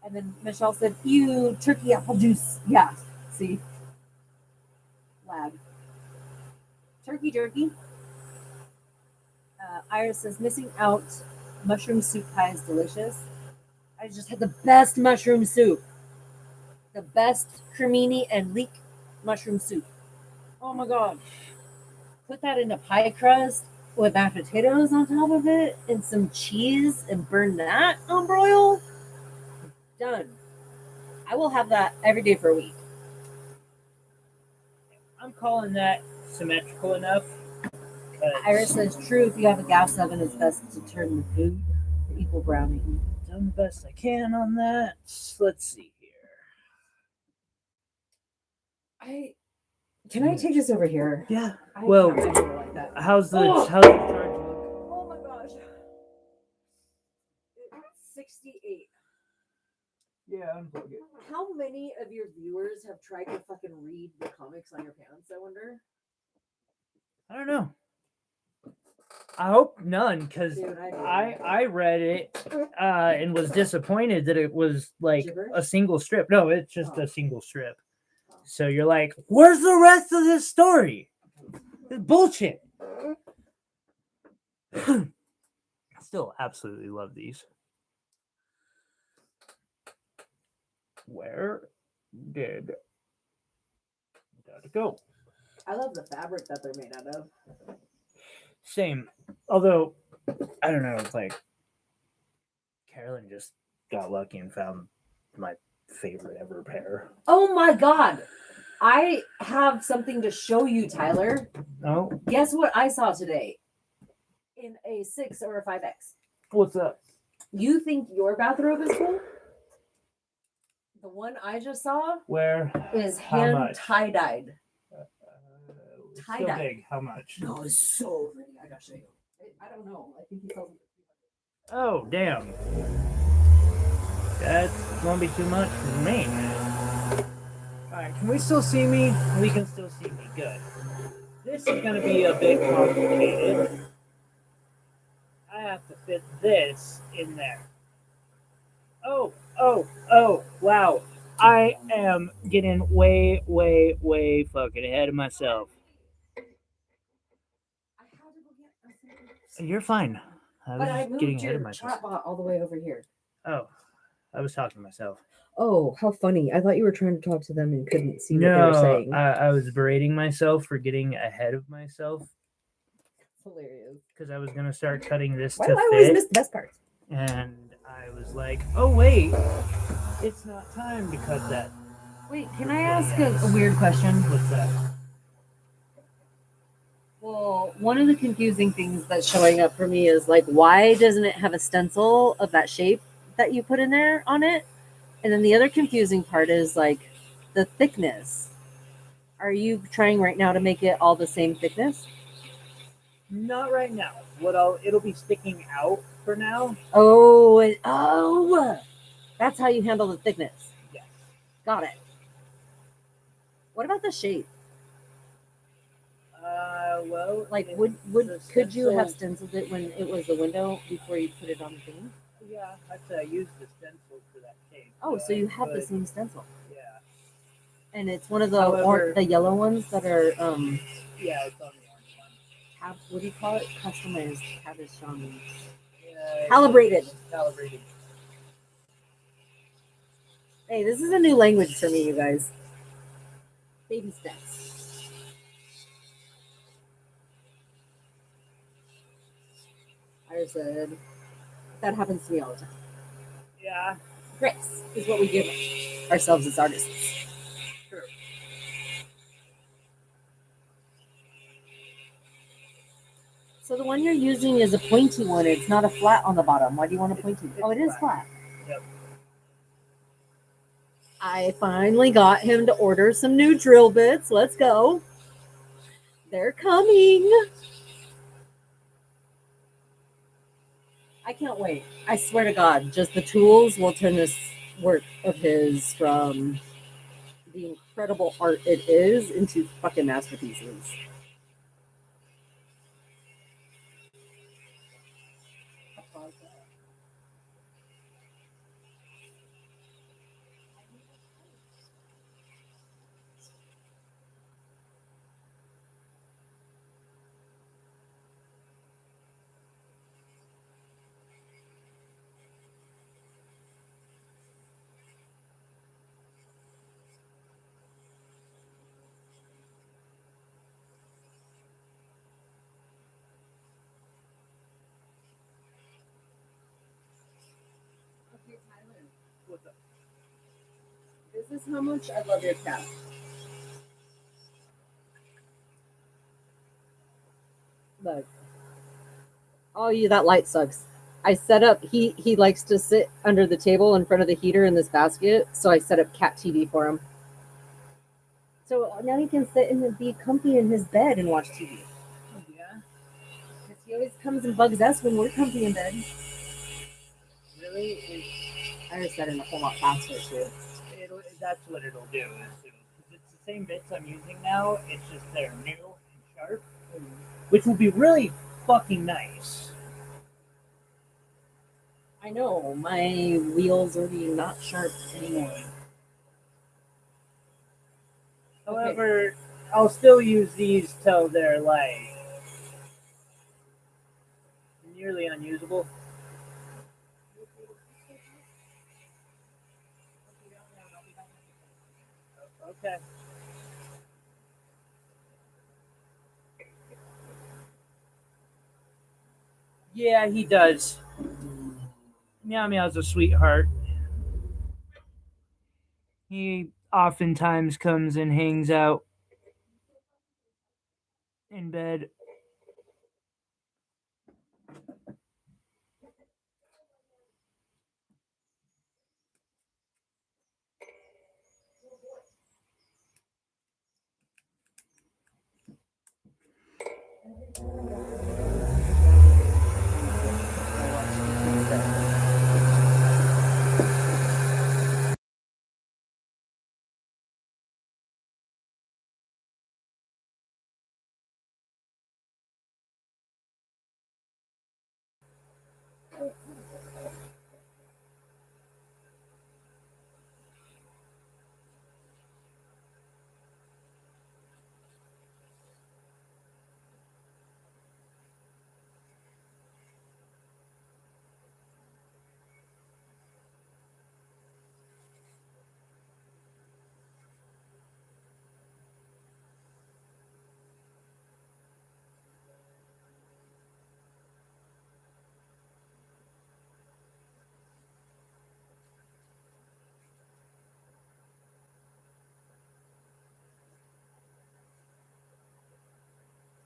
And then Michelle said, "Ew, turkey apple juice." Yeah, see, lab. Turkey jerky. Iris says, "Missing out. Mushroom soup pie is delicious." I just had the best mushroom soup. The best cremini and leek mushroom soup. Oh my god. Put that in a pie crust with mashed potatoes on top of it and some cheese and burn that on broil. Done. I will have that every day for a week. I'm calling that symmetrical enough. Iris says, true, if you have a gas oven, it's best to turn the food for equal browning. Done the best I can on that. Let's see here. Can I take this over here? Yeah. I Well, can't remember like that. how's the Oh! charge look? Oh my gosh. It's 68. Yeah, unplug it. How many of your viewers have tried to fucking read the comics on your pants, I wonder? I don't know. I hope none, because Dude, I read it and was disappointed that it was like Gibberish? a single strip. No, it's just a single strip. So you're like, where's the rest of this story? It's bullshit. Still absolutely love these. Where did that go? I love the fabric that they're made out of. Same. Although, I don't know, like, Carolyn just got lucky and found my favorite ever pair. Oh my god! I have something to show you, Tyler. Oh, Guess what I saw today? In a 6 or a 5X. what's up? You think your bathrobe is cool? The one I just saw Where? is How hand much? tie-dyed. Still Tie-dye. big. How much? No, it's so pretty. I gotta show you. I don't know. I think he sells it. Oh, damn. That's gonna be too much for me. Alright, can we still see me? We can still see me. Good. This is gonna be a bit complicated. I have to fit this in there. Oh, wow. I am getting way fucking ahead of myself. I had to go get something. You're fine. I was But I just getting moved ahead of your myself. chatbot all the way over here. Oh, I was talking to myself. Oh, how funny. I thought you were trying to talk to them and couldn't see what they No, were saying. I was berating myself for getting ahead of myself It's hilarious. because I was going to start cutting this Why to do I always fit. miss the best parts? And I was like, oh, wait, it's not time to cut that. Wait, can I ask a weird question? What's that? Well, one of the confusing things that's showing up for me is like, why doesn't it have a stencil of that shape that you put in there on it? And then the other confusing part is like the thickness. Are you trying right now to make it all the same thickness? Not right now. It'll be sticking out for now. Oh, that's how you handle the thickness. Yes. Got it. What about the shape? Well, Like, could you have stenciled it when it was the window before you put it on the thing? Yeah, I'd say I used the stencil for that shape. Oh, so you have the same stencil. Yeah. And it's one of the However- the yellow ones that are Yeah, it's on the orange one. what do you call it? Customized, Yeah, calibrated. Calibrated. Hey, this is a new language for me, you guys. Baby steps. I said that happens to me all the time. Yeah. Grace is what we give ourselves as artists. True. So the one you're using is a pointy one. It's not a flat on the bottom. Why do you want a pointy? Oh, it is flat. Yep. I finally got him to order some new drill bits. Let's go. They're coming. I can't wait. I swear to God, just the tools will turn this work of his from the incredible art it is into fucking masterpieces. Okay, Tyler. What's up? This is how much I love your cat. Look. Oh, yeah, that light sucks. I set up, he likes to sit under the table in front of the heater in this basket, so I set up cat TV for him. So now he can sit and be comfy in his bed and watch TV. Yeah. Because he always comes and bugs us when we're comfy in bed. Really? I just said it a whole lot faster, too. That's what it'll do. It's the same bits I'm using now. It's just they're new and sharp, which will be really fucking nice. I know, my wheels are being not sharp anymore. However, I'll still use these till they're like nearly unusable. Okay. Yeah, he does. Meow Meow's a sweetheart. He oftentimes comes and hangs out in bed.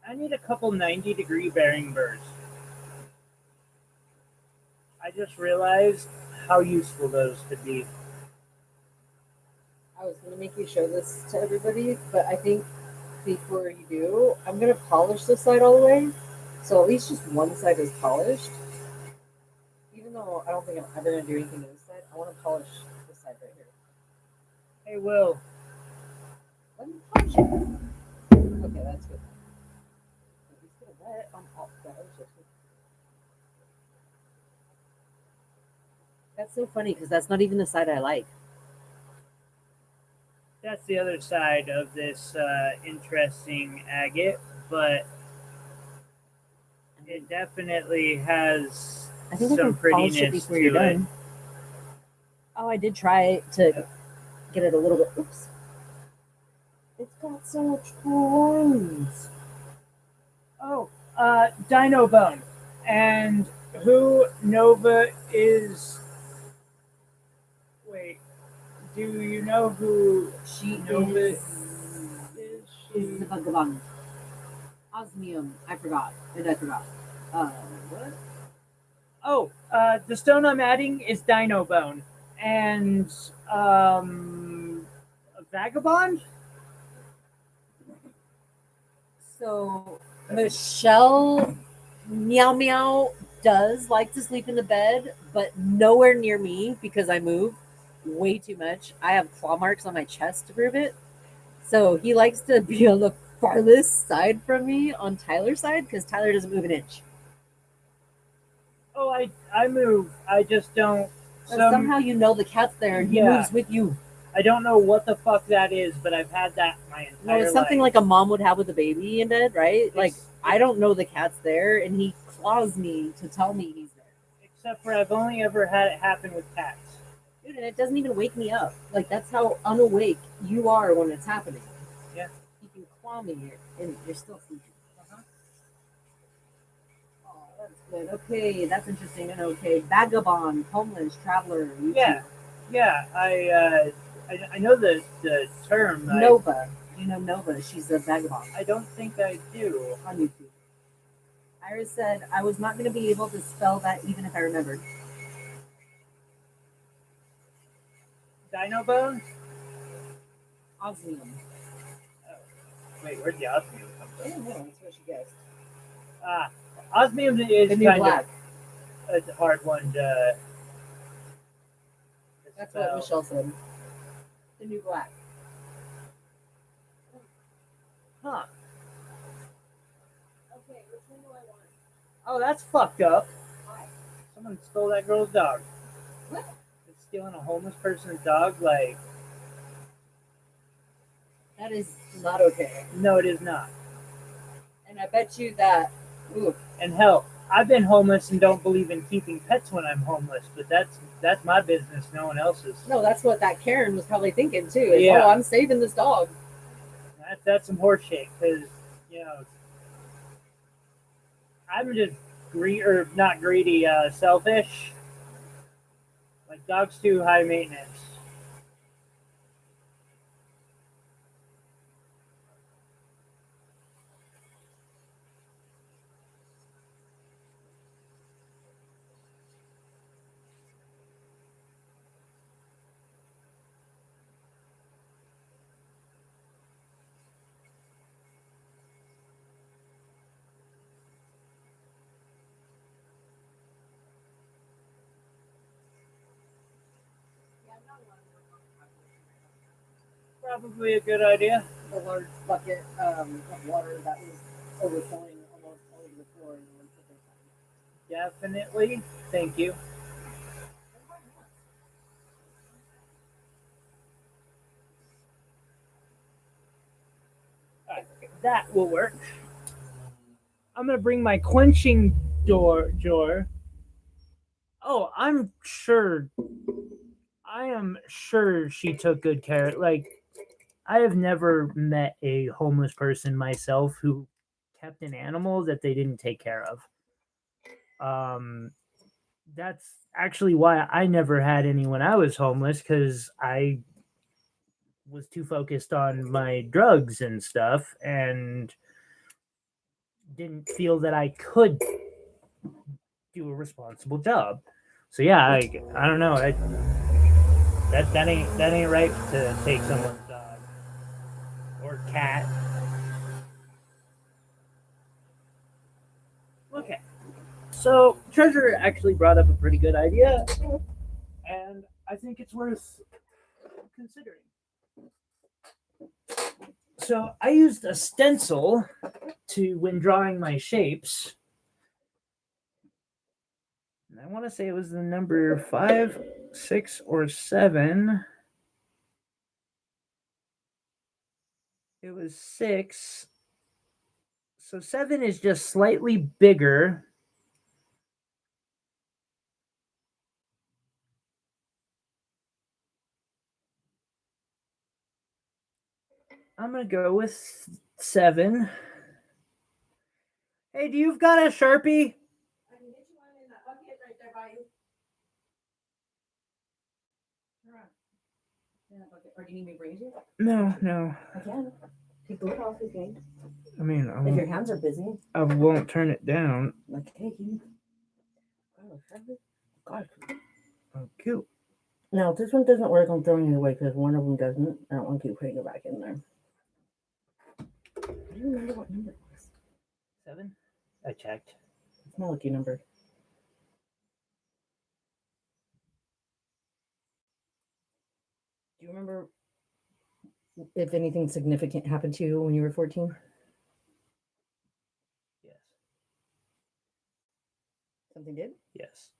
I need a couple 90-degree bearing burrs. I just realized how useful those could be. I was going to make you show this to everybody, but I think before you do, I'm going to polish this side all the way. So at least just one side is polished. Even though I don't think I'm ever going to do anything to this side, I want to polish this side right here. Hey, Will. Let me polish it. Okay, that's good. It's going to wet on all the edges. That's so funny because that's not even the side I like. That's the other side of this interesting agate, but it definitely has I think I some can polish it prettiness before to you're it. done. Oh, I did try to get it a little bit. Oops. It's got so much cool lines. Oh, dinobone. And who Nova is... Wait, do you know who She Nova is is? the vagabond. Osmium. I forgot. And I forgot. What? Oh, the stone I'm adding is dinobone. And, a vagabond? So Michelle Meow Meow does like to sleep in the bed, but nowhere near me because I move way too much. I have claw marks on my chest to prove it. So he likes to be on the farthest side from me on Tyler's side because Tyler doesn't move an inch. Oh, I move. I just don't. So somehow you know the cat's there and he Yeah. moves with you. I don't know what the fuck that is, but I've had that my entire No, it's something life. like a mom would have with a baby in bed, right? Like It's- I don't know the cat's there and he claws me to tell me he's there. Except for I've only ever had it happen with cats. Dude, and it doesn't even wake me up. Like that's how unawake you are when it's happening. Yeah. You can claw me and you're still sleeping. Uh-huh. Oh, that's good. Okay, that's interesting. And okay, vagabond, homeless, traveler. YouTube. Yeah. I know the term. Nova. You know Nova. She's a vagabond I don't think I do. on YouTube. Iris said, I was not going to be able to spell that even if I remembered. Dinobone? Osmium. Wait, where'd the osmium come I from? don't know. That's what she guessed. Osmium is The new kind black. of a hard one to That's spell. what Michelle said. The new black. Huh. Okay, which one do I want? Oh, that's fucked up. Why? Someone stole that girl's dog. What? Stealing a homeless person's dog, like, That is not okay. no, it is not. And I bet you that. Ooh, And hell, I've been homeless and don't believe in keeping pets when I'm homeless, but that's my business, no one else's. No, that's what that Karen was probably thinking too. Is, Yeah. oh, I'm saving this dog. That's some horse shit, because I'm just not greedy, selfish. Like, dogs too high maintenance. Probably a good idea. A large bucket of water that was overflowing almost all over the floor. Definitely. Thank you. Alright, that will work. I'm gonna bring my quenching drawer. Oh, I am sure she took good care. Like, I have never met a homeless person myself who kept an animal that they didn't take care of. That's actually why I never had any when I was homeless, because I was too focused on my drugs and stuff and didn't feel that I could do a responsible job. So yeah, I don't know. That ain't right to take someone's dog or cat. Okay, so Treasure actually brought up a pretty good idea, and I think it's worth considering. So I used a stencil when drawing my shapes. And I want to say it was the number 5, 6, or 7. It was 6. So 7 is just slightly bigger. I'm going to go with 7. Hey, do you've got a Sharpie? I can get you one in that bucket right there by you. In that bucket. Or do you need me to bring it to you? No. I can. Take the lid off if you need. I mean, If your hands are busy. I won't turn it down. Okay. God. Oh, cute. No, this one doesn't work. I'm throwing it away because one of them doesn't. I don't want to keep putting it back in there. I don't remember what number it was. 7? I checked. It's my lucky number. Do you remember if anything significant happened to you when you were 14? Yes. Something did? Yes.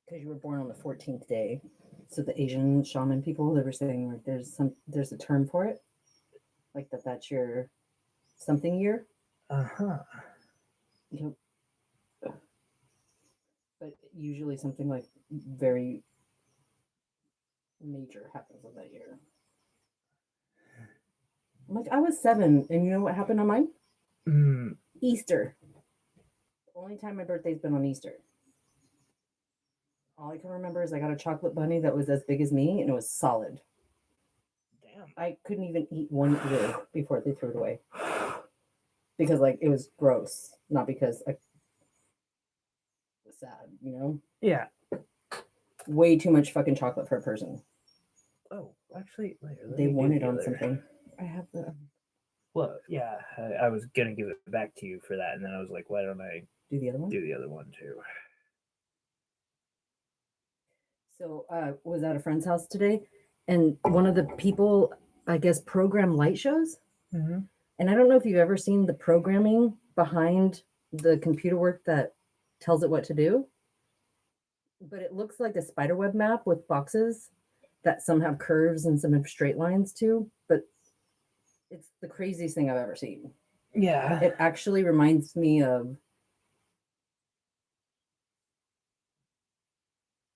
Because you were born on the 14th day. So the Asian shaman people, they were saying like there's a term for it. Like that's your something year. Uh-huh. Yep. But usually something like very major happens on that year. I'm like, I was 7, and you know what happened on mine? Easter. The only time my birthday's been on Easter. All I can remember is I got a chocolate bunny that was as big as me, and it was solid. Damn. I couldn't even eat one ear before they threw it away. Because, like, it was gross. Not because I was sad, you know? Yeah. Way too much fucking chocolate for a person. Oh, actually, They wanted on something. I have the... Well, yeah, I was going to give it back to you for that, and then I was like, why don't I do the other one? Do the other one, too. So, was at a friend's house today, and one of the people, I guess, program light shows. Mm-hmm. And I don't know if you've ever seen the programming behind the computer work that tells it what to do, but it looks like a spiderweb map with boxes that some have curves and some have straight lines too. But it's the craziest thing I've ever seen. Yeah. It actually reminds me of.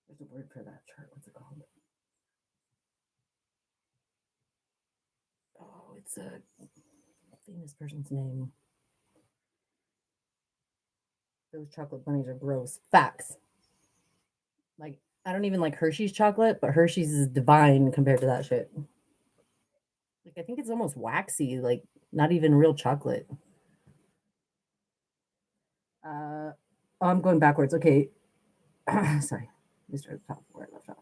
There's a word for that chart. What's it called? Oh, it's a famous person's name. Those chocolate bunnies are gross. Facts. Like, I don't even like Hershey's chocolate, but Hershey's is divine compared to that shit. Like, I think it's almost waxy, like not even real chocolate. Oh, I'm going backwards. Okay. Sorry. Let me start at the top where I left off.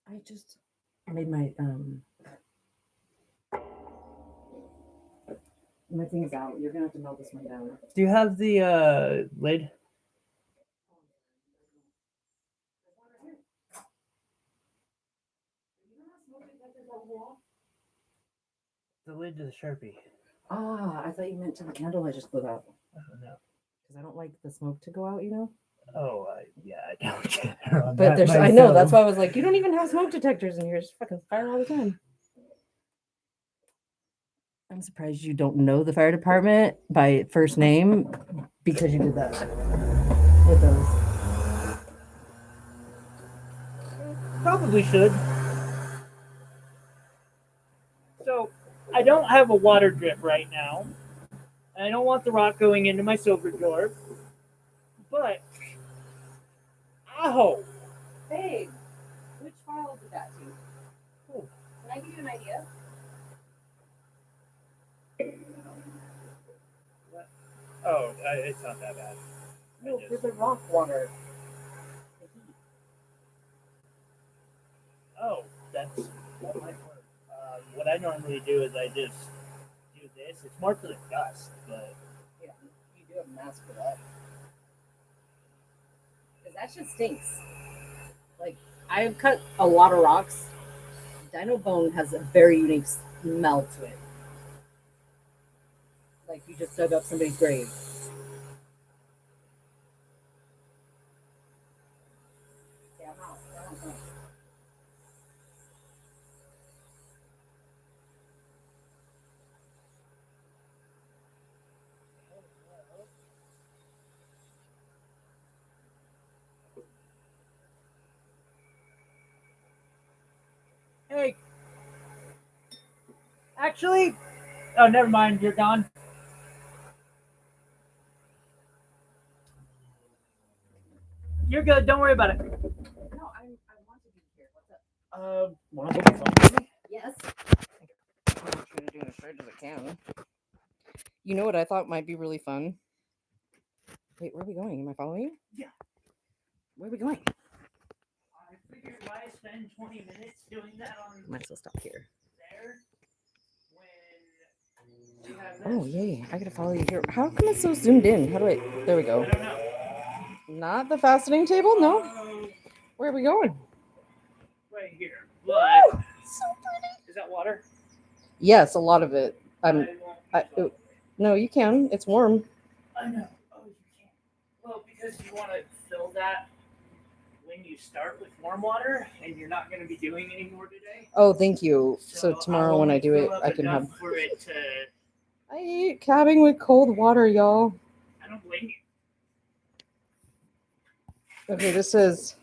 I just made my things out. You're gonna have to melt this one down. Do you have the lid? The lid to the Sharpie. Ah, I thought you meant to the candle I just blew out. Oh no. Because I don't like the smoke to go out, you know? Oh, yeah, I know what you're on But that there's, I know, that's myself. why I was like, you don't even have smoke detectors in here. It's fucking fire all the time. I'm surprised you don't know the fire department by first name because you did that with those. Probably should. So, I don't have a water drip right now. And I don't want the rock going into my silver drawer. But, ow! Hey, which file did that to? Oh. Can I give you an idea? Oh, it's not that bad. No, for the rock water. Oh, that might work. What I normally do is I just do this. It's more for the dust, but Yeah, you do have a mask for that. Because that shit stinks. Like, I've cut a lot of rocks. Dinobone has a very unique smell to it. Like you just dug up somebody's grave. Yeah, I'm out. hey, actually, oh, never mind. You're gone. You're good. Don't worry about it. No, I want to be here. What's up? Want to go with me? Yes. I'm trying to do as straight as I can. You know what I thought might be really fun? Wait, where are we going? Am I following you? Yeah. Where are we going? I figured why spend 20 minutes doing that on Might as well stop here. there when you have this? Oh, yay. I gotta follow you here. How come it's so zoomed in? How do I? There we go. I don't know. Not the fastening table? No. Where are we going? Right here. But So pretty. is that water? Yes, a lot of it. I won't. No, you can. It's warm. I know. Oh, you can't. Well, because you want to fill that when you start with warm water, and you're not going to be doing any more today. Oh, thank you. So tomorrow I'll when I only do it, fill up I can enough have. for it to. I eat cabbing with cold water, y'all. I don't blame you. Okay, this is.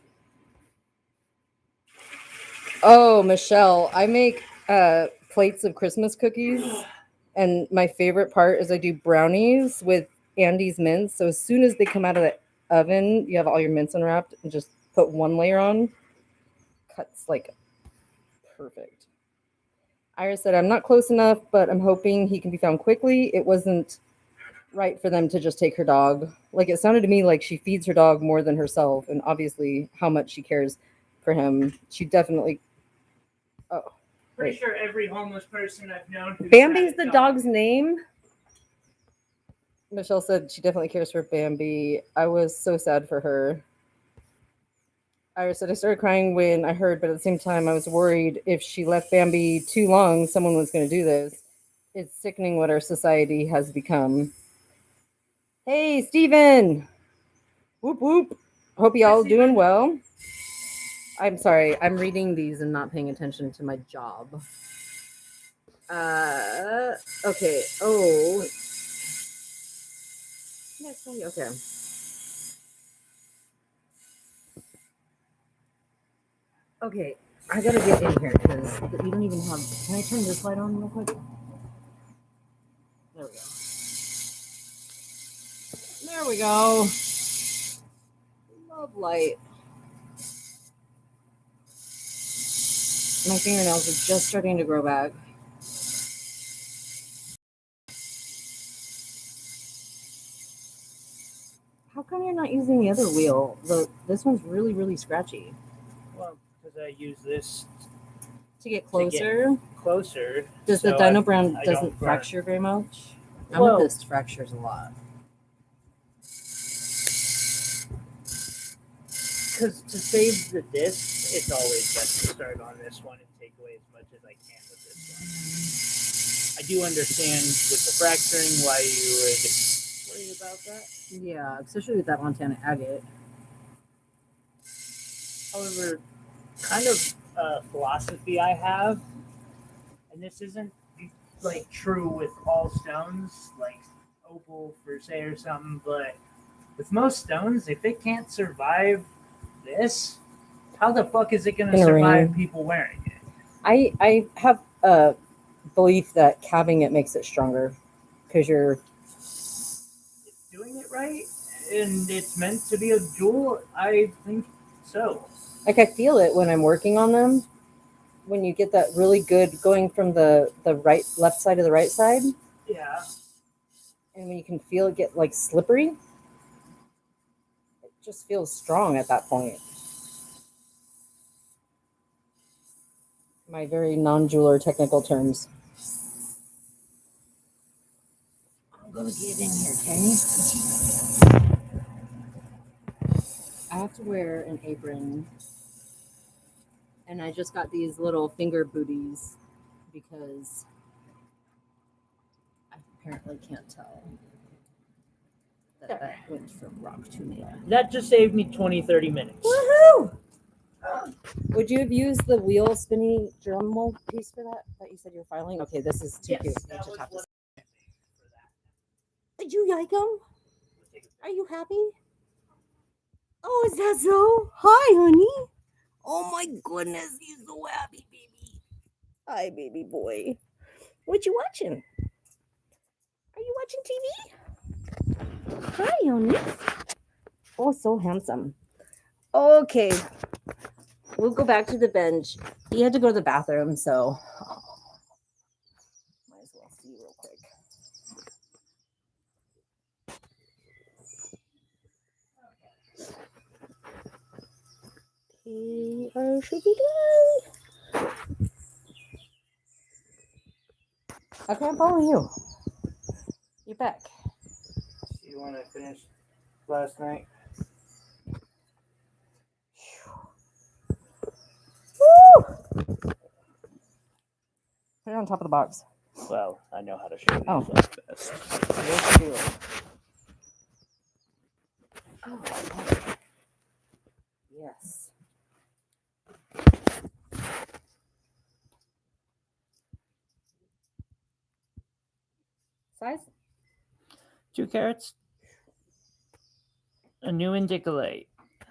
Oh, Michelle, I make plates of Christmas cookies, and my favorite part is I do brownies with Andy's mints. So as soon as they come out of the oven, you have all your mints unwrapped and just put one layer on. Cuts like perfect. Iris said, I'm not close enough, but I'm hoping he can be found quickly. It wasn't right for them to just take her dog. Like, it sounded to me like she feeds her dog more than herself, and obviously how much she cares for him. She definitely. Oh, Pretty sure every homeless person I've known. Bambi's the dog's name. Michelle said she definitely cares for Bambi. I was so sad for her. Iris said, I started crying when I heard, but at the same time, I was worried if she left Bambi too long, someone was going to do this. It's sickening what our society has become. Hey, Steven! Whoop, whoop. Hope y'all doing well. I'm sorry, I'm reading these and not paying attention to my job. Okay. Oh. Yes. Okay. Okay. I gotta get in here because we don't even have. Can I turn this light on real quick? There we go. There we go. Love light. My fingernails are just starting to grow back. How come you're not using the other wheel? This one's really, really scratchy. Well, because I use this To get closer. closer. Does the so dinobone I doesn't don't burn. fracture very much? Well- Amethyst fractures a lot. Because to save the disc, it's always best to start on this one and take away as much as I can with this one. I do understand with the fracturing why you would worry about that. Yeah, especially with that Montana agate. However, kind of philosophy I have, and this isn't like true with all stones, like opal per se or something, but with most stones, if it can't survive this, how the fuck is it going to In a survive ring. people wearing it? I have a belief that calving it makes it stronger because you're It's doing it right, and it's meant to be a jewel. I think so. like I feel it when I'm working on them. When you get that really good going from the left side to the right side, Yeah. and when you can feel it get like slippery, it just feels strong at that point. My very non-jeweler technical terms. I'm gonna get in here, okay? I have to wear an apron, and I just got these little finger booties because I apparently can't tell that went from rock to nail. That just saved me 20-30 minutes. Woohoo! Would you have used the wheel spinny Dremel piece for that you said you're filing? Okay, this is too cute. that I just was have to. what Did you like them? Are you happy? Oh, is that so? Hi, honey. Oh my goodness, he's so happy, baby. Hi, baby boy. What you watching? Are you watching TV? Hi, honey. Oh, so handsome. Okay. We'll go back to the bench. He had to go to the bathroom, so might as well see real quick. Should be done. Okay, I'm following you. You're back. See when I finished last night. Woo! Put it on top of the box. Well, I know how to show these Oh. up best. Let's do it. Oh, yes. Size? 2 carats. A new indicolate.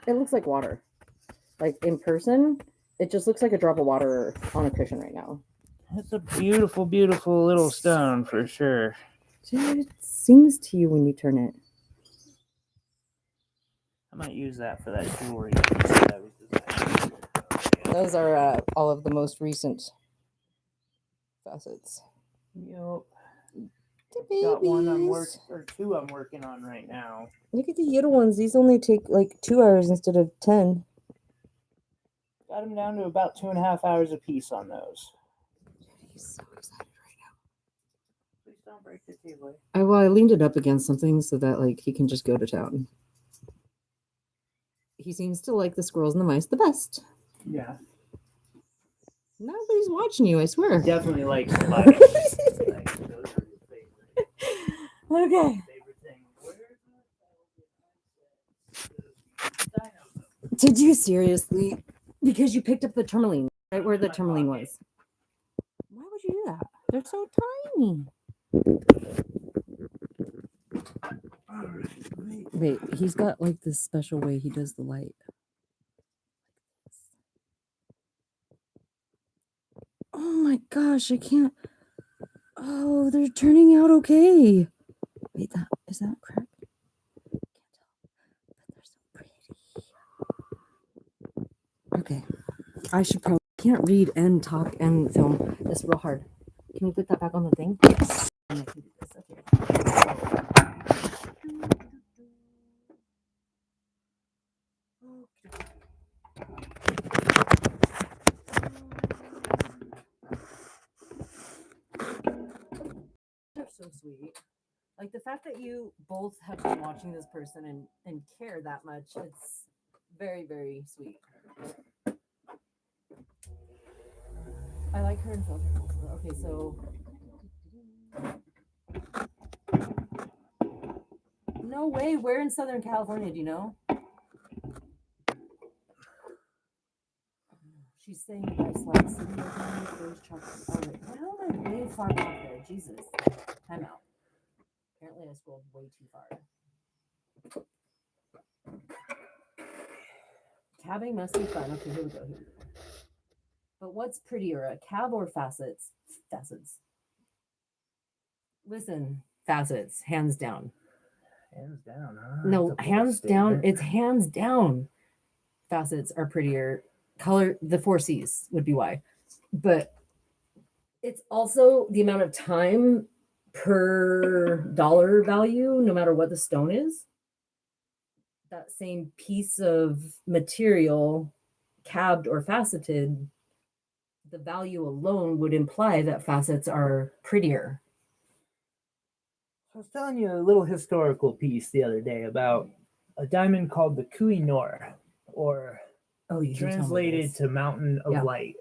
It looks like water. Like in person, it just looks like a drop of water on a cushion right now. It's a beautiful, beautiful little stone for sure. Dude, it sings to you when you turn it. I might use that for that jewelry piece that I was designing. Those are all of the most recent facets. Yup. The Got one babies. or two I'm working on right now. Look at the little ones. These only take like 2 hours instead of 10. Got them down to about 2.5 hours a piece on those. He's so excited right now. Please don't break the table. I leaned it up against something so that like he can just go to town. He seems to like the squirrels and the mice the best. Yeah. Nobody's watching you, I swear. Definitely likes the mice. Like, those are his favorite. Okay. Favorite thing. Where's the dino? Did you seriously? Because you picked up the tourmaline right where the tourmaline was. Why would you do that? They're so tiny. All right, Wait, he's got like this special way he does the light. Oh my gosh, I can't. Oh, they're turning out okay. Wait, is that cracked? Can't tell. But they're so pretty. Okay. I should probably can't read and talk and film. It's real hard. Can you put that back on the thing? And I can do this. Okay. They're so sweet. Like the fact that you both have been watching this person and care that much, it's very, very sweet. I like her in filter. Okay, so no way. Where in Southern California? Do you know? She's saying nice like city first chocolate. Oh wait, why am I way far back there? Jesus. Time out. Apparently I scrolled way too far. Cabbing must be fun. Okay, here we go. But what's prettier, a cab or facets? Facets. Listen, facets, hands down. hands down, huh? No, That's a bold hands down. statement. It's hands down. Facets are prettier. Color, the 4Cs would be why. But it's also the amount of time per dollar value, no matter what the stone is. That same piece of material, cabbed or faceted, the value alone would imply that facets are prettier. I was telling you a little historical piece the other day about a diamond called the Koh-i-Noor, or Oh, you translated to Mountain of Yeah. Light.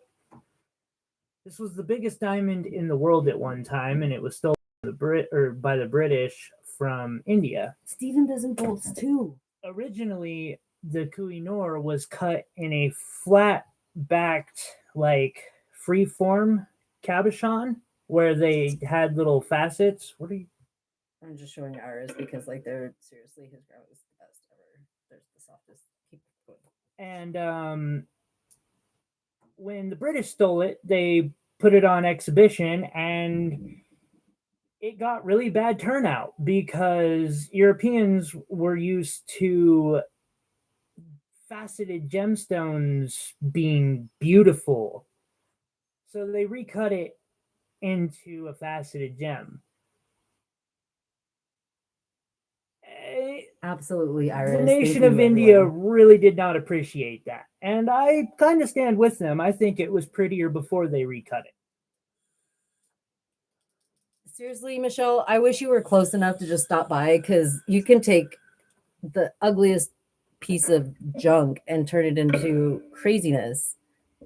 This was the biggest diamond in the world at one time, and it was stolen by the British from India. Stephen doesn't bolts too. Originally, the Koh-i-Noor was cut in a flat-backed, like free-form cabochon, where they had little facets. What are you? I'm just showing ours because, like, they're seriously his ground is the best ever. There's the softest. Keep going. And when the British stole it, they put it on exhibition, and it got really bad turnout because Europeans were used to faceted gemstones being beautiful. So they recut it into a faceted gem. Absolutely, Iris. The nation of India really did not appreciate that. And I kind of stand with them. I think it was prettier before they recut it. Seriously, Michelle, I wish you were close enough to just stop by because you can take the ugliest piece of junk and turn it into craziness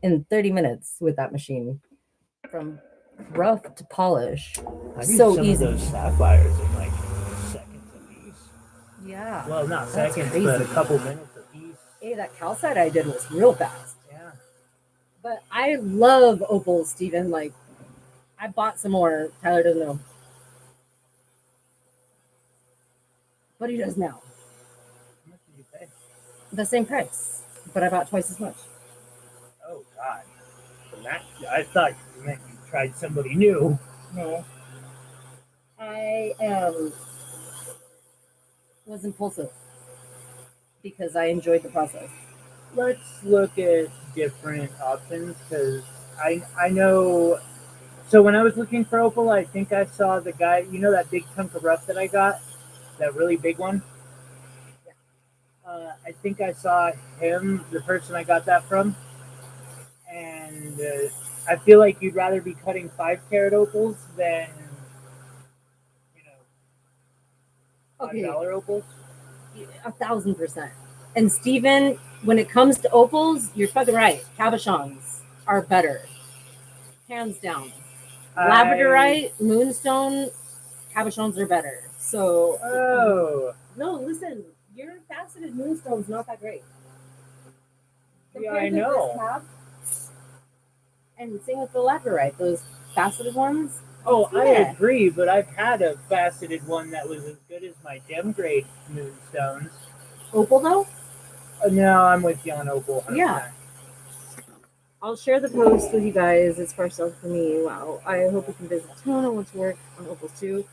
in 30 minutes with that machine. From rough to polish. I do So some easy. of those sapphires in like seconds a piece. Yeah. Well, not That's seconds, crazy. but a couple minutes a piece. Hey, that calcite I did was real fast. Yeah. But I love opals, Steven. Like, I bought some more. Tyler doesn't know. But he does now. How much did you pay? The same price. But I bought twice as much. Oh, God. From that, I thought you meant you tried somebody new. No. I was impulsive because I enjoyed the process. Let's look at different options because I know. So when I was looking for opal, I think I saw the guy. You know that big chunk of rough that I got, that really big one. I think I saw him, the person I got that from, and I feel like you'd rather be cutting 5-carat opals than $5 opals. 1,000%. And Steven, when it comes to opals, you're fucking right. Cabochons are better. Hands down. Labradorite, moonstone, cabochons are better. So, no, listen, your faceted moonstone's not that great. Yeah, I know. And same with the labradorite, those faceted ones, Oh, I Yeah. agree, but I've had a faceted one that was as good as my gem grade moonstones. Opal though? No, I'm with you on Opal. 100%. Yeah. I'll share the post with you guys. It's far south for me. Wow. I hope we can visit town. I want to work on opals too.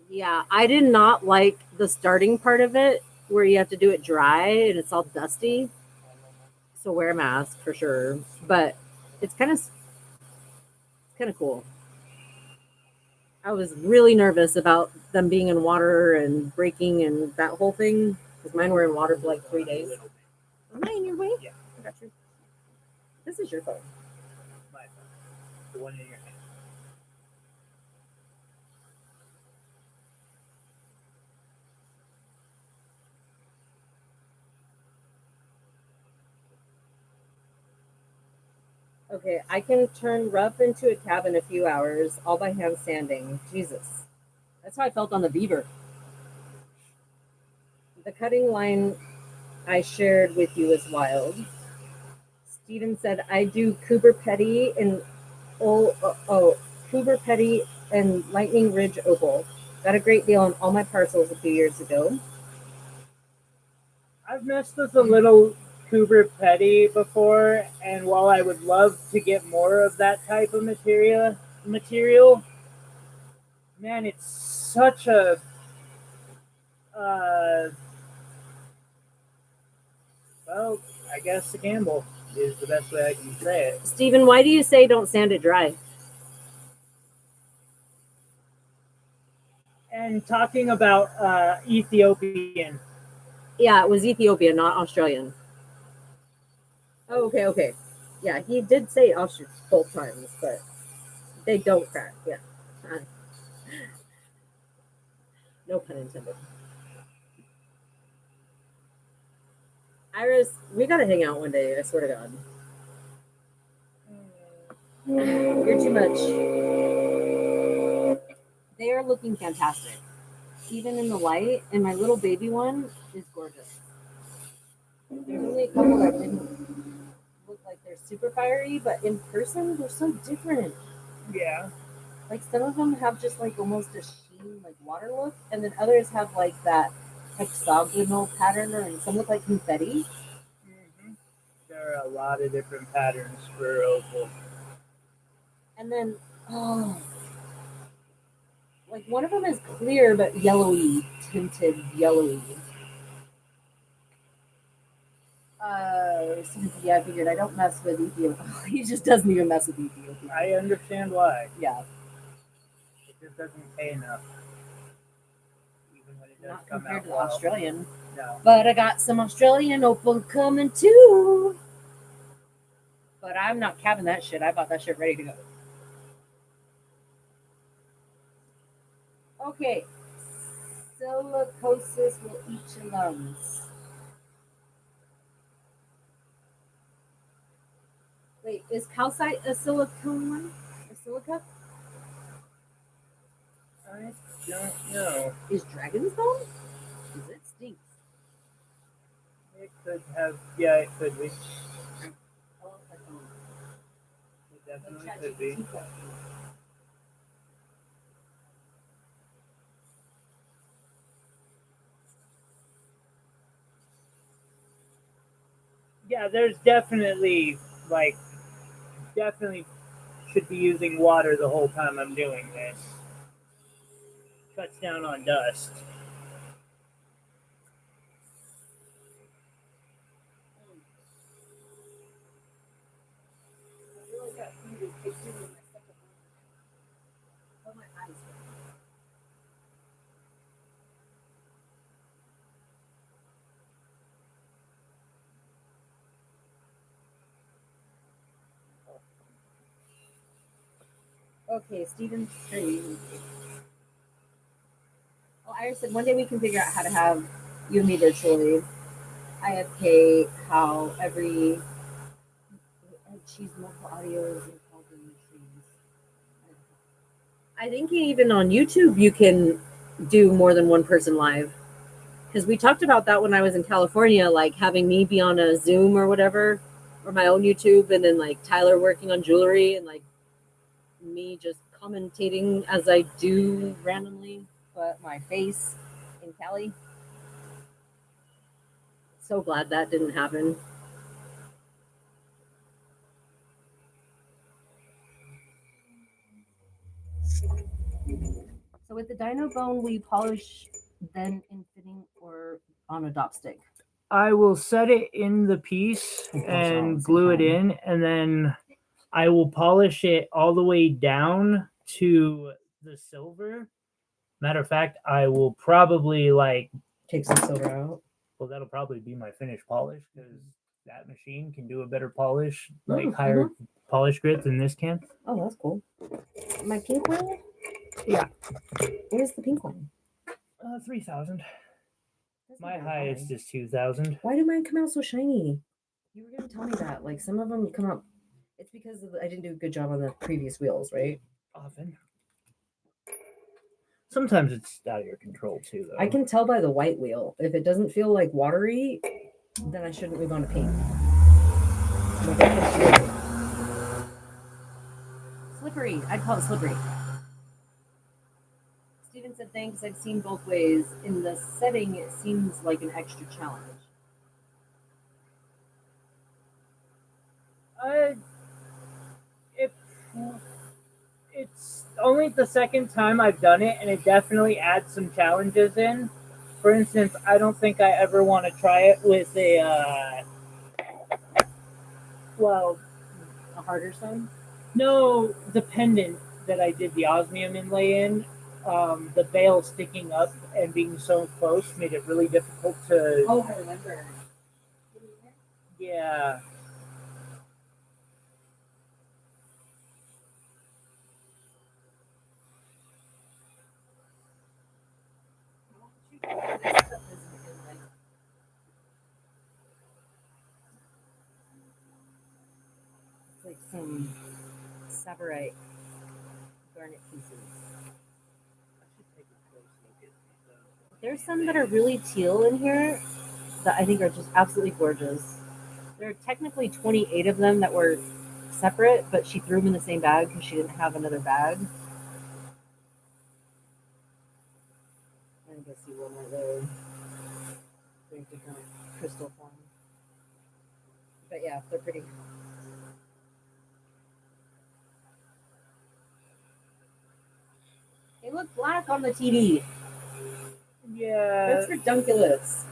Yeah, I did not like the starting part of it where you have to do it dry and it's all dusty. So wear a mask for sure. But it's kind of cool. I was really nervous about them being in water and breaking and that whole thing because mine were in water for like 3 days. Am I in your way? Yeah. I got you. This is your phone. My phone. The one in your hand. Okay, I can turn rough into a cab in a few hours, all by hand sanding. Jesus. That's how I felt on the Beaver. The cutting line I shared with you is wild. Steven said, I do Cooper Petty and Cooper Petty and Lightning Ridge Opal. Got a great deal on all my parcels a few years ago. I've messed with a little Cooper Petty before, and while I would love to get more of that type of material, man, it's such a uh, well, I guess a gamble is the best way I can say it. Steven, why do you say don't sand it dry? And talking about Ethiopian, Yeah, it was Ethiopian, not Australian. Oh, okay. Yeah, he did say ostrich both times, but they don't crack. Yeah. No pun intended. Iris, we gotta hang out one day, I swear to God. You're too much. They are looking fantastic. Even in the light, and my little baby one is gorgeous. There's only a couple that didn't look like they're super fiery, but in person, they're so different. yeah, Like some of them have just like almost a sheen, like water look, and then others have like that hexagonal pattern, and some look like confetti. there are a lot of different patterns for opal. And then, oh, like one of them is clear but yellowy, tinted yellowy. Yeah, I figured I don't mess with Ethiopia. He just doesn't even mess with Ethiopia. I understand why. Yeah, It just doesn't pay enough, even when it does not come compared out to the well. Australian. No. But I got some Australian opal coming too. But I'm not capping that shit. I bought that shit ready to go. Okay. Silicosis will eat your lungs. Wait, is calcite a silicone one? A silica? I don't know. Is dragon's bone? Because it stinks. It could have, yeah, it could be. It definitely could be. Yeah, there's definitely, like, definitely should be using water the whole time I'm doing this. Cuts down on dust. Okay, Stephen's tree. Oh, Iris said one day we can figure out how to have you and me virtually. I have Kate, how every she's multiple audios and calls and trees. I think even on YouTube you can do more than one person live. Because we talked about that when I was in California, like having me be on a Zoom or whatever, or my own YouTube, and then like Tyler working on jewelry and like me just commentating as I do randomly, but my face in Cali. So glad that didn't happen. So with the dinobone, we polish then in fitting or on a dop stick. I will set it in the piece and glue it in, and then I will polish it all the way down to the silver. Matter of fact, I will probably take some silver out. Well, that'll probably be my finished polish because that machine can do a better polish, higher polish grit than this can. Oh, that's cool. My pink one? Yeah. What is the pink one? 3,000. That's My not very highest high. is 2,000. Why do mine come out so shiny? You were gonna tell me that. Like some of them come out. It's because I didn't do a good job on the previous wheels, right? Often. Sometimes it's out of your control too, though. I can tell by the white wheel. If it doesn't feel like watery, then I shouldn't move on to pink. Like, I can feel it. Slippery. I'd call it slippery. Steven said thanks. I've seen both ways. In the setting, it seems like an extra challenge. It's only the second time I've done it, and it definitely adds some challenges in. For instance, I don't think I ever want to try it with a harder stone? No, the pendant that I did the osmium inlay in, the veil sticking up and being so close made it really difficult to. Oh, I remember. Yeah. It's like some sabarite garnet pieces. There's some that are really teal in here that I think are just absolutely gorgeous. There are technically 28 of them that were separate, but she threw them in the same bag because she didn't have another bag. I think I see one right there. Very different crystal form. But yeah, they're pretty. They look black on the TV. Yeah. That's ridiculous.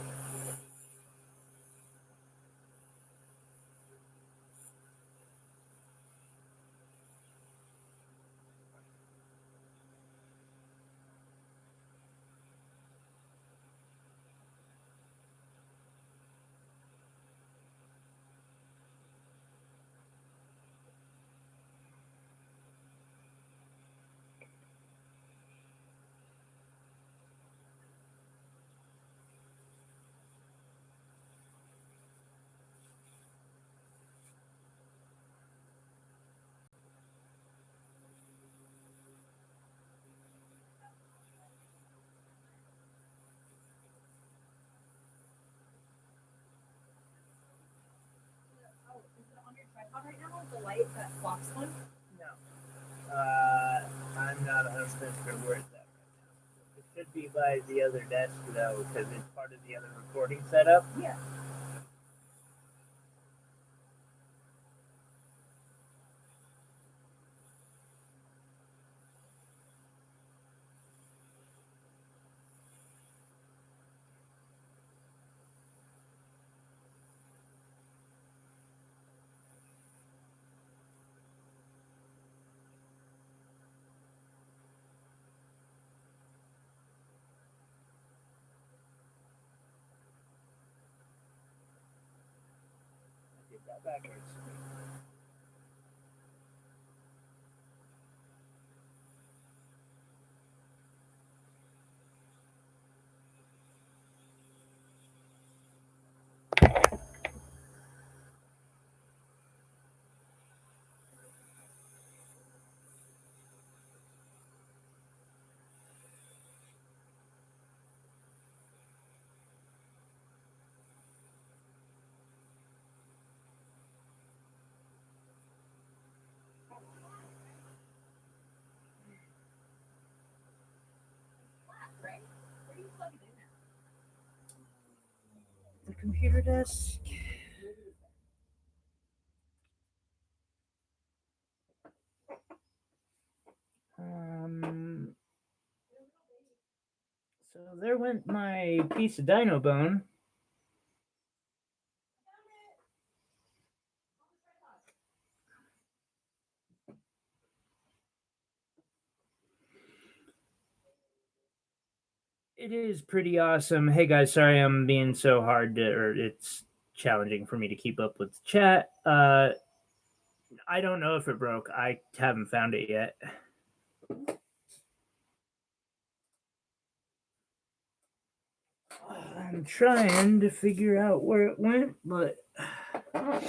Right now, the light, that box one? No. I'm not 100% sure where it's at. It should be by the other desk, though, because it's part of the other recording setup. Yeah. I did that backwards. The computer desk. So there went my piece of dinobone. It is pretty awesome. Hey guys, sorry I'm being so hard to, or it's challenging for me to keep up with the chat. I don't know if it broke. I haven't found it yet. I'm trying to figure out where it went, but I don't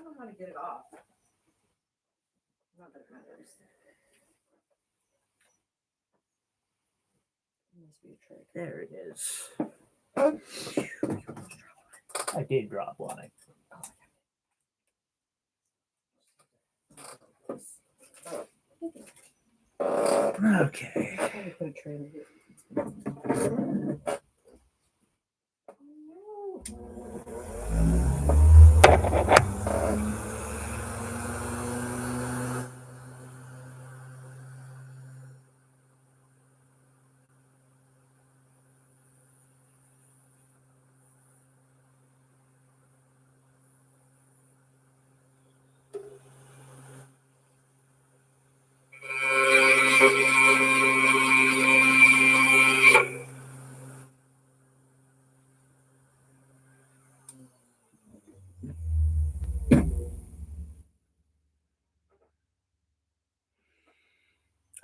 know how to get it off. Not that it matters. It must be a trick. there it is. I did drop one. Okay. Let me put a tray in here.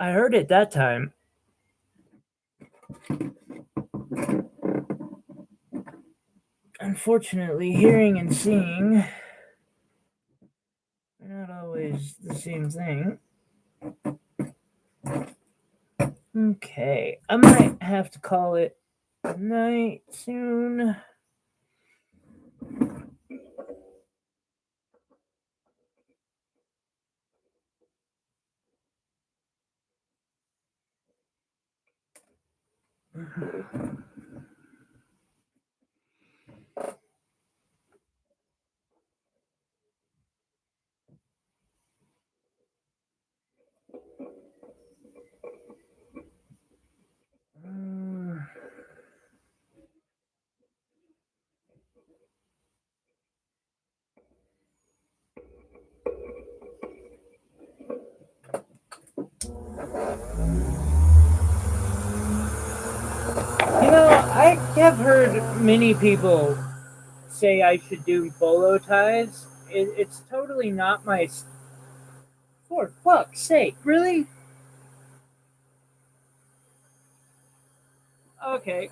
I heard it that time. Unfortunately, hearing and seeing are not always the same thing. Okay, I might have to call it a night soon. I have heard many people say I should do bolo ties. It's totally not my. For fuck's sake, really? Okay.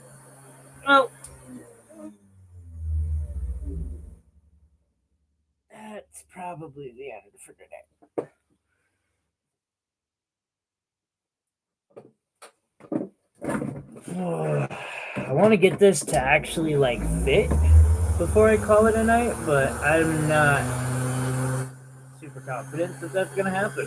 Well, that's probably the end for today. I want to get this to actually like fit before I call it a night, but I'm not super confident that that's gonna happen.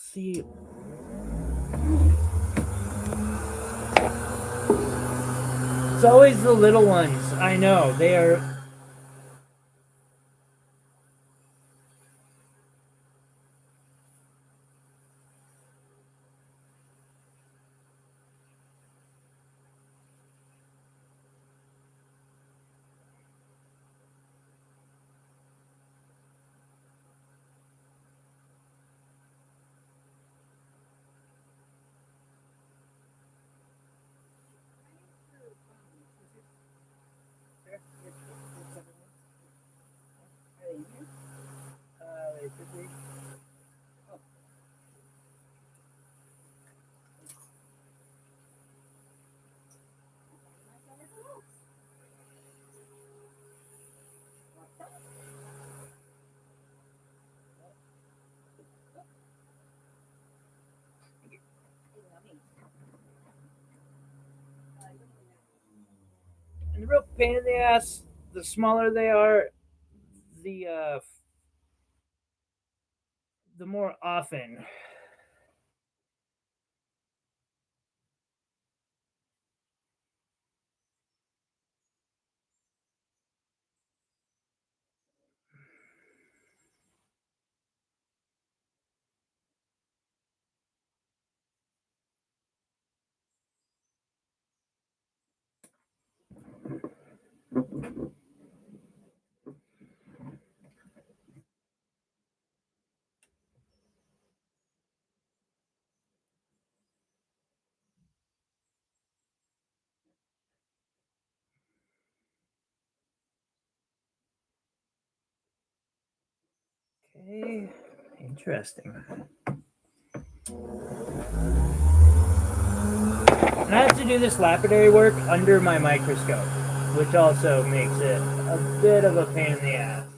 see. It's always the little ones. I know. They are. And the real pain in the ass, the smaller they are, the the more often. Okay, interesting. And I have to do this lapidary work under my microscope, which also makes it a bit of a pain in the ass.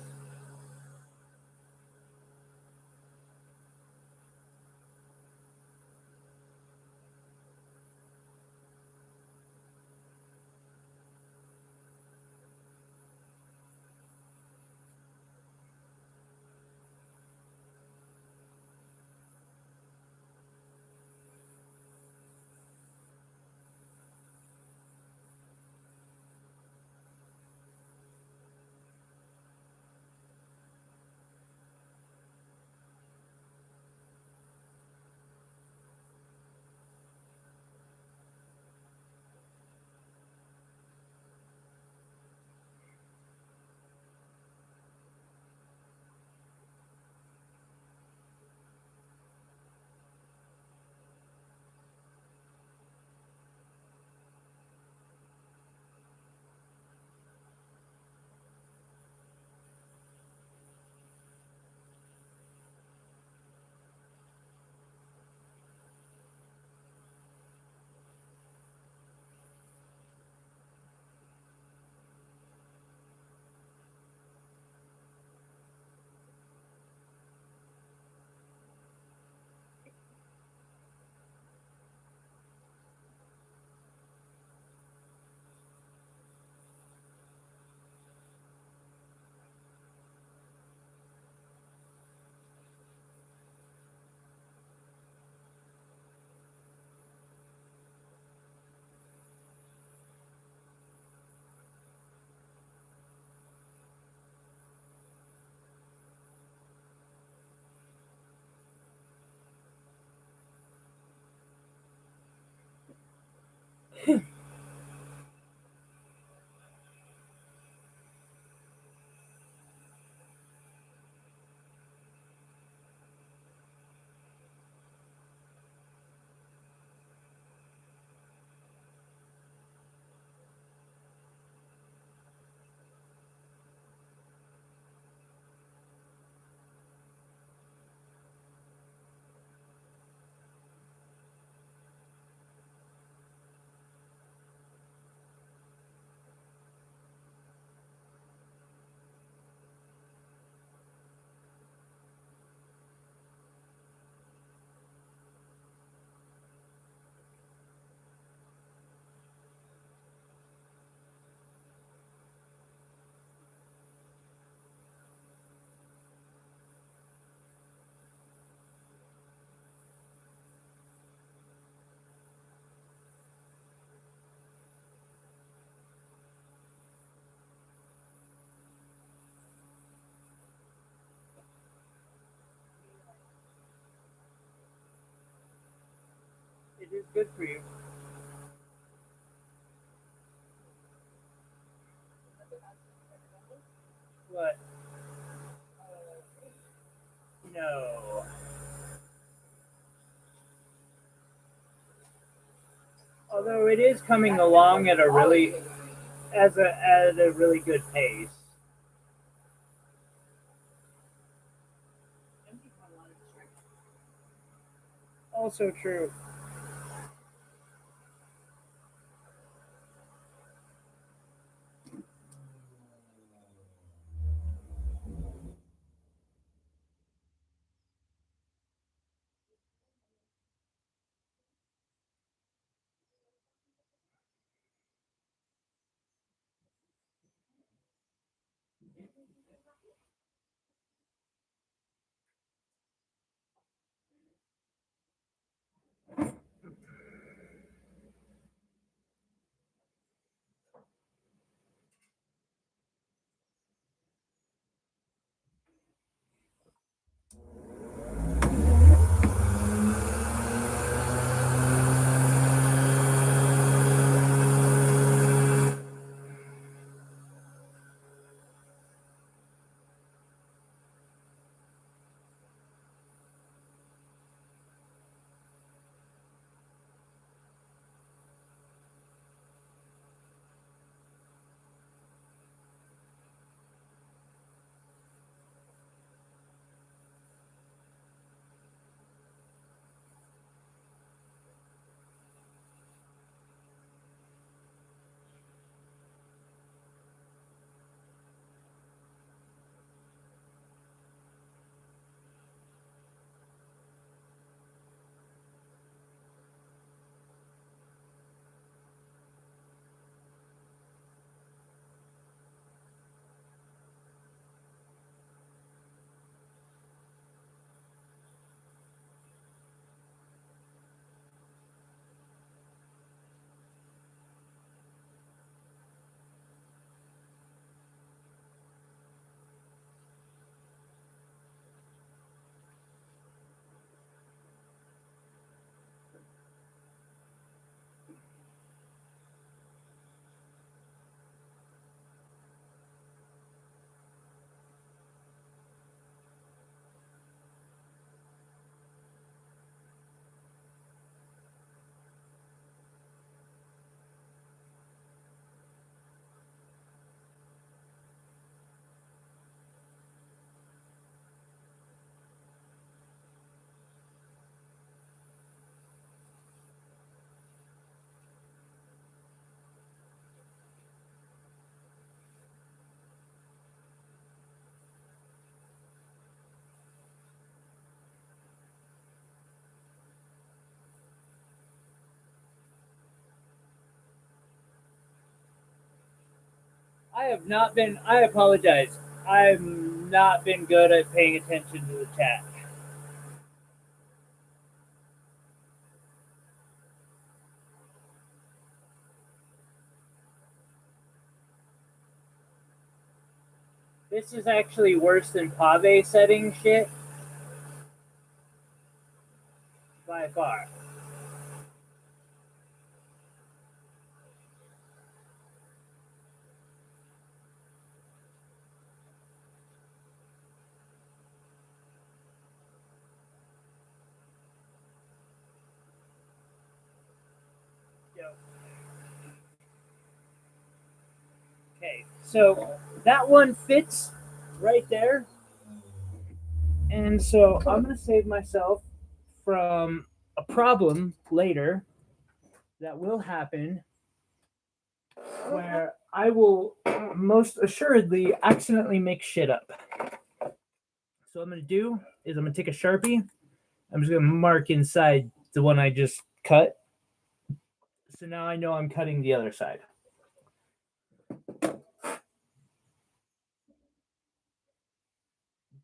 It is good for you. What? No. Although it is coming along at a really at a really good pace. Also true. I have not been. I apologize. I've not been good at paying attention to the chat. This is actually worse than Pave setting shit by far. Yep. Okay, so that one fits right there. And so I'm going to save myself from a problem later that will happen where I will most assuredly accidentally make shit up. So what I'm going to do is I'm going to take a Sharpie. I'm just going to mark inside the one I just cut. So now I know I'm cutting the other side.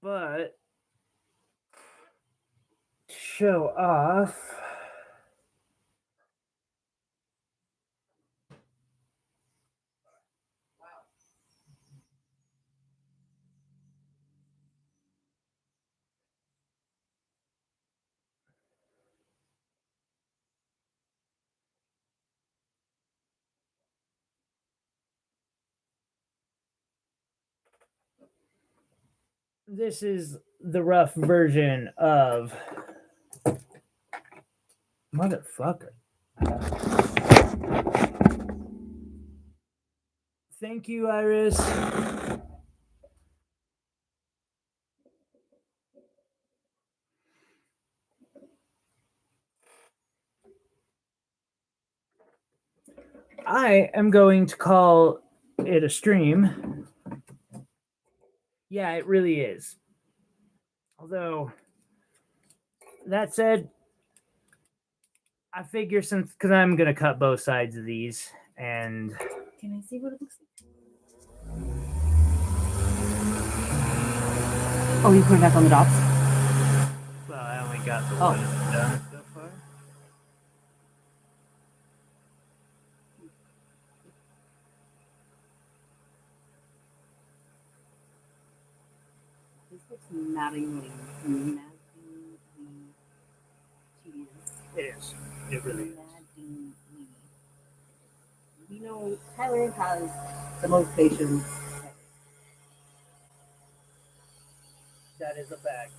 But to show off, this is the rough version of motherfucker. Thank you, Iris. I am going to call it a stream. Yeah, it really is. Although, that said, I figure since, because I'm going to cut both sides of these, and Can I see what it looks like? Oh, you put it back on the dots? well, I only got the Oh. one done so far. This looks maddeningly tedious. It is. It really is. Maddeningly. You know, Tyler has the most patience. That is a fact.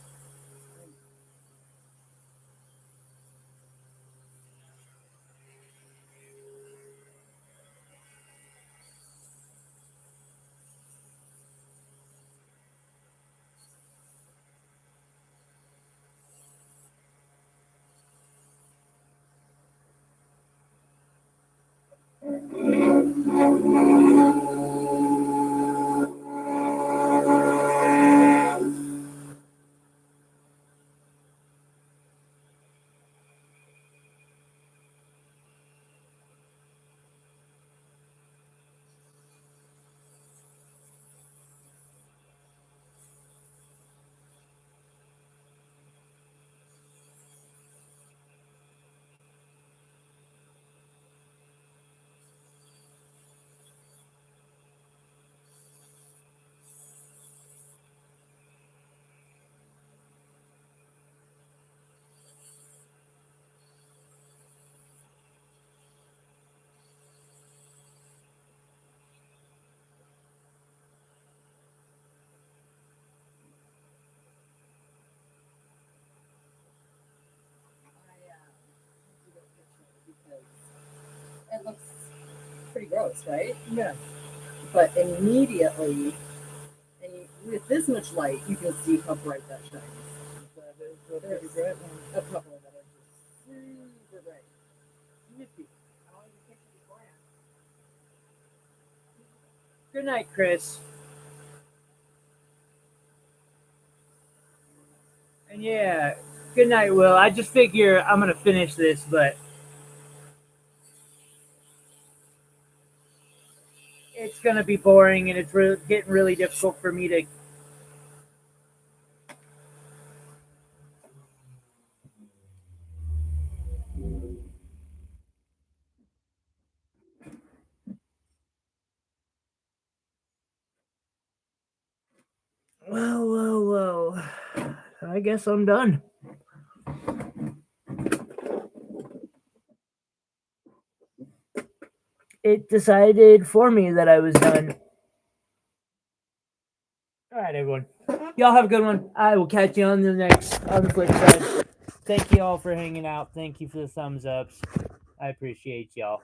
It looks pretty gross, right? Yeah. But immediately, and with this much light, you can see how bright that shines. There's a couple that are just super bright. Nifty. Good night, Chris. And yeah, good night, Will. I just figure I'm gonna finish this, but it's gonna be boring, and it's getting really difficult for me to. Well. I guess I'm done. It decided for me that I was done. All right, everyone. Y'all have a good one. I will catch you on the flip side. Thank you all for hanging out. Thank you for the thumbs ups. I appreciate y'all.